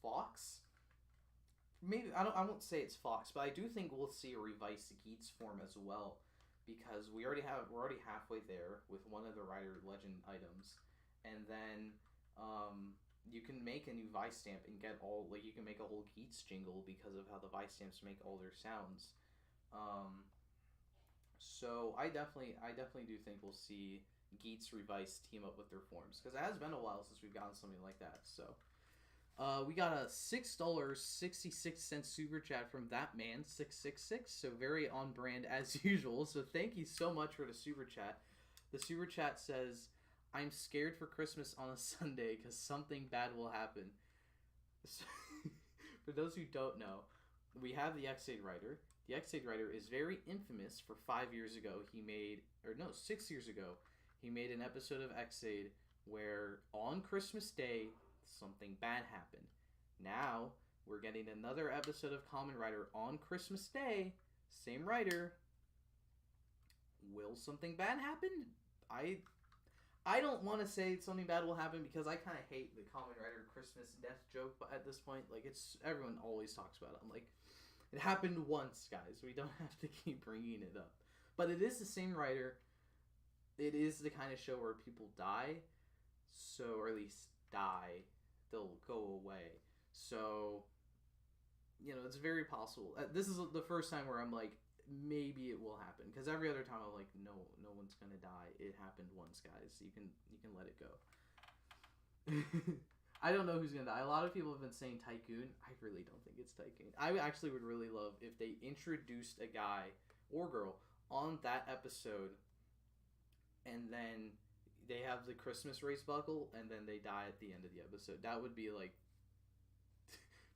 Fox, maybe I won't say it's Fox, but I do think we'll see a Revice Geats form as well, because we're already halfway there with one of the Rider Legend items, and then you can make a new Vice stamp and get all, like, you can make a whole Geats jingle because of how the Vice stamps make all their sounds. So I definitely do think we'll see Geats Revice team up with their forms, because it has been a while since we've gotten something like that. So we got a $6.66 super chat from that man 666, so very on brand as usual. So thank you so much for the super chat. The super chat says, I'm scared for Christmas on a Sunday because something bad will happen. So, for those who don't know, we have the X-Aid Rider. The X-Aid Rider is very infamous for 5 years ago. 6 years ago, he made an episode of X-Aid where on Christmas Day, something bad happened. Now, we're getting another episode of Kamen Rider on Christmas Day. Same writer. Will something bad happen? I don't want to say something bad will happen, because I kind of hate the Kamen Rider Christmas death joke, but at this point, like, everyone always talks about it. I'm like, it happened once, guys. We don't have to keep bringing it up. But it is the same writer. It is the kind of show where people die, or at least die. They'll go away. So, you know, it's very possible. This is the first time where I'm like, maybe it will happen, because every other time I'm like, no one's gonna die. It happened once, guys. You can let it go. I don't know who's gonna die. A lot of people have been saying Tycoon. I really don't think it's Tycoon. I actually would really love if they introduced a guy or girl on that episode, and then they have the Christmas race buckle, and then they die at the end of the episode. That would be like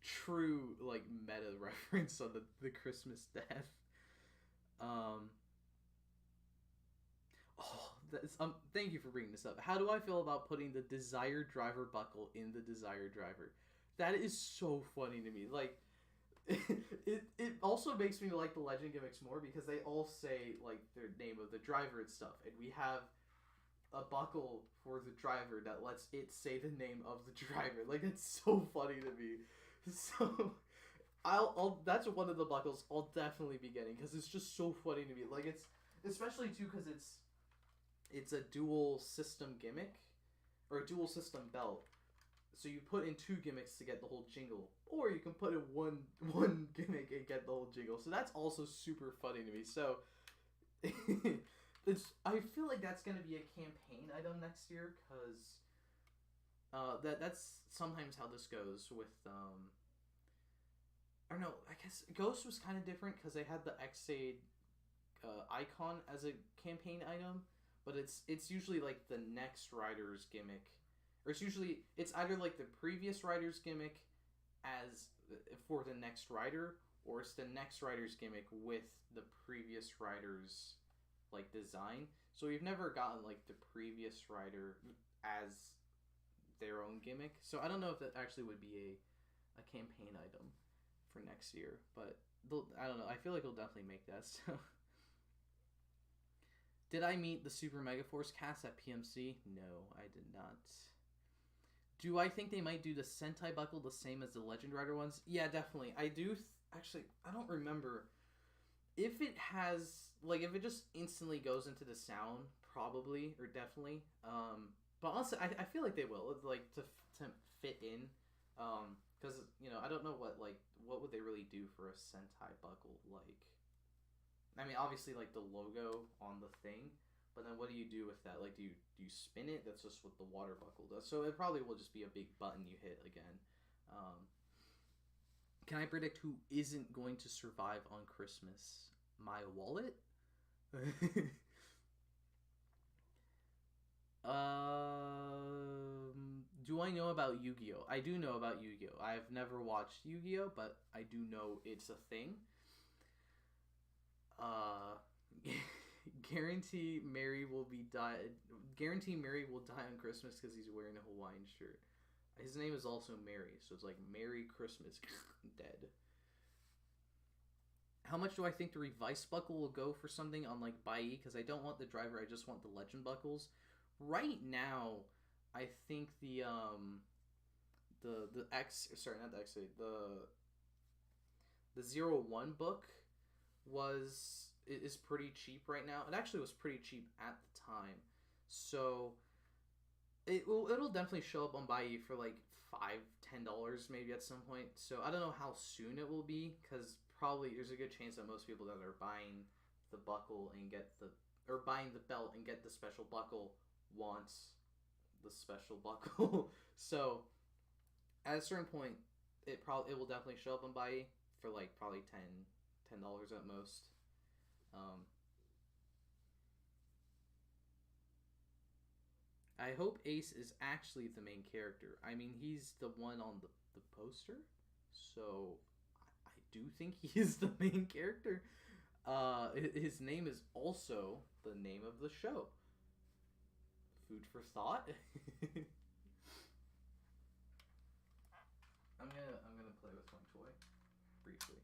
true like meta reference on the Christmas death. Thank you for bringing this up. How do I feel about putting the Desired Driver buckle in the Desired Driver? That is so funny to me. Like, it also makes me like the Legend gimmicks more, because they all say like their name of the driver and stuff, and we have a buckle for the driver that lets it say the name of the driver. Like, it's so funny to me. So I'll that's one of the buckles I'll definitely be getting, because it's just so funny to me. Like, it's especially too because It's a dual system gimmick, or a dual system belt. So you put in 2 gimmicks to get the whole jingle, or you can put in one gimmick and get the whole jingle. So that's also super funny to me. So I feel like that's gonna be a campaign item next year, because that's sometimes how this goes with I don't know. I guess Ghost was kind of different because they had the Xade icon as a campaign item, but it's usually like the next rider's gimmick, or it's either like the previous rider's gimmick as for the next rider, or it's the next rider's gimmick with the previous rider's like design. So we've never gotten like the previous rider as their own gimmick. So I don't know if that actually would be a campaign item for next year, but I don't know. I feel like it'll definitely make that. So, did I meet the Super Megaforce cast at PMC? No, I did not. Do I think they might do the Sentai buckle the same as the Legend Rider ones? Yeah, definitely. I do. Actually, I don't remember if it has like if it just instantly goes into the sound. Probably or definitely. But honestly, I feel like they will like to fit in. Because I don't know what would they really do for a Sentai buckle like. I mean, obviously like the logo on the thing, but then what do you do with that? Like, do you spin it? That's just what the water buckle does. So it probably will just be a big button you hit again. Can I predict who isn't going to survive on Christmas? My wallet? Do I know about Yu-Gi-Oh? I do know about Yu-Gi-Oh. I've never watched Yu-Gi-Oh, but I do know it's a thing. Guarantee Mary will die on Christmas because he's wearing a Hawaiian shirt. His name is also Mary, so it's like Merry Christmas. Dead. How much do I think the Revice buckle will go for something on like Bai? Because I don't want the driver, I just want the Legend buckles. Right now, I think the the 01 book is pretty cheap right now. It actually was pretty cheap at the time, so it'll definitely show up on Bai for like $5-10 maybe at some point. So I don't know how soon it will be, because probably there's a good chance that most people that are buying the buckle and buying the belt and get the special buckle wants the special buckle. So at a certain point, it will definitely show up on Bai for like probably $10 at most. I hope Ace is actually the main character. I mean, he's the one on the poster, so I do think he is the main character. His name is also the name of the show. Food for thought. I'm gonna play with my toy briefly.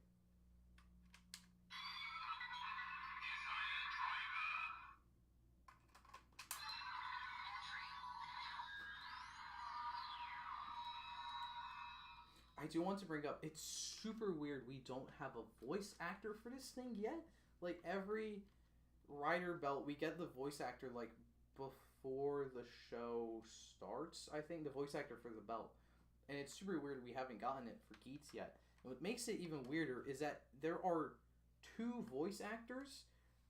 I do want to bring up, it's super weird we don't have a voice actor for this thing yet. Like, every rider belt, we get the voice actor, like, before the show starts, I think, the voice actor for the belt. And it's super weird we haven't gotten it for Geats yet. And what makes it even weirder is that there are 2 voice actors.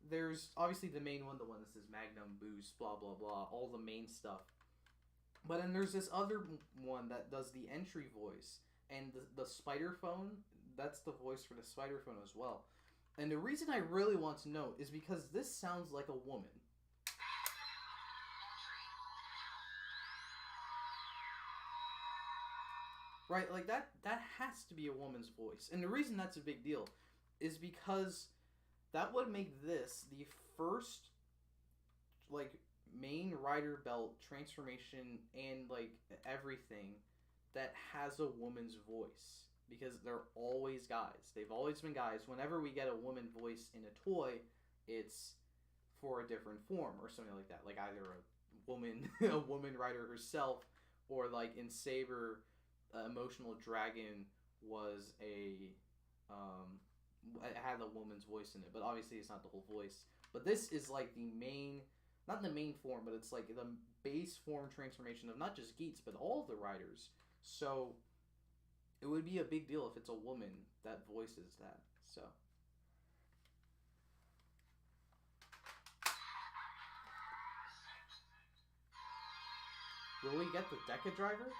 There's obviously the main one, the one that says Magnum, Boost, blah, blah, blah, all the main stuff. But then there's this other one that does the entry voice. And the spider phone, that's the voice for the spider phone as well. And the reason I really want to know is because this sounds like a woman. Right, like that has to be a woman's voice. And the reason that's a big deal is because that would make this the first like main rider belt transformation and like everything that has a woman's voice, because they're always guys. They've always been guys. Whenever we get a woman voice in a toy, it's for a different form or something like that. Like either a woman rider herself, or like in Saber, Emotional Dragon was it had a woman's voice in it, but obviously it's not the whole voice. But this is like the main not the main form, but it's like the base form transformation of not just Geats, but all the riders. So it would be a big deal if it's a woman that voices that. So. Will we get the Deca driver?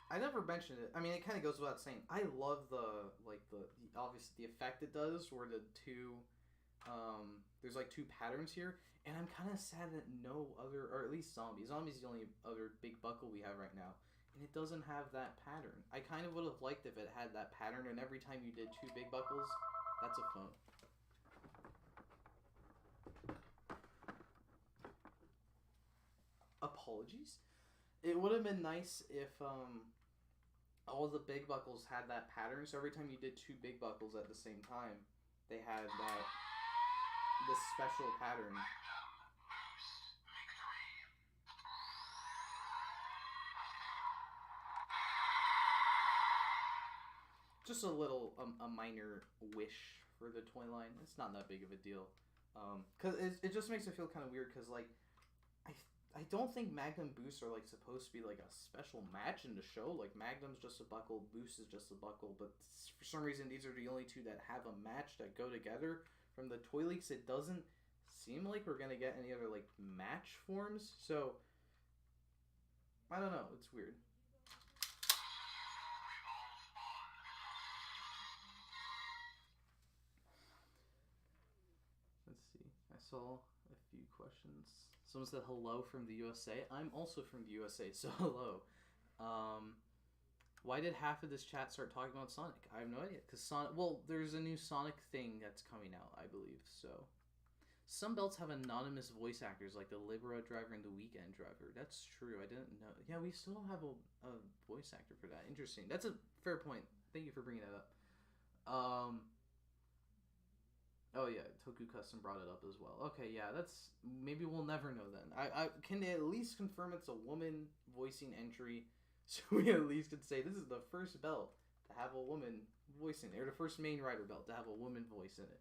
I never mentioned it. I mean, it kind of goes without saying. I love the obviously the effect it does, where the two, there's like two patterns here, and I'm kind of sad that no other, or at least Zombie's the only other big buckle we have right now, and it doesn't have that pattern. I kind of would have liked if it had that pattern, and every time you did two big buckles, that's a phone. Apologies. It would have been nice if all the big buckles had that pattern. So every time you did two big buckles at the same time, they had this special pattern. Just a little, a minor wish for the toy line. It's not that big of a deal. Because it just makes it feel kind of weird because, like, I don't think Magnum Boosts are like supposed to be like a special match in the show. Like Magnum's just a buckle, Boost is just a buckle, but for some reason these are the only two that have a match that go together. From the toy leaks, it doesn't seem like we're gonna get any other like match forms. So I don't know. It's weird. Let's see. I saw a few questions. Someone said hello from the USA. I'm also from the USA, so hello. Why did half of this chat start talking about Sonic? I have no idea. Because Sonic, well, there's a new Sonic thing that's coming out, I believe. So, some belts have anonymous voice actors like the Libero driver and the Weekend driver. That's true. I didn't know. Yeah, we still don't have a voice actor for that. Interesting. That's a fair point. Thank you for bringing that up. Oh yeah, Toku Custom brought it up as well. Okay, yeah, that's maybe we'll never know then. I can they at least confirm it's a woman voicing entry, so we at least could say this is the first belt to have a woman voicing it, or the first main rider belt to have a woman voice in it.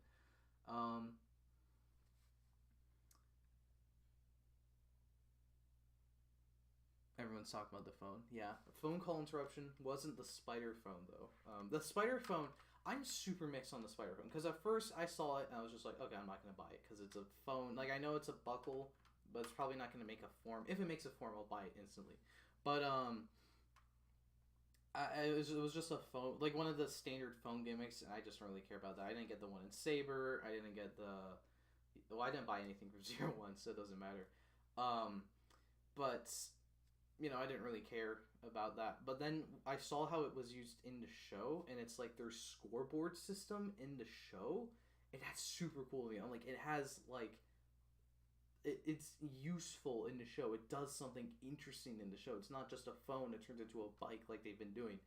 Everyone's talking about the phone. Yeah, phone call interruption wasn't the spider phone though. The spider phone. I'm super mixed on the spider phone because at first I saw it and I was just like, okay, I'm not gonna buy it because it's a phone. Like I know it's a buckle, but it's probably not gonna make a form. If it makes a form, I'll buy it instantly. But it was just a phone, like one of the standard phone gimmicks, and I just don't really care about that. I didn't get the one in Saber. I didn't get the. Well, I didn't buy anything from 01, so it doesn't matter. But you know, I didn't really care about that. But then I saw how it was used in the show, and it's like their scoreboard system in the show, and that's super cool to me. I'm like, it has like, it's useful in the show. It does something interesting in the show. It's not just a phone that turns into a bike like they've been doing.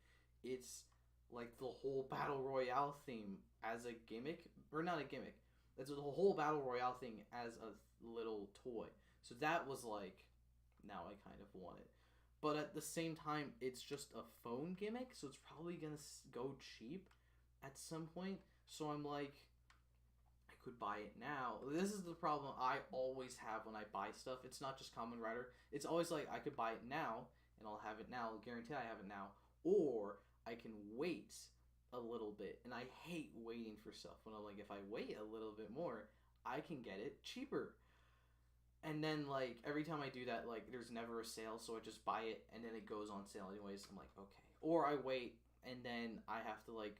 It's like the whole battle royale theme as a gimmick, or not a gimmick. It's the whole battle royale thing as a little toy. So that was like, now I kind of want it. But at the same time, it's just a phone gimmick, so it's probably going to go cheap at some point. So I'm like, I could buy it now. This is the problem I always have when I buy stuff. It's not just Kamen Rider. It's always like, I could buy it now, and I'll have it now. I'll guarantee I have it now. Or I can wait a little bit. And I hate waiting for stuff. When I'm like, if I wait a little bit more, I can get it cheaper. And then, like, every time I do that, like, there's never a sale, so I just buy it, and then it goes on sale anyways. I'm like, okay. Or I wait, and then I have to, like,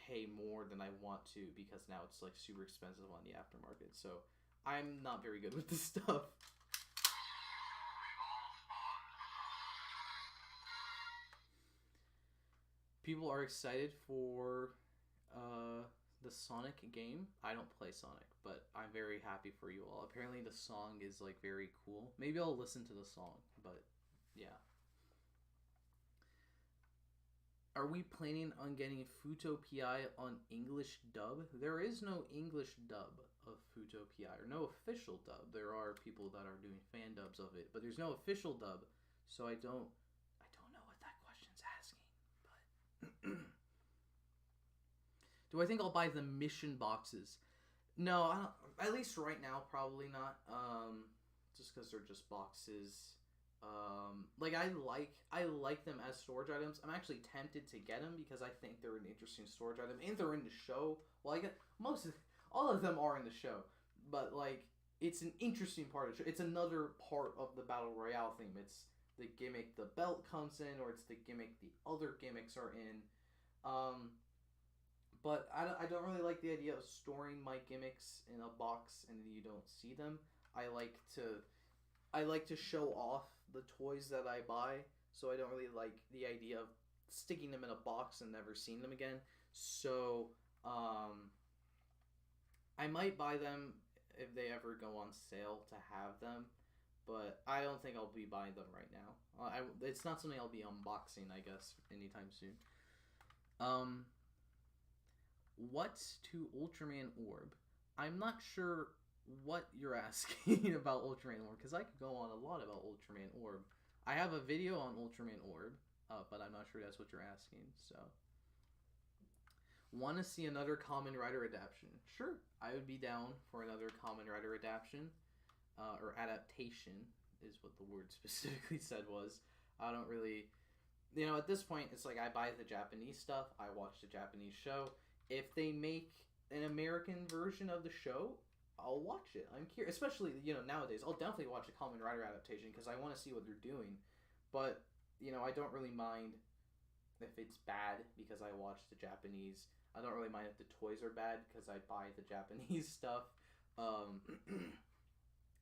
pay more than I want to, because now it's, like, super expensive on the aftermarket. So, I'm not very good with this stuff. People are excited for, the Sonic game. I don't play Sonic, but I'm very happy for you all. Apparently the song is like very cool. Maybe I'll listen to the song, but yeah. Are we planning on getting Futopia on English dub? There is no English dub of Futopia, or no official dub. There are people that are doing fan dubs of it, but there's no official dub, so I don't know what that question's asking. But do I think I'll buy the mission boxes? No, I don't, at least right now, probably not. Just because they're just boxes. Like I like them as storage items. I'm actually tempted to get them because I think they're an interesting storage item, and they're in the show. Well, I get all of them are in the show, but like it's an interesting part of the show. It's another part of the battle royale theme. It's the gimmick the belt comes in, or it's the gimmick the other gimmicks are in. But I don't really like the idea of storing my gimmicks in a box and you don't see them. I like to show off the toys that I buy, so I don't really like the idea of sticking them in a box and never seeing them again. So I might buy them if they ever go on sale to have them, but I don't think I'll be buying them right now. It's not something I'll be unboxing, I guess, anytime soon. What to Ultraman Orb? I'm not sure what you're asking about Ultraman Orb, because I could go on a lot about Ultraman Orb. I have a video on Ultraman Orb, but I'm not sure that's what you're asking, so. Want to see another Kamen Rider adaptation? Sure, I would be down for another Kamen Rider adaptation, or adaptation, is what the word specifically said was. I don't really, at this point, it's like I buy the Japanese stuff, I watch the Japanese show. If they make an American version of the show, I'll watch it. I'm curious, especially, nowadays. I'll definitely watch a Kamen Rider adaptation because I want to see what they're doing. But, I don't really mind if it's bad because I watch the Japanese. I don't really mind if the toys are bad because I buy the Japanese stuff.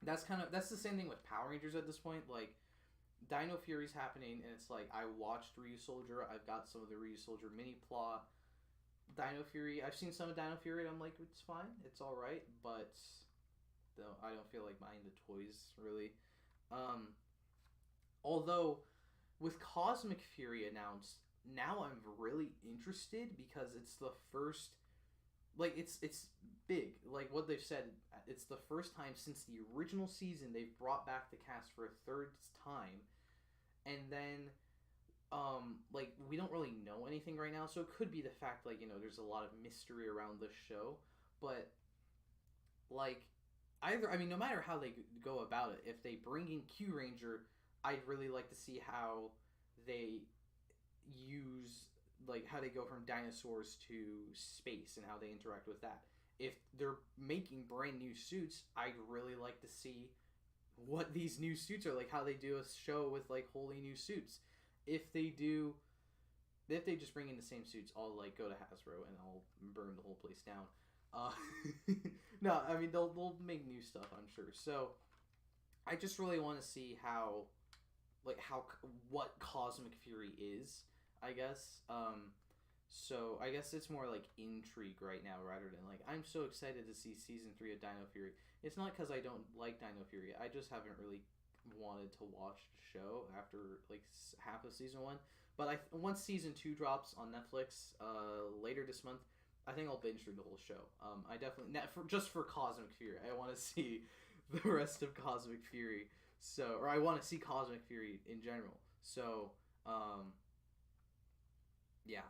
That's the same thing with Power Rangers at this point. Like, Dino Fury's happening, and it's like, I watched Ryu Soldier. I've got some of the Ryu Soldier mini plot. Dino Fury, I've seen some of Dino Fury, and I'm like, it's fine, it's alright, but I don't feel like buying the toys, really. Although, with Cosmic Fury announced, now I'm really interested, because it's the first, like, it's big. Like, what they've said, it's the first time since the original season they've brought back the cast for a third time, and then like, we don't really know anything right now, so it could be the fact, like, there's a lot of mystery around the show, but, like, no matter how they go about it, if they bring in Q Ranger, I'd really like to see how they use, like, how they go from dinosaurs to space and how they interact with that. If they're making brand new suits, I'd really like to see what these new suits are, like, how they do a show with, like, wholly new suits. If they just bring in the same suits, I'll, like, go to Hasbro and I'll burn the whole place down. No, I mean, they'll make new stuff, I'm sure. So, I just really want to see what Cosmic Fury is, I guess. So, I guess it's more, like, intrigue right now rather than, like, I'm so excited to see Season 3 of Dino Fury. It's not because I don't like Dino Fury. I just haven't really wanted to watch the show after, like, half of Season 1. But once Season 2 drops on Netflix later this month, I think I'll binge through the whole show. I definitely, just for Cosmic Fury, I want to see the rest of Cosmic Fury. So, or I want to see Cosmic Fury in general. So, yeah.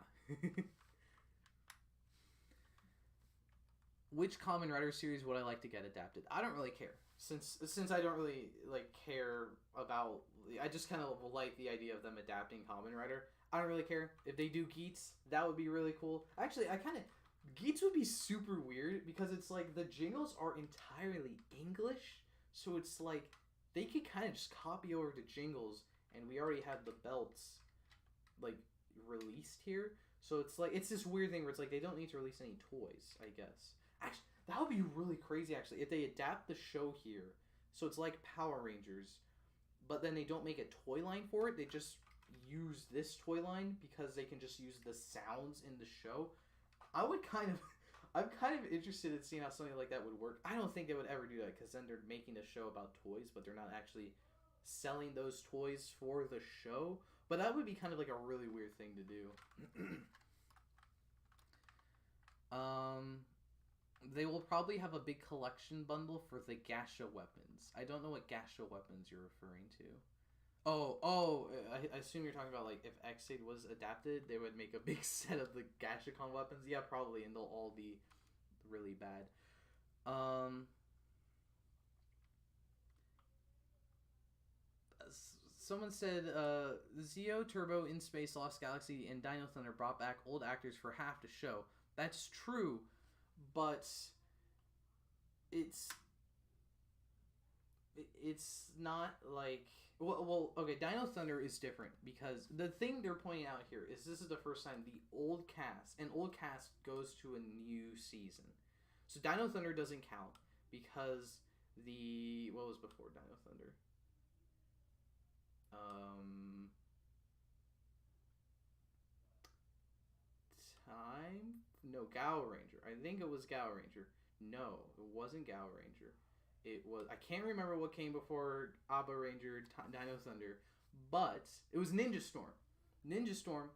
Which Kamen Rider series would I like to get adapted? I don't really care. Since I don't really, like, care about, I just kind of like the idea of them adapting Kamen Rider. I don't really care. If they do Geats, that would be really cool. Actually, Geats would be super weird because it's like the jingles are entirely English, so it's like they could kind of just copy over the jingles, and we already have the belts, like, released here. So it's like, it's this weird thing where it's like they don't need to release any toys, I guess. Actually, that would be really crazy, actually, if they adapt the show here. So it's like Power Rangers, but then they don't make a toy line for it. They just use this toy line because they can just use the sounds in the show. I would kind of I'm kind of interested in seeing how something like that would work. I don't think they would ever do that because then they're making a show about toys, but they're not actually selling those toys for the show. But that would be kind of like a really weird thing to do. They will probably have a big collection bundle for the gacha weapons. I don't know what gacha weapons you're referring to. I assume you're talking about like if X-Aid was adapted, they would make a big set of the Gashicon weapons. Yeah, probably, and they'll all be really bad. Someone said Zeo, Turbo, In Space, Lost Galaxy, and Dino Thunder brought back old actors for half the show. That's true, but it's not like okay. Dino Thunder is different because the thing they're pointing out here is this is the first time the old cast goes to a new season. So Dino Thunder doesn't count because what was before Dino Thunder? Gao Ranger. I think it was Gao Ranger. No, it wasn't Gao Ranger. It was, I can't remember what came before Abba Ranger, Dino Thunder, but it was Ninja Storm. The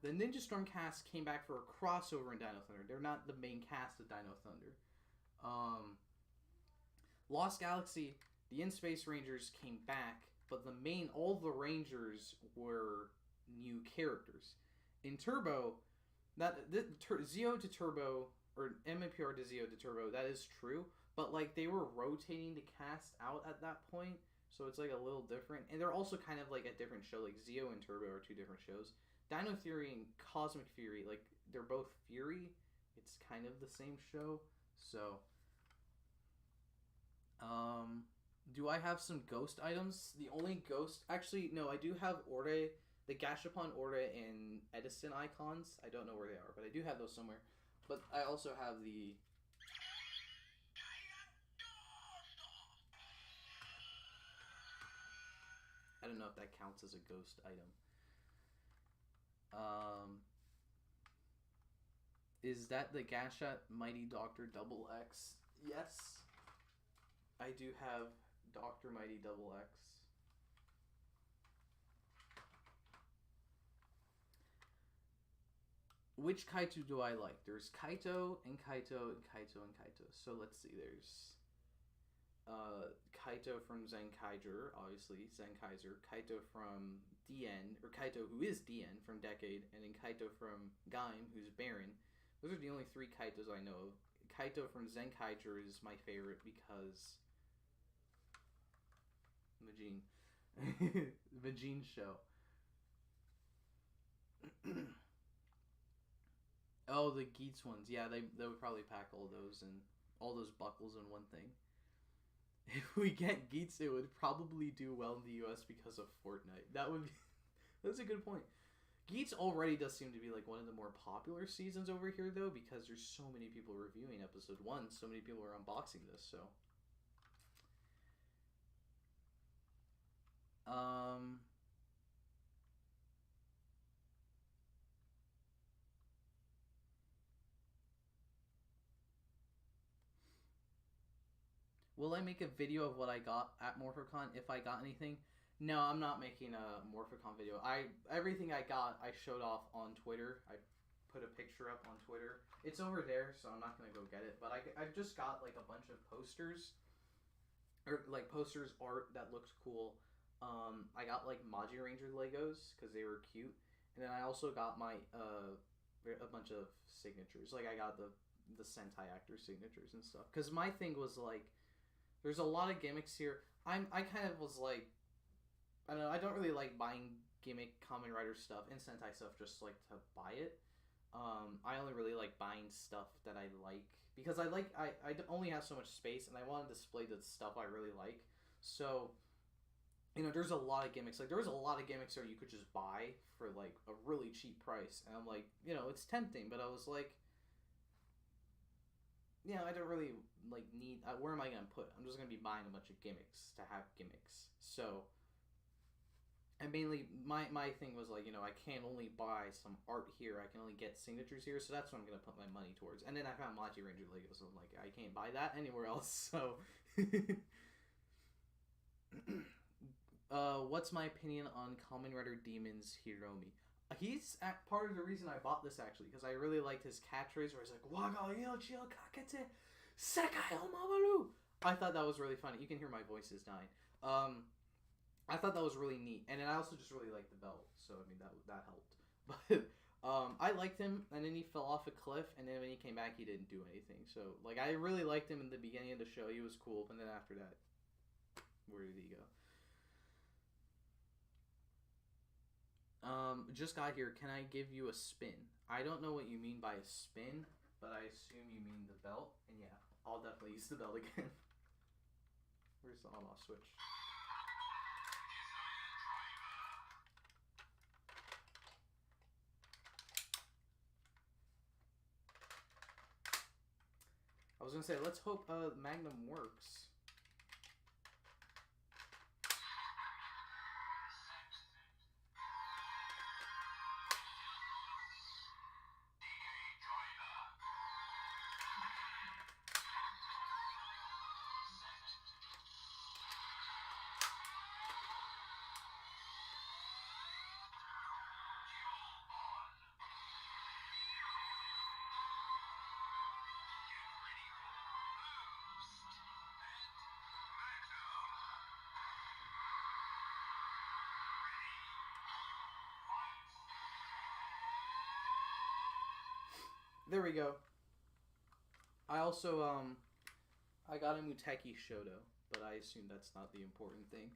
Ninja Storm cast came back for a crossover in Dino Thunder. They're not the main cast of Dino Thunder. Lost Galaxy, the In Space Rangers came back, but all the Rangers were new characters. In Turbo, Zeo to Turbo, or MMPR to Zeo to Turbo, that is true. But, like, they were rotating the cast out at that point, so it's, like, a little different. And they're also kind of, like, a different show. Like, Zeo and Turbo are two different shows. Dino Fury and Cosmic Fury, like, they're both Fury. It's kind of the same show. So, do I have some ghost items? The only ghost... Actually, no, I do have Orde, the Gashapon Orde and Edison icons. I don't know where they are, but I do have those somewhere. But I also have the... I don't know if that counts as a ghost item. Is that the Gacha Mighty Doctor Double X? Yes. I do have Dr. Mighty Double X. Which Kaito do I like? There's Kaito and Kaito and Kaito and Kaito. So let's see. There's Kaito from Zenkaiger, obviously, Zenkaiser. Kaito from DN, or Kaito who is DN from Decade, and then Kaito from Gaim, who's Baron. Those are the only three Kaitos I know of. Kaito from Zenkaiger is my favorite because... Majin. Majin show. Oh, the Geats ones. Yeah, they would probably pack all those and all those buckles in one thing. If we get Geats, it would probably do well in the US because of Fortnite. That's a good point. Geats already does seem to be like one of the more popular seasons over here, though, because there's so many people reviewing episode 1. So many people are unboxing this, so... Will I make a video of what I got at MorphoCon if I got anything? No, I'm not making a MorphoCon video. Everything I got, I showed off on Twitter. I put a picture up on Twitter. It's over there, so I'm not going to go get it. But I just got like a bunch of posters. Or like posters, art that looked cool. I got like Maji Ranger Legos because they were cute. And then I also got my a bunch of signatures. Like I got the Sentai actor signatures and stuff. Because my thing was like, there's a lot of gimmicks here. I kind of was like, I don't know, I don't really like buying gimmick Kamen Rider stuff and Sentai stuff just like to buy it. I only really like buying stuff that I like because I only have so much space and I want to display the stuff I really like. So, you know, there's a lot of gimmicks. Like there was a lot of gimmicks that you could just buy for like a really cheap price, and I'm like, you know, it's tempting, but I was like, yeah, I don't really like need. Where am I gonna put? I'm just gonna be buying a bunch of gimmicks to have gimmicks. So And mainly, my thing was like, I can't only buy some art here. I can only get signatures here, so that's what I'm gonna put my money towards. And then I found Machi Ranger Legos, so I'm like, I can't buy that anywhere else. So, what's my opinion on Kamen Rider Demons Hiromi? He's part of the reason I bought this actually, because I really liked his catchphrase where he's like, "Waga yochi o kakete sekai o mawaru." I thought that was really funny. You can hear my voice is dying. I thought that was really neat, and I also just really liked the belt, so I mean that helped. But I liked him, and then he fell off a cliff, and then when he came back, he didn't do anything. So like I really liked him in the beginning of the show; he was cool, and then after that, where did he go? Just got here. Can I give you a spin? I don't know what you mean by a spin, but I assume you mean the belt, and yeah, I'll definitely use the belt again. Where's the on-off switch? I was gonna say, let's hope Magnum works. There we go. I also I got a Muteki Shoto, but I assume that's not the important thing.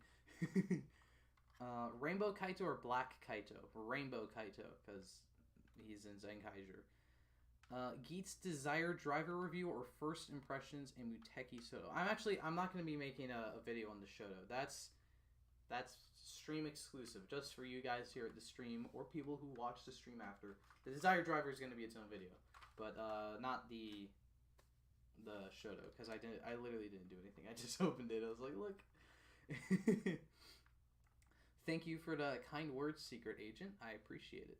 Rainbow Kaito or Black Kaito? Rainbow Kaito, because he's in Zenkaiger. Geats Desire Driver Review or First Impressions in Muteki Soto. I'm not going to be making a video on the Shoto. That's stream exclusive, just for you guys here at the stream or people who watch the stream after. The Desire Driver is going to be its own video, but not the Shoto, because I literally didn't do anything. I just opened it. I was like, look. Thank you for the kind words, Secret Agent. I appreciate it.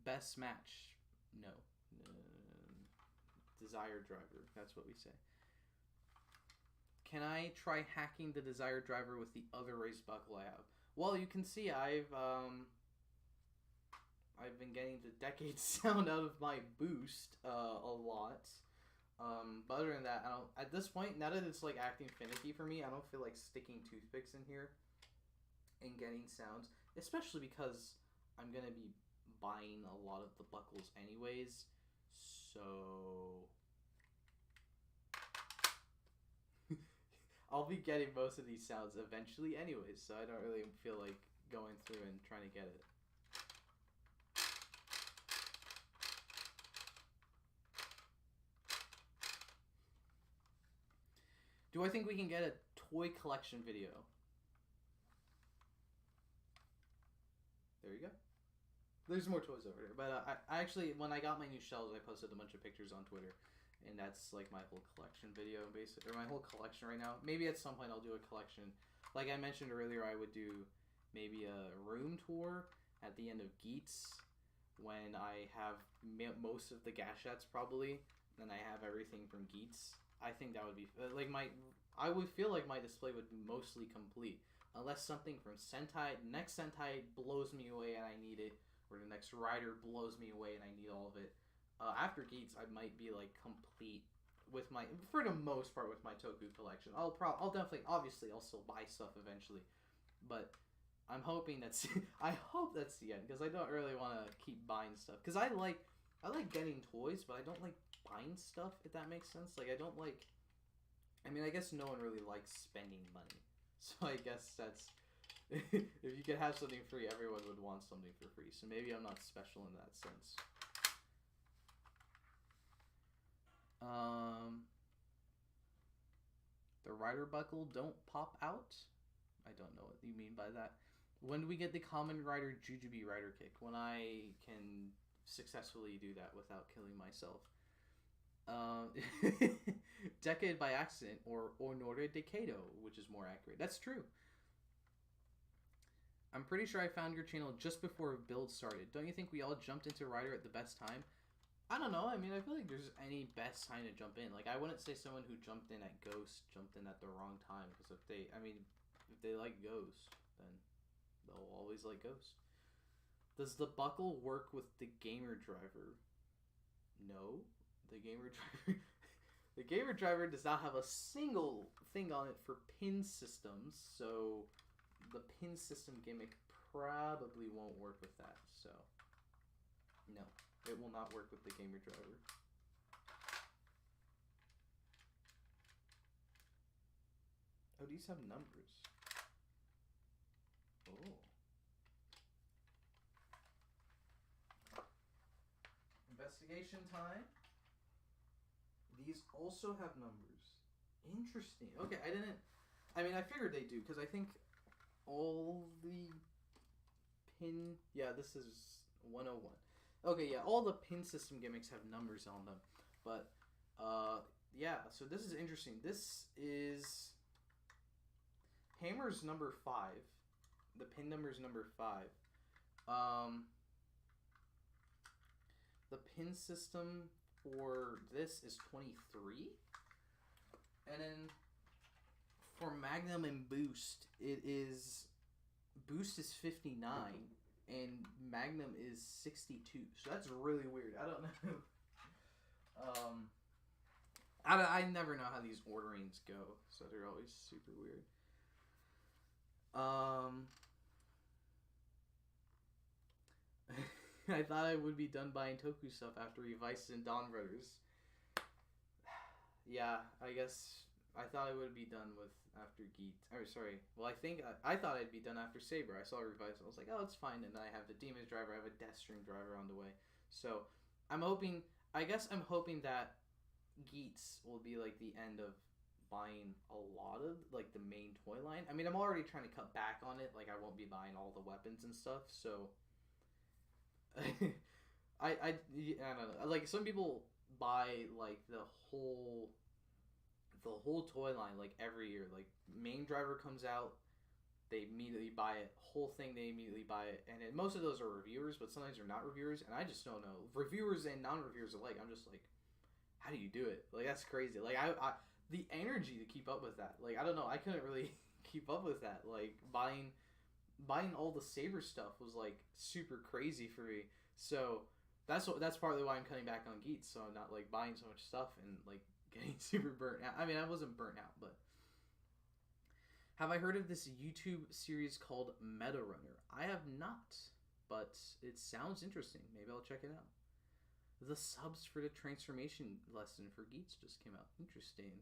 Best match? No. Desire Driver. That's what we say. Can I try hacking the Desire Driver with the other race buckle I have? Well, you can see I've been getting the decade sound out of my boost a lot. But other than that, I don't. At this point, now that it's like acting finicky for me, I don't feel like sticking toothpicks in here and getting sounds, especially because I'm gonna be buying a lot of the buckles anyways. So I'll be getting most of these sounds eventually anyways, so I don't really feel like going through and trying to get it. Do I think we can get a toy collection video? There you go. There's more toys over here. But I actually, when I got my new shelves, I posted a bunch of pictures on Twitter. And that's like my whole collection video, basically, or my whole collection right now. Maybe at some point I'll do a collection. Like I mentioned earlier, I would do maybe a room tour at the end of Geats when I have most of the gashettes probably. Then I have everything from Geats. I think that would be like I would feel like my display would be mostly complete unless something from Sentai, next Sentai blows me away and I need it, or the next Rider blows me away and I need all of it. After Geats, I might be like complete with my, for the most part, with my Toku collection. I'll definitely, obviously, I'll still buy stuff eventually, but I'm hoping that's, I hope that's the end, because I don't really want to keep buying stuff, because I like getting toys, but I don't like buying stuff, if that makes sense. Like, I don't like, I mean, I guess no one really likes spending money, so I guess that's, if you could have something free, everyone would want something for free, so maybe I'm not special in that sense. The rider buckle don't pop out? I don't know what you mean by that. When do we get the Kamen Rider Jujube rider kick? When I can successfully do that without killing myself. Decade by accident, or onore decado, which is more accurate. That's true. I'm pretty sure I found your channel just before build started. Don't you think we all jumped into Rider at the best time? I don't know. I mean, I feel like there's any best time to jump in. Like, I wouldn't say someone who jumped in at Ghost jumped in at the wrong time. Because if they like Ghost, then they'll always like Ghost. Does the buckle work with the gamer driver? No. The gamer driver... The gamer driver does not have a single thing on it for pin systems, so the pin system gimmick probably won't work with that. So, no, it will not work with the gamer driver. Oh, these have numbers. Oh. Investigation time. These also have numbers. Interesting. Okay, I mean, I figured they do, because I think all the pin... Yeah, this is 101. Okay, yeah, all the pin system gimmicks have numbers on them. But, yeah, so this is interesting. This is Hammer's number 5. The pin number is number 5. The pin system for this is 23. And then for Magnum and Boost, Boost is 59 and Magnum is 62. So that's really weird. I don't know. I never know how these orderings go, so they're always super weird. I thought I would be done buying Toku stuff after Revice and Dawn Brothers. Yeah, I guess I thought I would be done with after Geats. Or sorry, well I think I thought I'd be done after Saber. I saw Revice. I was like, oh, it's fine. And I have the Demon's Driver. I have a Death String Driver on the way. So I'm hoping. I guess I'm hoping that Geats will be like the end of buying a lot of like the main toy line. I mean, I'm already trying to cut back on it. Like I won't be buying all the weapons and stuff. So. I don't know. Like some people buy like the whole toy line like every year. Like main driver comes out, they immediately buy it. Whole thing, they immediately buy it. And most of those are reviewers, but sometimes they're not reviewers. And I just don't know. Reviewers and non-reviewers alike. I'm just like, how do you do it? Like that's crazy. Like I the energy to keep up with that. Like I don't know. I couldn't really keep up with that. Like buying all the Saber stuff was like super crazy for me. So that's partly why I'm cutting back on Geats. So I'm not like buying so much stuff and like getting super burnt out. I mean, I wasn't burnt out, but have I heard of this YouTube series called Meta Runner? I have not, but it sounds interesting. Maybe I'll check it out. The subs for the transformation lesson for Geats just came out. Interesting.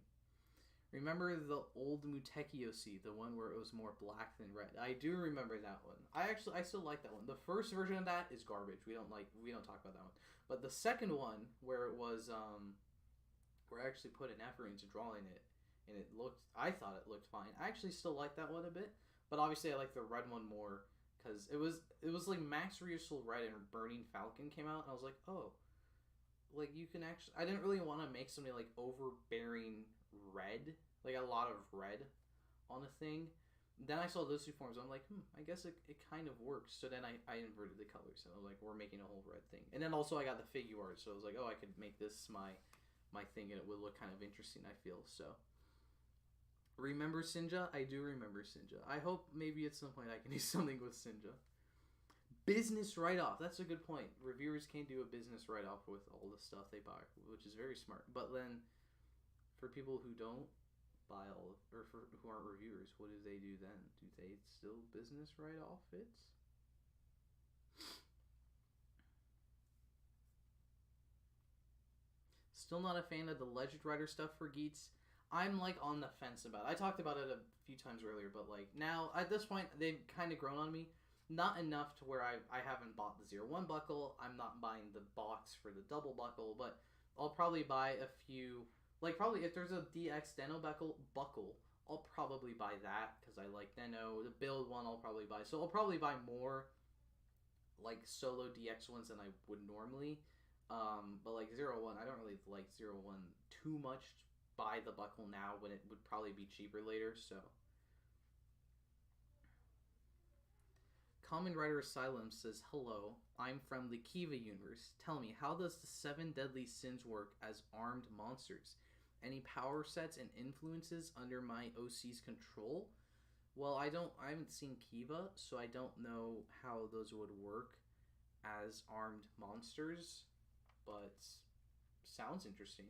Remember the old Muteki OC, the one where it was more black than red? I do remember that one. I still like that one. The first version of that is garbage. We don't talk about that one. But the second one, where it was where I actually put an effort into drawing it, and I thought it looked fine. I actually still like that one a bit, but obviously I like the red one more because it was like Max Reusel Red and Burning Falcon came out, and I was like, oh, like you can actually. I didn't really want to make something like overbearing red, like a lot of red on a thing. Then I saw those two forms. I'm like, I guess it kind of works. So then I inverted the colors. So I was like, we're making a whole red thing. And then also I got the figure art. So I was like, oh, I could make this my thing and it would look kind of interesting, I feel. So remember Sinja? I do remember Sinja. I hope maybe at some point I can do something with Sinja. Business write-off. That's a good point. Reviewers can do a business write-off with all the stuff they buy, which is very smart. But then for people who don't buy all, or for who aren't reviewers, what do they do then? Do they still business write-off it? Still not a fan of the Legend Rider stuff for Geats. I'm like on the fence about it. I talked about it a few times earlier, but like now at this point they've kind of grown on me. Not enough to where I haven't bought the 01 buckle. I'm not buying the box for the double buckle, but I'll probably buy a few. Like probably if there's a DX Deno buckle, I'll probably buy that because I like Deno. The build one I'll probably buy. So I'll probably buy more like solo DX ones than I would normally. But like 01, I don't really like 01 too much. buy the buckle now when it would probably be cheaper later. So, Kamen Rider Asylum says, "Hello, I'm from the Kiva universe. Tell me, how does the 7 deadly sins work as armed monsters? Any power sets and influences under my OC's control?" Well, I haven't seen Kiva, so I don't know how those would work as armed monsters, but sounds interesting.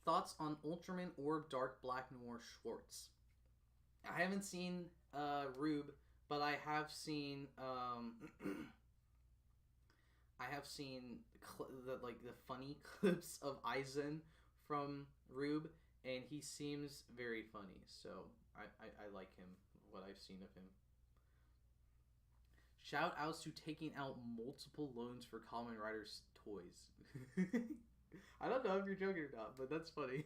Thoughts on Ultraman Orb Dark Black Noir Schwartz? I haven't seen Rube, but I have seen I have seen the funny clips of Aizen from Rube, and he seems very funny. So I like him. What I've seen of him. Shout outs to taking out multiple loans for Kamen Rider's toys. I don't know if you're joking or not, but that's funny.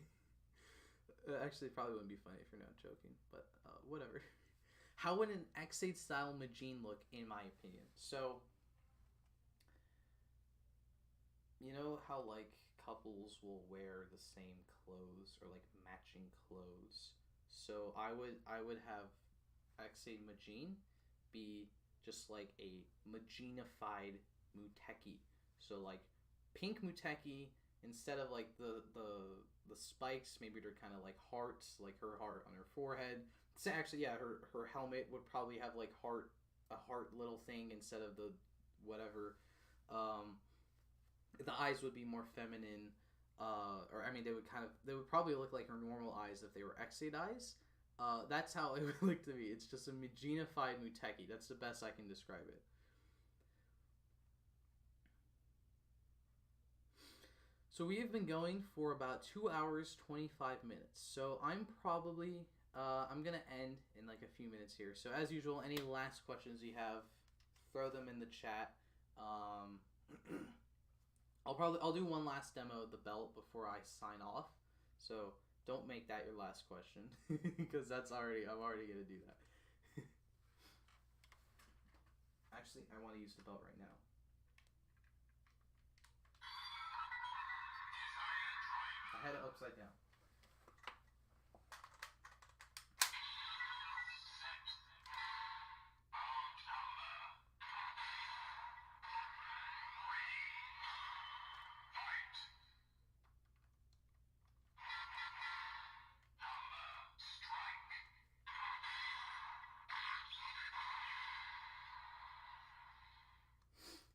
Actually, it probably wouldn't be funny if you're not joking, but whatever. How would an X8 style Majin look, in my opinion? So, you know how like couples will wear the same clothes or like matching clothes? So I would have X8 Majin be just like a Majinified Muteki. So like pink Muteki instead of like the spikes. Maybe they're kind of like hearts, like her heart on her forehead. So actually, yeah, her helmet would probably have like a heart little thing instead of the whatever. The eyes would be more feminine. Or I mean, they would probably look like her normal eyes if they were X8 eyes. That's how it would look to me. It's just a Majinified Muteki. That's the best I can describe it. So we have been going for about 2 hours 25 minutes. So I'm probably I'm gonna end in like a few minutes here. So as usual, any last questions you have, throw them in the chat. I'll do one last demo of the belt before I sign off. So don't make that your last question because I'm already gonna do that. Actually, I want to use the belt right now. I had it upside down.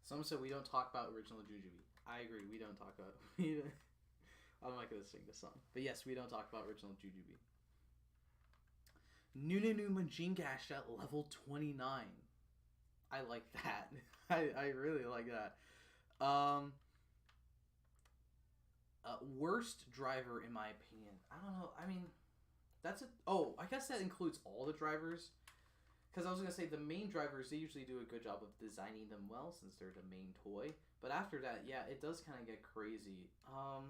Someone said we don't talk about original Jujube. I agree. We don't talk about. I'm not gonna sing the song, but yes, we don't talk about original Jujube. Nunanu Majingash at level 29. I like that. I really like that. Worst driver in my opinion. I don't know. I mean, that's it. Oh, I guess that includes all the drivers. Because I was going to say the main drivers, they usually do a good job of designing them well since they're the main toy. But after that, yeah, it does kind of get crazy. I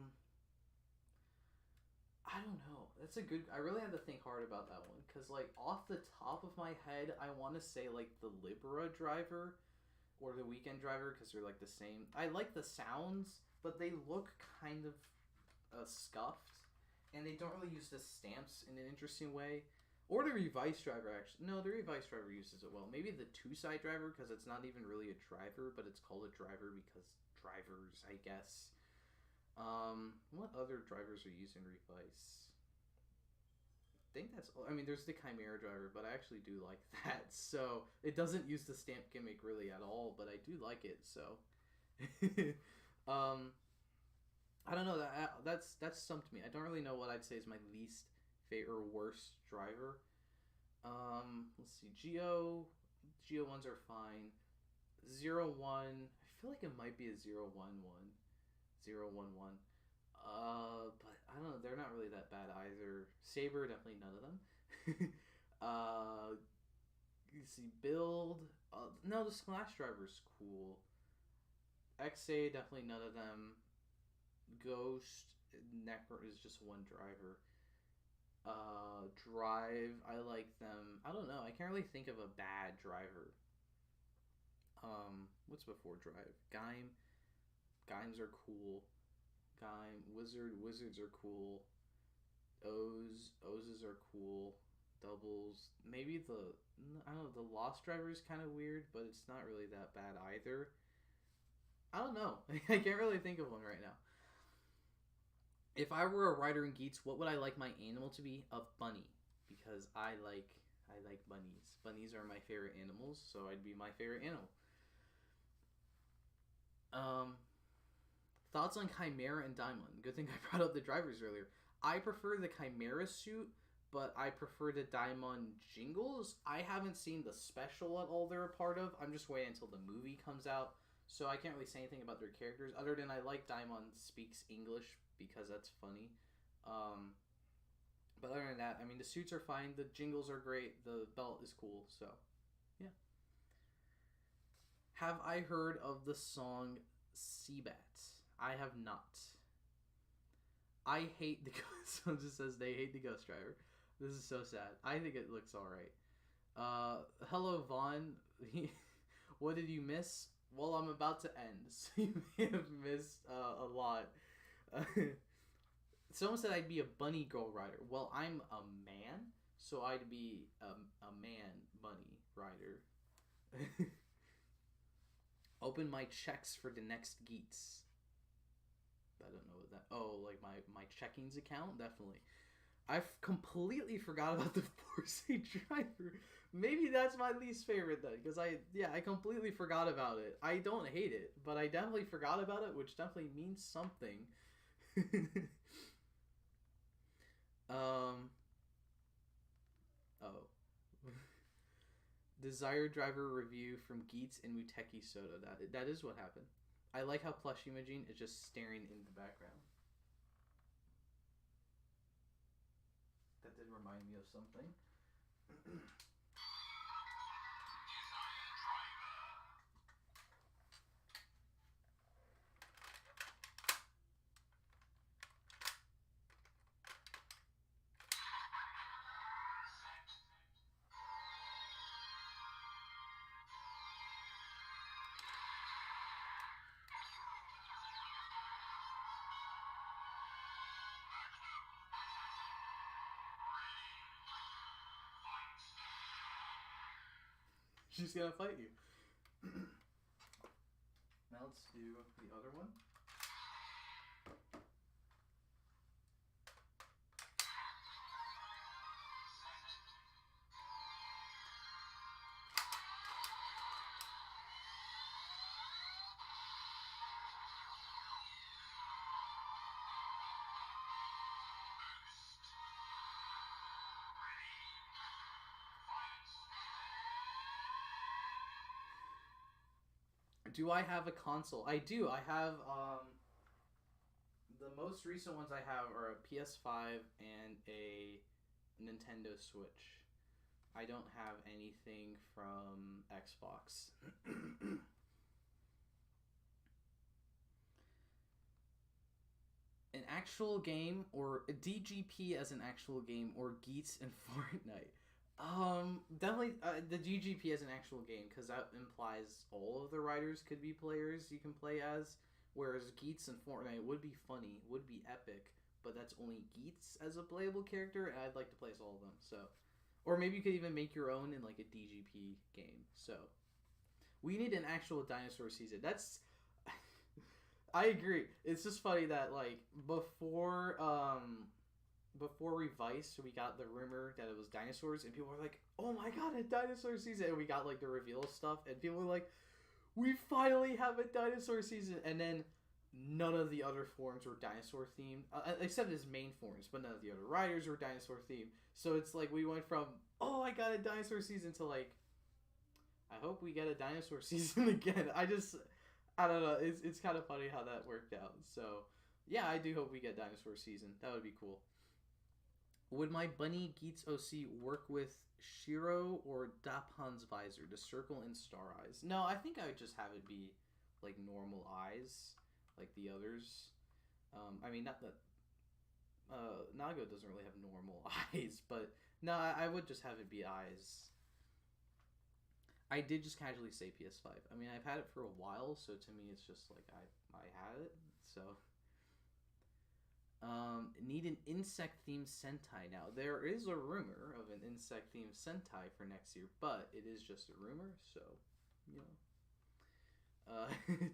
don't know. That's a good... I really had to think hard about that one. Because, like, off the top of my head, I want to say, like, the Libera driver or the Weekend driver because they're, like, the same. I like the sounds, but they look kind of scuffed. And they don't really use the stamps in an interesting way. Or the Revice driver, actually. No, the Revice driver uses it well. Maybe the two-side driver, because it's not even really a driver, but it's called a driver because drivers, I guess. What other drivers are used in Revice? I think that's all. I mean, there's the Chimera driver, but I actually do like that. So, it doesn't use the stamp gimmick really at all, but I do like it, so. I don't know. That's stumped me. I don't really know what I'd say is my least favorite or worst driver. Let's see. Geo 1s are fine. 0-1. I feel like it might be a 0-1-1. 0-1-1. But I don't know. They're not really that bad either. Saber, definitely none of them. You see, Build. No, the Splash driver's cool. XA, definitely none of them. Ghost, Necro is just one driver. Drive, I like them. I don't know. I can't really think of a bad driver. What's before Drive? Gimes are cool. Wizards are cool. Oz's are cool. Doubles. Maybe I don't know, the Lost Driver is kind of weird, but it's not really that bad either. I don't know. I can't really think of one right now. If I were a rider in Geats, what would I like my animal to be? A bunny, because I like bunnies. Bunnies are my favorite animals, so I'd be my favorite animal. Thoughts on Chimera and Daimon? Good thing I brought up the drivers earlier. I prefer the Chimera suit, but I prefer the Daimon jingles. I haven't seen the special at all they're a part of. I'm just waiting until the movie comes out, so I can't really say anything about their characters other than I like Daimon speaks English because that's funny. But other than that, I mean, the suits are fine. The jingles are great. The belt is cool. So, yeah. Have I heard of the song Seabat? I have not. I hate the ghost. Someone just says they hate the Ghost Driver. This is so sad. I think it looks alright. Hello, Vaughn. What did you miss? Well, I'm about to end, so you may have missed a lot. Someone said I'd be a bunny girl rider. Well, I'm a man, so I'd be a man bunny rider. Open my checks for the next Geats. I don't know what that... Oh, like my checkings account? Definitely. I completely forgot about the Force Driver. Maybe that's my least favorite then, because I completely forgot about it. I don't hate it, but I definitely forgot about it, which definitely means something. Oh. Desire Driver review from Geats and Muteki Soda. That is what happened. I like how Plush Imogene is just staring in the background. That did remind me of something. She's gonna fight you. Now let's do the other one. Do I have a console? I do. I have, the most recent ones I have are a PS5 and a Nintendo Switch. I don't have anything from Xbox. An actual game, or a DGP as an actual game, or Geats and Fortnite? Definitely the GGP as an actual game, because that implies all of the riders could be players you can play as, whereas Geats and Fortnite would be funny, would be epic, but that's only Geats as a playable character, and I'd like to play as all of them, so. Or maybe you could even make your own in, like, a DGP game, so. We need an actual dinosaur season. That's... I agree. It's just funny that, like, before Revice, we got the rumor that it was dinosaurs, and people were like, oh my god, a dinosaur season, and we got, like, the reveal stuff, and people were like, we finally have a dinosaur season, and then none of the other forms were dinosaur themed, except his main forms, but none of the other riders were dinosaur themed, so it's like, we went from, oh, I got a dinosaur season, to like, I hope we get a dinosaur season again. I don't know, it's kind of funny how that worked out, so, yeah, I do hope we get dinosaur season, that would be cool. Would my bunny Geats OC work with Shiro or Dapon's visor, the circle and star eyes? No, I think I would just have it be like normal eyes, like the others. I mean, not that Nago doesn't really have normal eyes, but no, I would just have it be eyes. I did just casually say PS5. I mean, I've had it for a while, so to me, it's just like I had it. So, need an insect-themed Sentai now. There is a rumor of an insect-themed Sentai for next year, but it is just a rumor, so you know,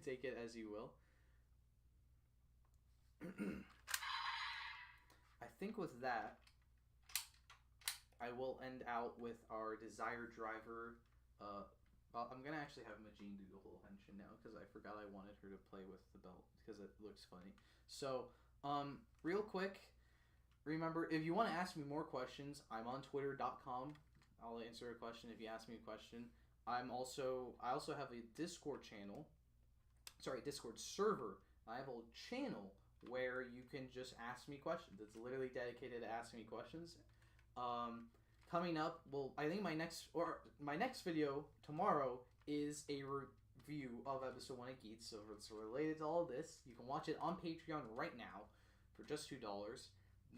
take it as you will. I think with that, I will end out with our Desire Driver. Well, I'm gonna actually have Majin do the whole henshin now because I forgot I wanted her to play with the belt because it looks funny. So, real quick, remember if you want to ask me more questions, I'm on Twitter.com. I'll answer a question if you ask me a question. I also have a Discord channel. Sorry, Discord server. I have a channel where you can just ask me questions. It's literally dedicated to asking me questions. Coming up, well, I think my next video tomorrow is a review of episode 1 of Geats, so it's related to all of this. You can watch it on Patreon right now for just $2.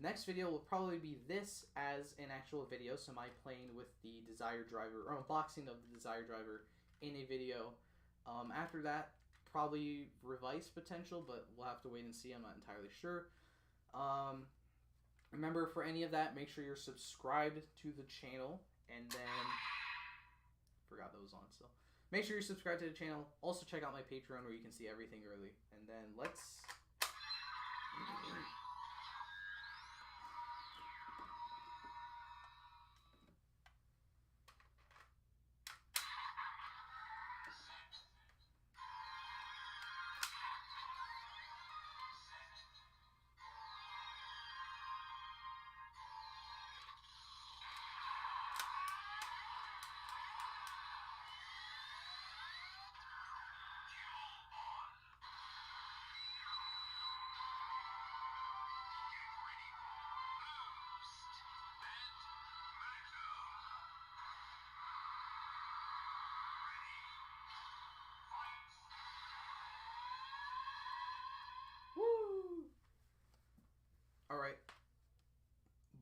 Next video will probably be this as an actual video, so my playing with the Desire Driver, or unboxing of the Desire Driver in a video. After that, probably Revice potential, but we'll have to wait and see. I'm not entirely sure. Remember, for any of that, make sure you're subscribed to the channel, and then forgot that was on still. Make sure you're subscribed to the channel. Also, check out my Patreon where you can see everything early. And then let's